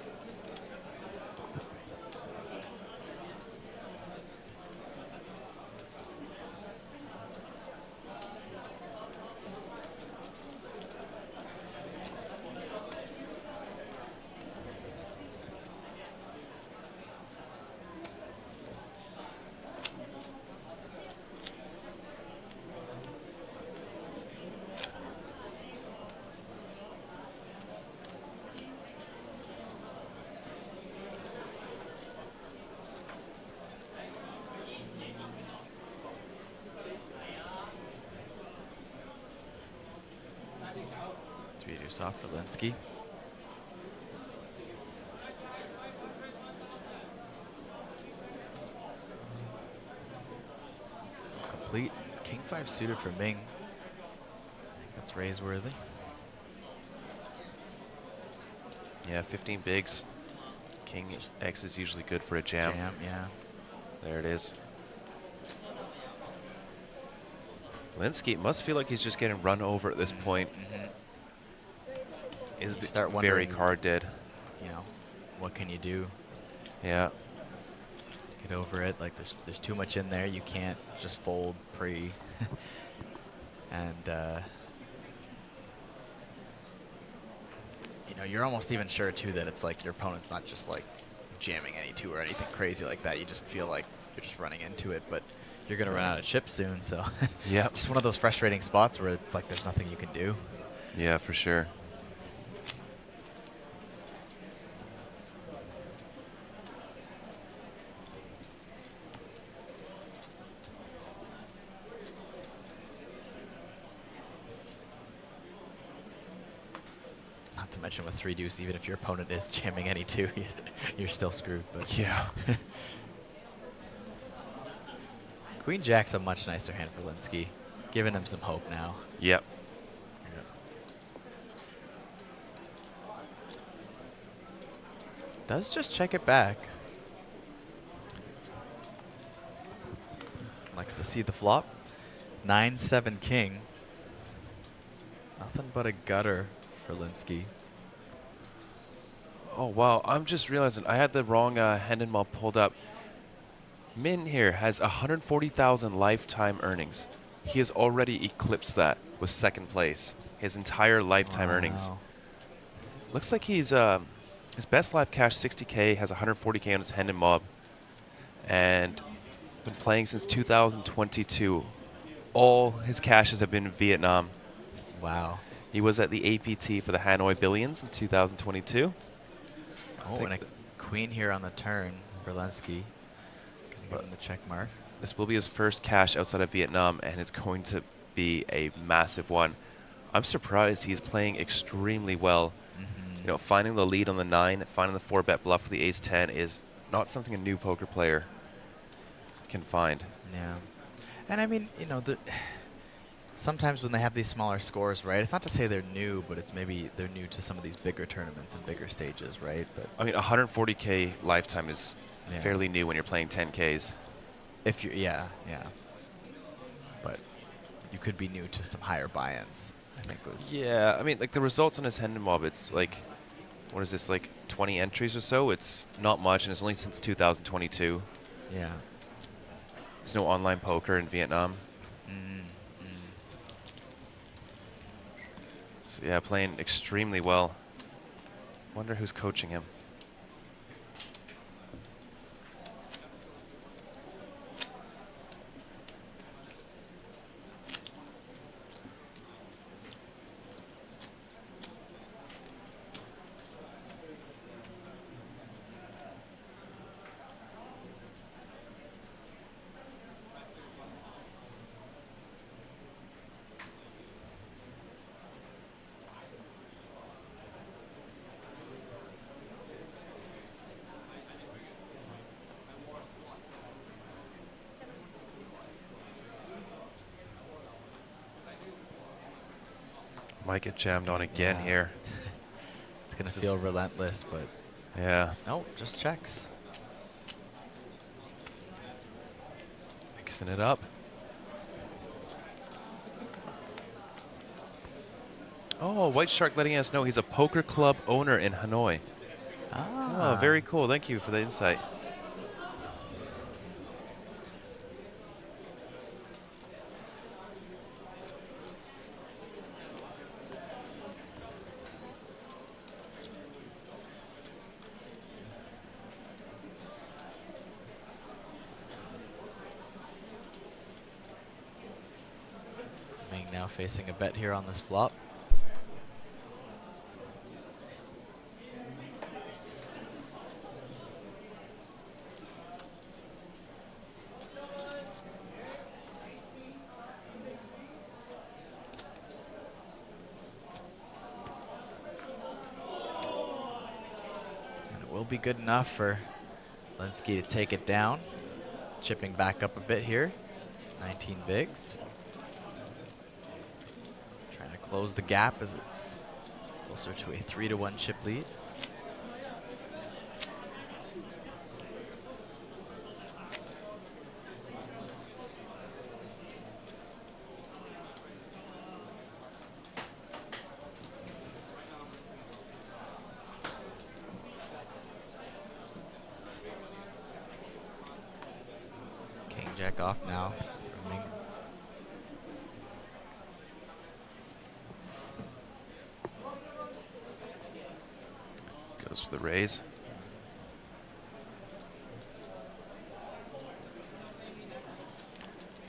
Off for Linsky. Complete. King 5 suited for Ming. I think that's raise worthy. Yeah, 15 bigs. King X is usually good for a jam. Jam, yeah. There it is. Linsky must feel like he's just getting run over at this point. Is start very wondering, card dead. What can you do? Yeah. Get over it. Like there's too much in there. You can't just fold pre. And you're almost even sure too that it's like your opponent's not just like jamming any 2 or anything crazy like that. You just feel like you're just running into it, but you're gonna run out of chips soon. So yeah, just one of those frustrating spots where it's like there's nothing you can do. Yeah, for sure. Not to mention with 3 deuce, even if your opponent is jamming any 2, you're still screwed. But yeah. Queen Jack's a much nicer hand for Linsky, giving him some hope now. Yep. Does just check it back. Likes to see the flop. 9-7 king. Nothing but a gutter for Linsky. Oh, wow. I'm just realizing I had the wrong hand and mob pulled up. Min here has 140,000 lifetime earnings. He has already eclipsed that with 2nd place. His entire lifetime earnings. Looks like he's his best live cash 60K, has 140K on his hand and mob, and been playing since 2022. All his cashes have been in Vietnam. Wow. He was at the APT for the Hanoi Billions in 2022. Oh, and a queen here on the turn for Linsky. Gonna give him the check mark. This will be his first cash outside of Vietnam, and it's going to be a massive one. I'm surprised he's playing extremely well. You know, finding the lead on the 9, finding the 4-bet bluff for the ace-10 is not something a new poker player can find. Yeah. And I mean, you know, sometimes when they have these smaller scores, right, it's not to say they're new, but it's maybe they're new to some of these bigger tournaments and bigger stages, right? But I mean, 140K lifetime is Yeah. fairly new when you're playing 10Ks. if you're, yeah. But you could be new to some higher buy-ins, I think was. Yeah, I mean, like the results on his Hendon Mob, it's like, what is this, like 20 entries or so? It's not much, and it's only since 2022. Yeah. There's no online poker in Vietnam. So yeah, playing extremely well. Wonder who's coaching him. Might get jammed on again Yeah. here. It's going to feel relentless, but Yeah. no, just checks. Mixing it up. Oh, White Shark letting us know he's a poker club owner in Hanoi. Oh, very cool. Thank you for the insight. Ming now facing a bet here on this flop. And it will be good enough for Linsky to take it down. Chipping back up a bit here. 19 bigs. Trying to close the gap as it's closer to a 3-1 chip lead. King Jack off now. for Ming. Goes for the raise.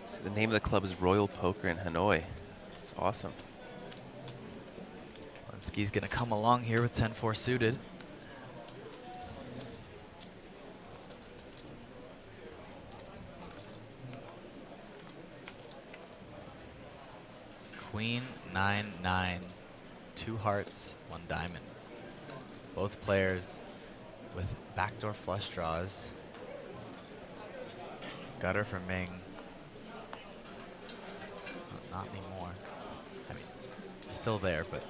So the name of the club is Royal Poker in Hanoi. It's awesome. Linsky's gonna come along here with 10-4 suited. Queen, 9-9, 2 hearts, 1 diamond. Both players with backdoor flush draws. Gutter for Ming. Not anymore. I mean, still there, but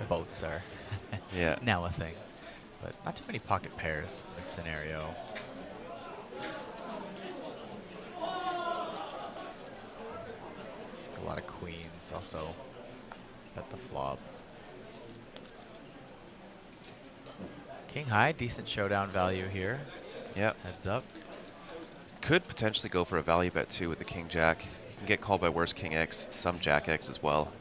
boats are Yeah. now a thing. But not too many pocket pairs in this scenario. A lot of queens also bet the flop. King high, decent showdown value here. Yep. Heads up. Could potentially go for a value bet too with the King Jack. You can get called by worse King X, some Jack X as well.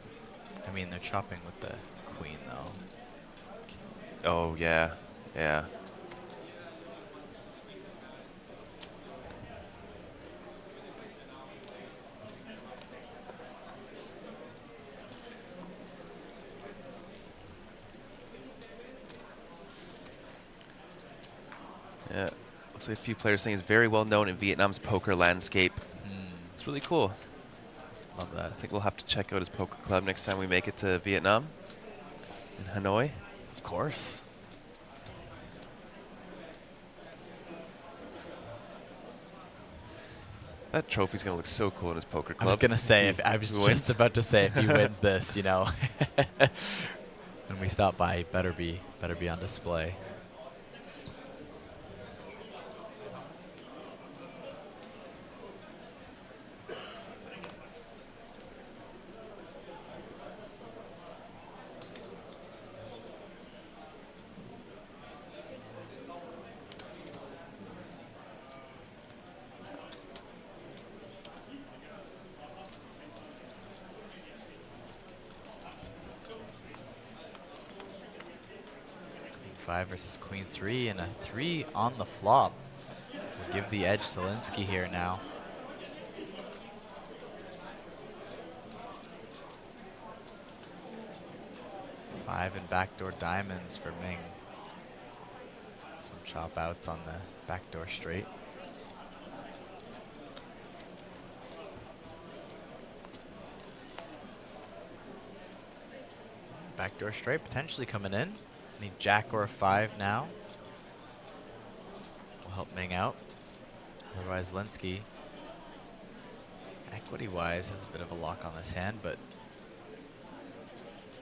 I mean, they're chopping with the queen though. Oh yeah, yeah. Yeah, looks like a few players saying he's very well known in Vietnam's poker landscape. It's really cool. Love that. I think we'll have to check out his poker club next time we make it to Vietnam, in Hanoi. Of course. That trophy's gonna look so cool in his poker club. I was gonna say, if I was he just wins. about to say, if he wins this, you know, when we stop by, he better be on display. Queen 5 versus Queen 3, and a 3 on the flop. Will give the edge to Linsky here now. Five and backdoor diamonds for Ming. Some chop outs on the backdoor straight. Backdoor straight potentially coming in. Need jack or a 5 now. Will help Ming out. Otherwise, Linsky, equity-wise, has a bit of a lock on this hand, but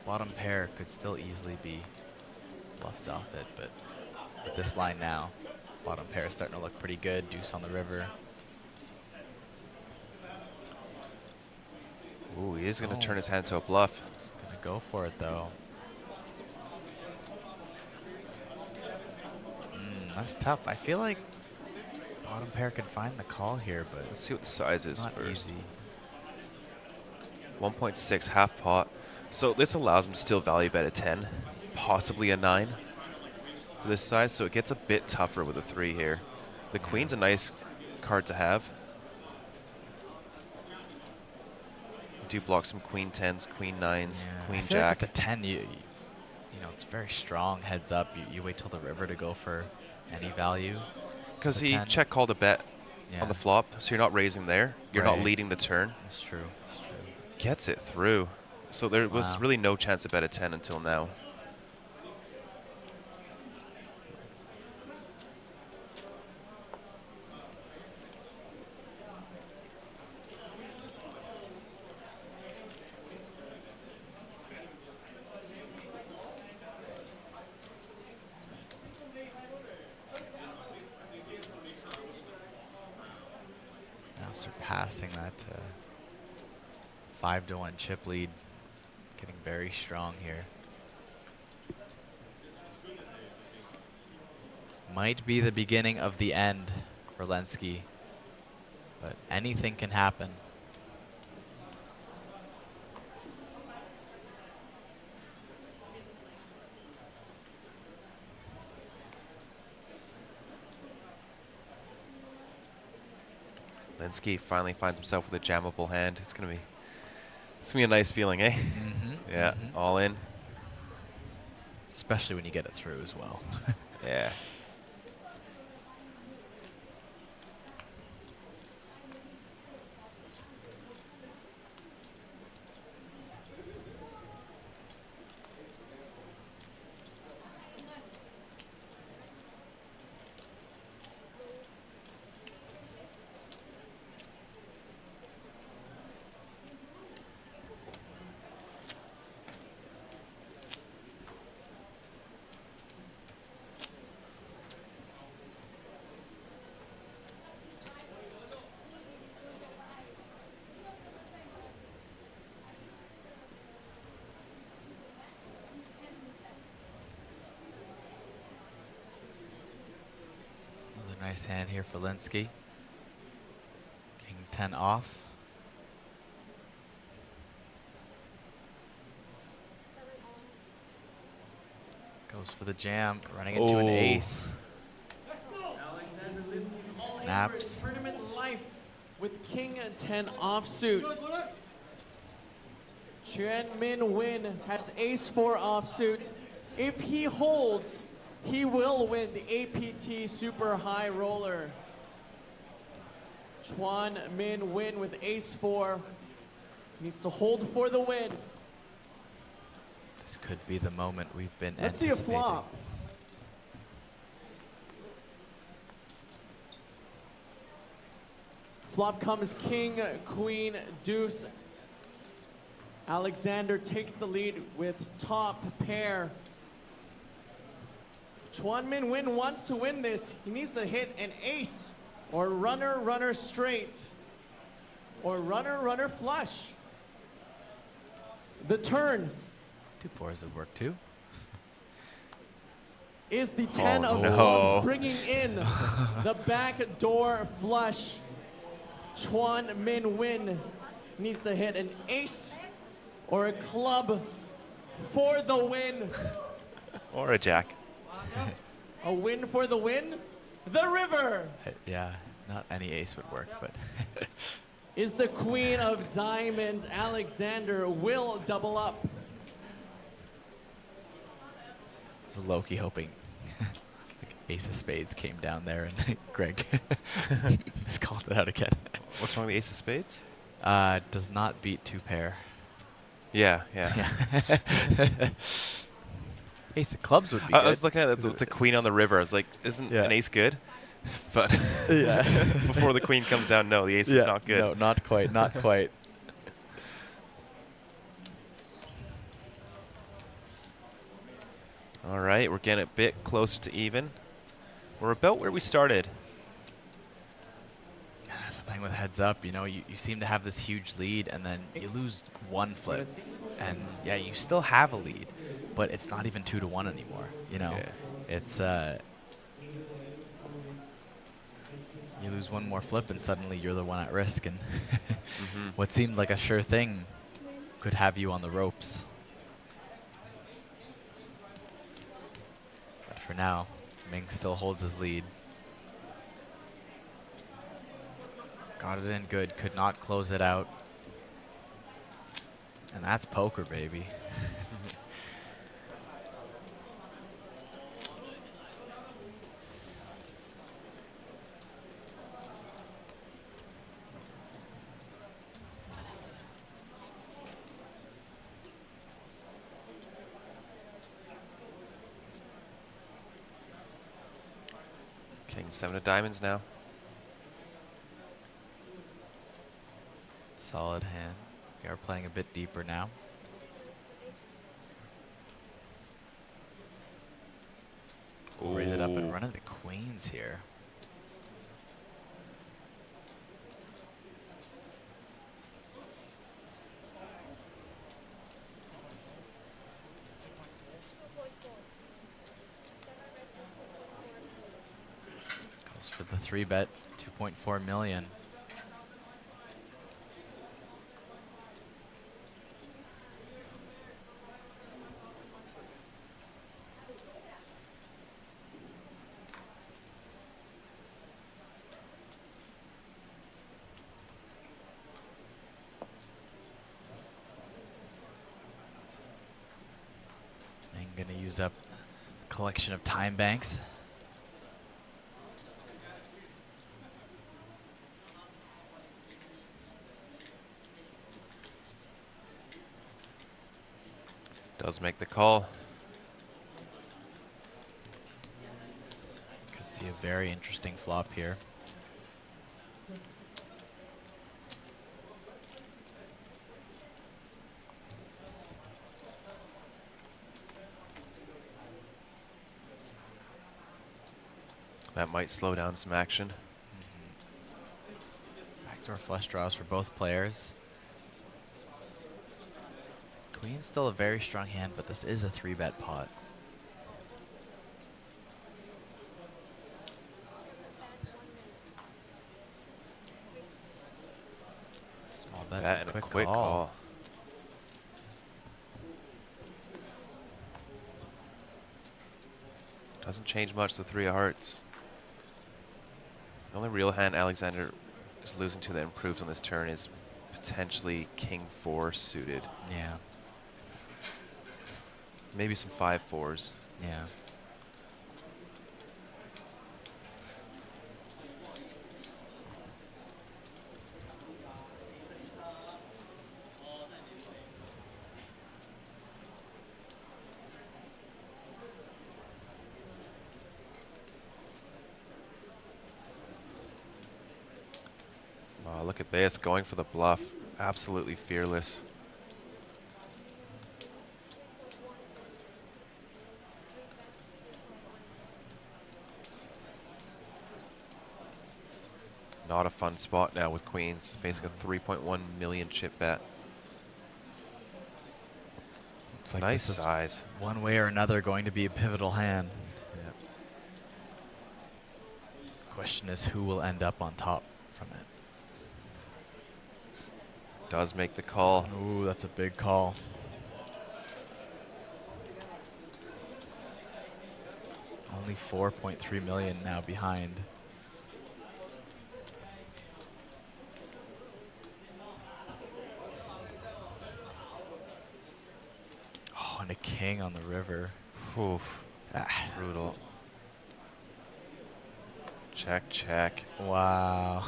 bottom pair could still easily be bluffed off it. But with this line now, bottom pair is starting to look pretty good. Deuce on the river. Ooh, he is going to turn his hand to a bluff. He's going to go for it, though. That's tough. I feel like bottom pair could find the call here, but Let's see what the size is not first. easy. 1.6 half pot. So this allows him to still value bet a 10, possibly a 9 for this size. So it gets a bit tougher with a 3 here. The queen's a nice card to have. You do block some queen 10s, queen 9s, Yeah, queen I feel jack. like with the 10, you know, it's very strong heads up. You wait till the river to go for any value. Because with he 10. check called a bet Yeah. on the flop, so you're not raising there. You're not Right. leading the turn. That's true. That's true. Gets it through. So there was Wow. really no chance to bet a 10 until now. Now surpassing that 5-1 chip lead. Getting very strong here. Might be the beginning of the end for Linsky, but anything can happen. Linsky finally finds himself with a jammable hand. It's gonna be a nice feeling, eh? Mm-hmm. Yeah, all in. Especially when you get it through as well. Yeah. Another nice hand here for Linsky. King 10 off. Goes for the jam, running into an Oh. ace. Alexander Linsky Snaps. tournament life with King 10 offsuit. Chen Min Win has Ace 4 offsuit. If he holds, he will win the APT Super High Roller. Chuan Min Win with Ace 4. Needs to hold for the win. This could be the moment we've been Let's see a anticipating. flop. Flop comes king, queen, deuce. Alexander takes the lead with top pair. Chuan Min Win wants to win this. He needs to hit an ace or runner, runner straight or runner, runner flush. The turn 2 4s would work too. is the 10 of no. clubs, bringing in the back door flush. Chuan Min Win needs to hit an ace or a club for the win. Or a jack. A win for the win. The river Yeah, not any ace would work, but is the queen of diamonds. Alexander will double up. was Loki hoping like ace of spades came down there and Greg just called it out again. What's wrong with the ace of spades? Does not beat 2 pair. Yeah. Ace of clubs would be I good. was looking at the queen on the river. I was like, isn't Yeah. an ace good? But Yeah. before the queen comes down, no, the ace is not good. No, not quite, not quite. All right, we're getting a bit closer to even. We're about where we started. That's the thing with heads up, you know, you seem to have this huge lead and then you lose 1 flip. And yeah, you still have a lead, but it's not even 2 to 1 anymore, you know. Yeah. It's you lose 1 more flip and suddenly you're the one at risk, and what seemed like a sure thing could have you on the ropes. But for now, Ming still holds his lead. Got it in good, could not close it out. And that's poker, baby. King 7 of diamonds now. Solid hand. We are playing a bit deeper now. Raise it up and run into queens here. Goes for the 3-bet, 2.4 million. I'm gonna use up a collection of time banks. Does make the call. Could see a very interesting flop here. That might slow down some action. Backdoor flush draws for both players. Queen's still a very strong hand, but this is a 3-bet pot. Small bet That and and a quick call. Doesn't change much, the 3 of hearts. The only real hand Alexander is losing to that improves on this turn is potentially King 4 suited. Yeah, Maybe some 5-4s. yeah. look at this, going for the bluff. Absolutely fearless. Not a fun spot now with queens, facing a 3.1 million chip bet. It's like Nice this is size. one way or another going to be a pivotal hand. Yep. Question is who will end up on top from it. Does make the call. Ooh, that's a big call. Only 4.3 million now behind. Oh, and a king on the river. Oof. Brutal. Check, check. Wow.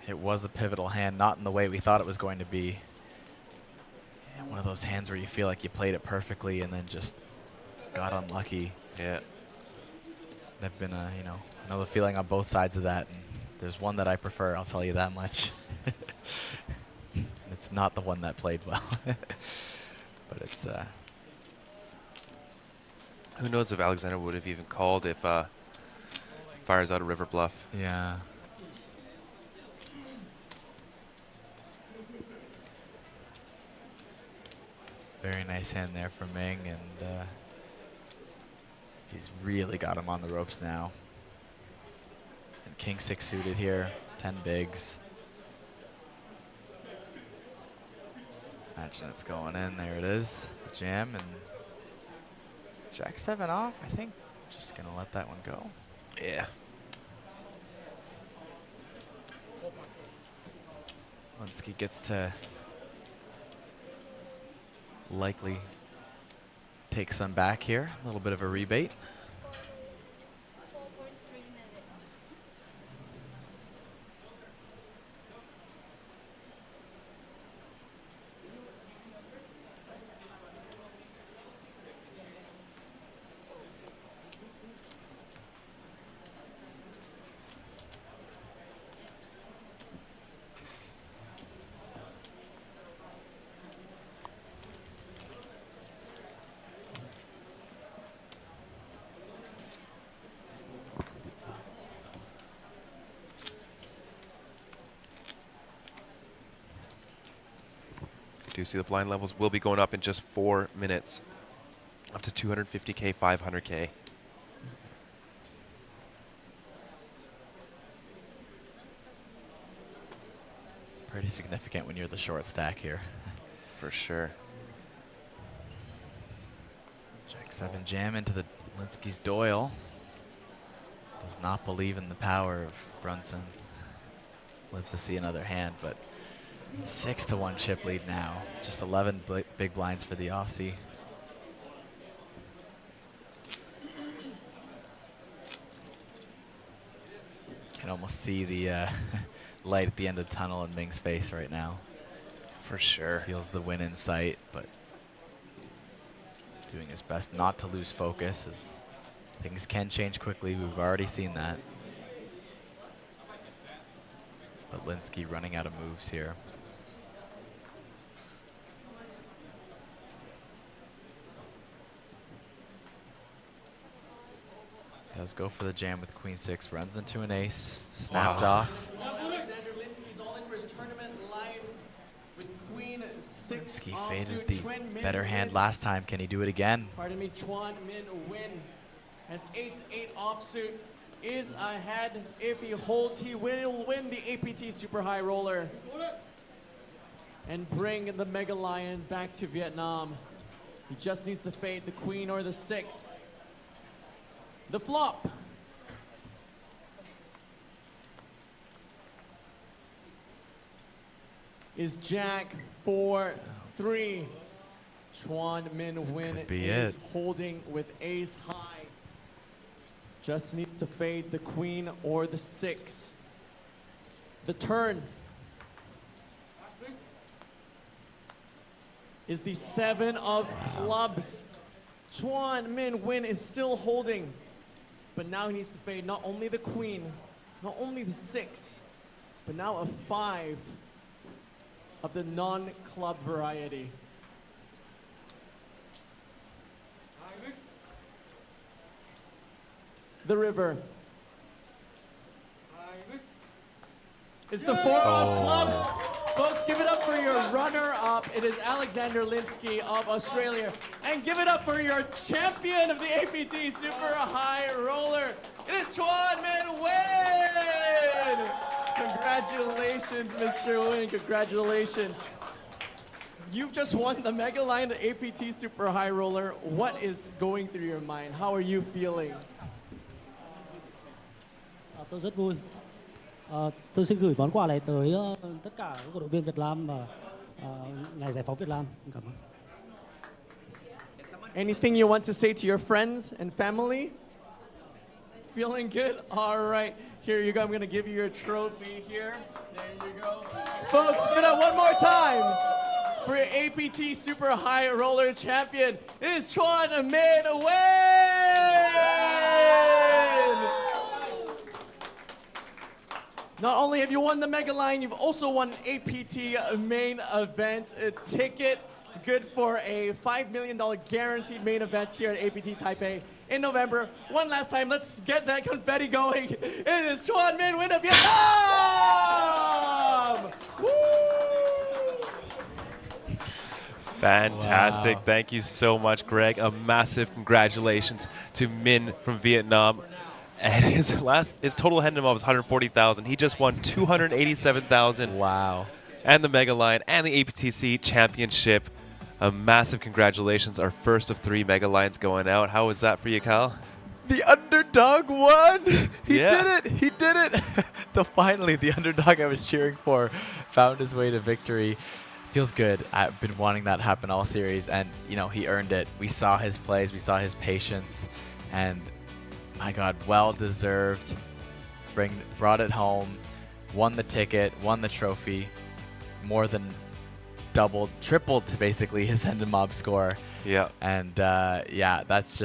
It was a pivotal hand, not in the way we thought it was going to be. Yeah, one of those hands where you feel like you played it perfectly and then just got unlucky. Yeah. I've been, you know, I know the feeling on both sides of that. And there's one that I prefer, I'll tell you that much. It's not the one that played well. But it's... Who knows if Alexander would have even called if fires out a river bluff. Yeah. Very nice hand there from Ming, and he's really got him on the ropes now. And king 6 suited here, 10 bigs. Imagine it's going in. There it is. The jam, and jack 7 off. I think just gonna let that one go. Yeah. Linsky gets to likely take some back here. A little bit of a rebate. Do you see the blind levels will be going up in just 4 minutes, up to 250K, 500K. Pretty significant when you're the short stack here. For sure. Jack 7 jam into the Linsky's Doyle. Does not believe in the power of Brunson. Lives to see another hand, but 6-1 chip lead now. Just 11 big blinds for the Aussie. Can almost see the light at the end of the tunnel in Ming's face right now. For sure. Feels the win in sight, but doing his best not to lose focus, as things can change quickly. We've already seen that. But Linsky running out of moves here. Does go for the jam with Queen 6, runs into an ace, snapped off. Alexander Linsky's all in for his tournament live with Queen 6. Linsky offsuit, faded the Chuan Min better hand Win. last time. Can he do it again? Pardon me, Chuan Min Win has ace 8 offsuit, is ahead. If he holds, he will win the APT Super High Roller and bring the Mega Lion back to Vietnam. He just needs to fade the Queen or the 6. The flop. Is Jack 4-3. Chuan Min Win could be is it. holding with ace high. Just needs to fade the Queen or the 6. The turn is the 7 of clubs. Chuan Min Win is still holding. But now he needs to fade not only the queen, not only the 6, but now a 5 of the non-club variety. The river. It's the 4 off club. Folks, give it up for your runner-up. It is Alexander Linsky of Australia. And give it up for your champion of the APT Super High Roller. It is Chuan Min Win! Congratulations, Mr. Win. Congratulations. You've just won the Mega Line of APT Super High Roller. What is going through your mind? How are you feeling? Tôi rất vui. Tôi xin gửi món quà này tới tất cả các cổ động viên Việt Nam và Ngày Giải phóng Việt Nam. Cảm ơn. Anything you want to say to your friends and family? Feeling good? All right. Here you go. I'm going to give you your trophy here. There you go. Folks, give it up one more time for your APT Super High Roller champion. It is Chuan Min Win! Not only have you won the Mega Line, you've also won an APT Main Event ticket. Good for a $5 million guaranteed main event here at APT Taipei in November. One last time, let's get that confetti going. It is Chuan Min Win of Vietnam! Woo! Fantastic. Wow. Thank you so much, Greg. A massive congratulations to Min from Vietnam. And his total head mob was 140,000. He just won 287,000. Wow. And the Mega Line and the APTC Championship. A massive congratulations. Our first of 3 Mega Lines going out. How was that for you, Kyle? The underdog won! He Yeah. did it! He did it! Finally, the underdog I was cheering for found his way to victory. Feels good. I've been wanting that to happen all series, and you know, he earned it. We saw his plays, we saw his patience, and my God, well deserved. Brought it home, won the ticket, won the trophy, more than tripled basically his end and mob score. Yeah. And yeah, that's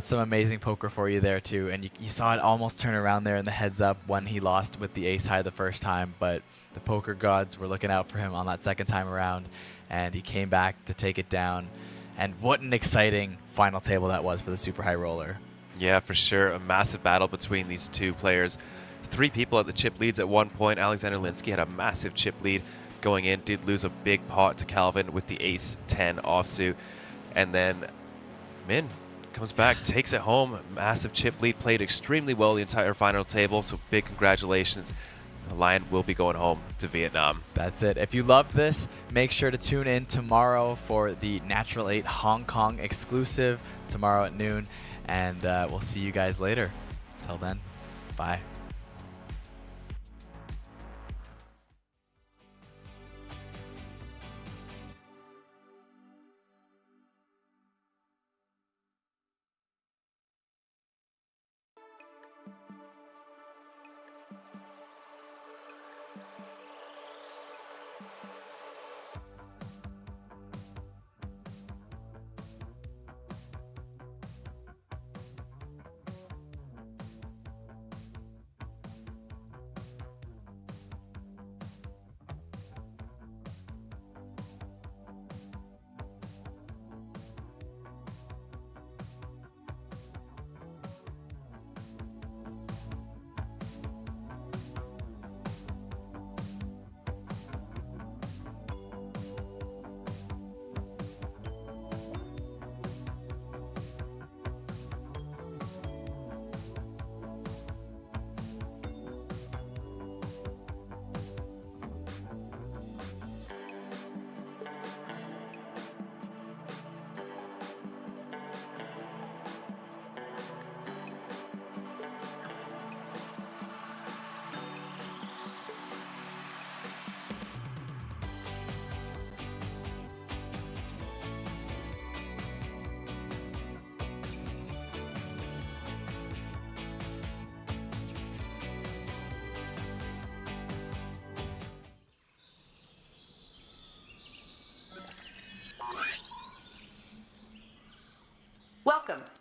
some amazing poker for you there too. And you saw it almost turn around there in the heads up when he lost with the ace high the first time, but the poker gods were looking out for him on that second time around, and he came back to take it down. And what an exciting final table that was for the Super High Roller. Yeah, for sure. A massive battle between these 2 players. 3 people at the chip leads at one point. Alexander Linsky had a massive chip lead going in. Did lose a big pot to Calvin with the ace-10 offsuit. And then Min comes back, takes it home. Massive chip lead. Played extremely well the entire final table, so big congratulations. The Lion will be going home to Vietnam. That's it. If you loved this, make sure to tune in tomorrow for the Natural 8 Hong Kong exclusive tomorrow at noon. And we'll see you guys later. Till then, bye.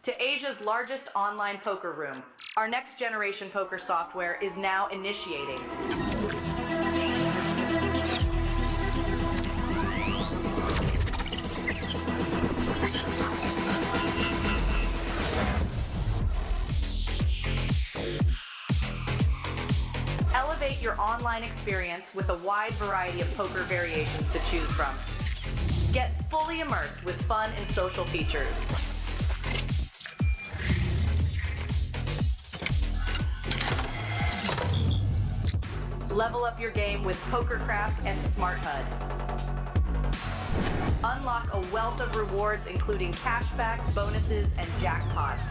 to Asia's largest online poker room. Our next generation poker software is now initiating. Elevate your online experience with a wide variety of poker variations to choose from. Get fully immersed with fun and social features. Level up your game with PokerCraft and Smart HUD. Unlock a wealth of rewards including cashback, bonuses, and jackpots.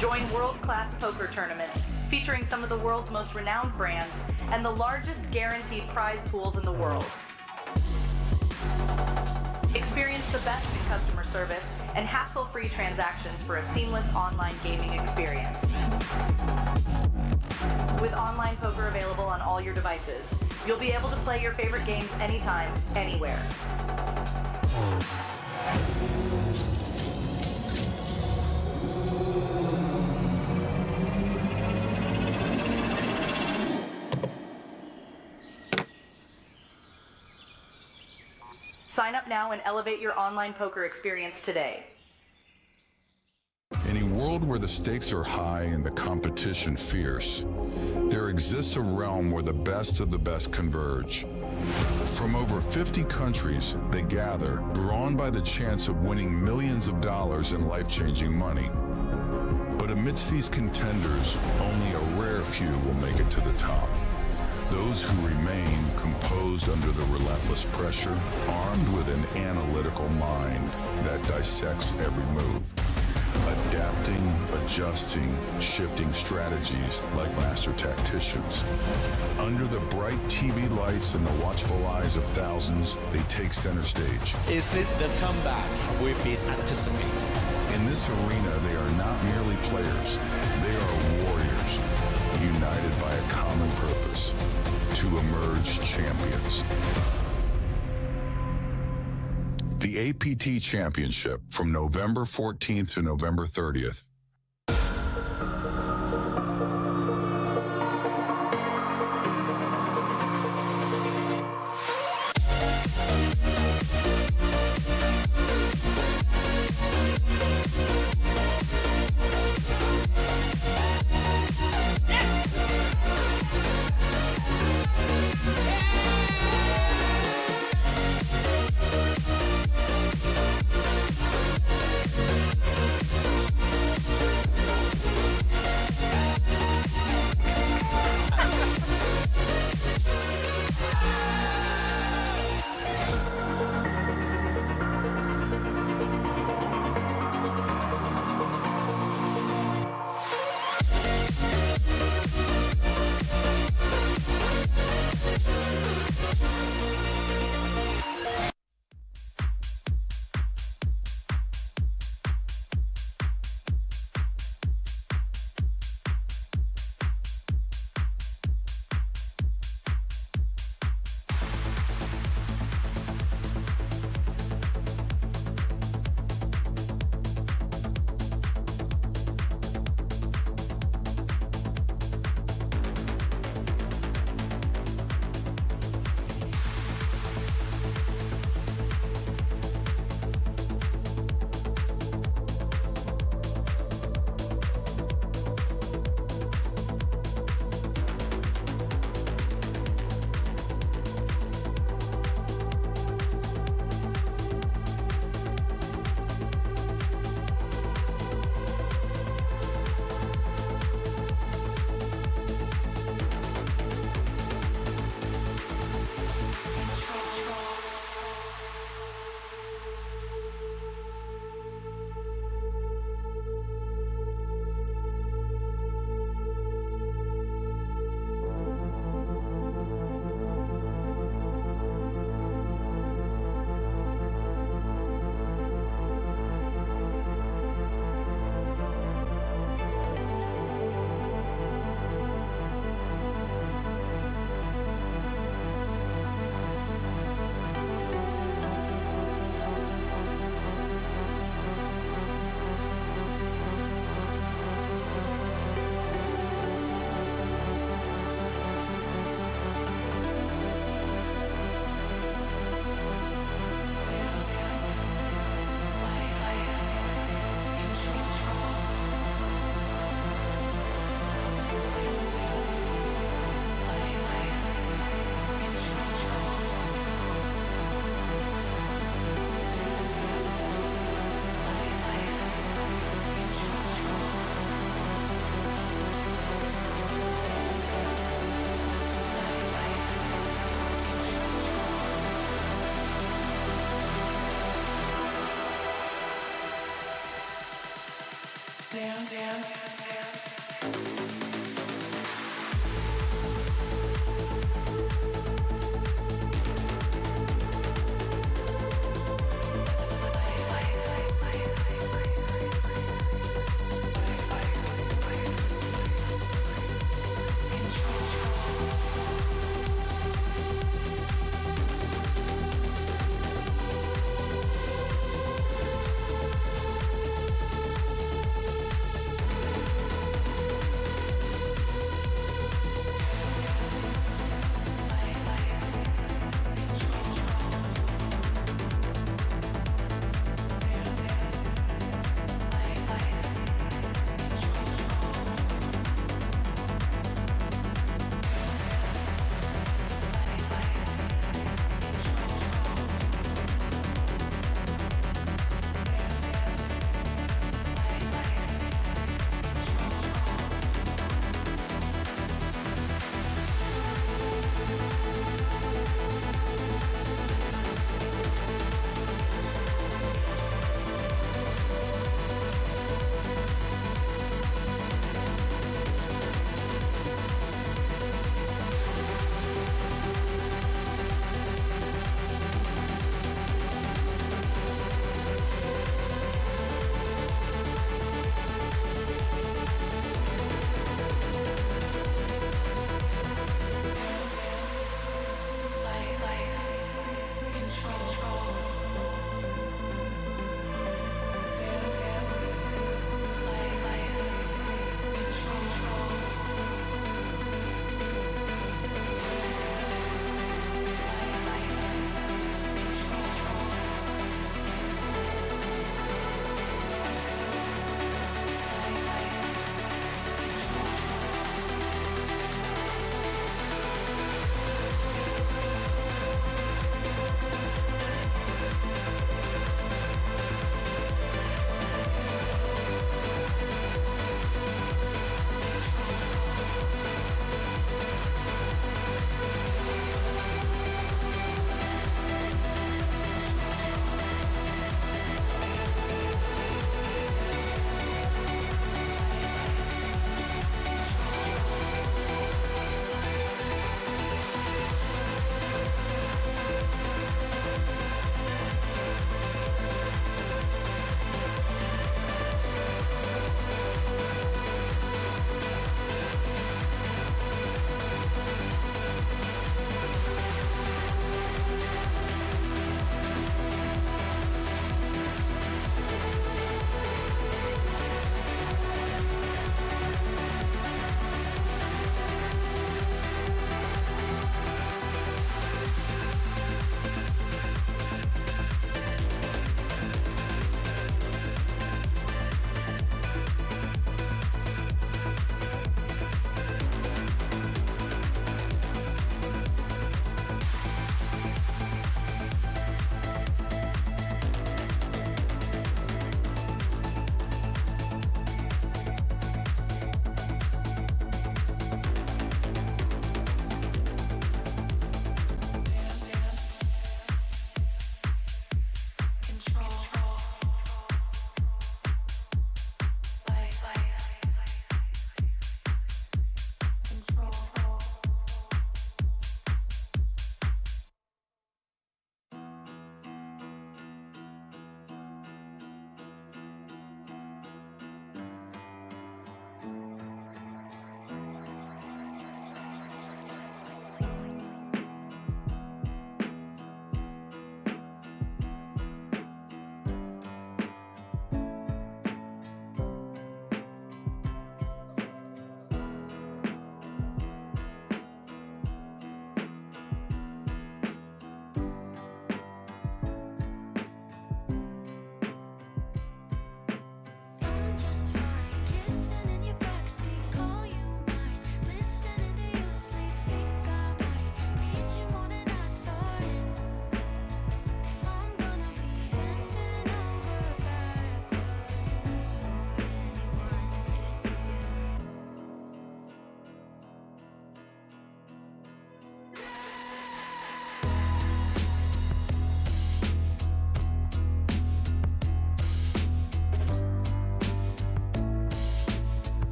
Join world-class poker tournaments featuring some of the world's most renowned brands and the largest guaranteed prize pools in the world. Experience the best in customer service and hassle-free transactions for a seamless online gaming experience. With online poker available on all your devices, you'll be able to play your favorite games anytime, anywhere. Sign up now and elevate your online poker experience today. In a world where the stakes are high and the competition fierce, there exists a realm where the best of the best converge. From over 50 countries, they gather, drawn by the chance of winning millions of dollars in life-changing money. But amidst these contenders, only a rare few will make it to the top. Those who remain composed under the relentless pressure, armed with an analytical mind that dissects every move, adapting, adjusting, shifting strategies like master tacticians. Under the bright TV lights and the watchful eyes of thousands, they take center stage. Is this the comeback we've been anticipating? In this arena, they are not merely players, they are warriors, united by a common purpose, to emerge champions. The APT Championship from November 14th to November 30th. dance.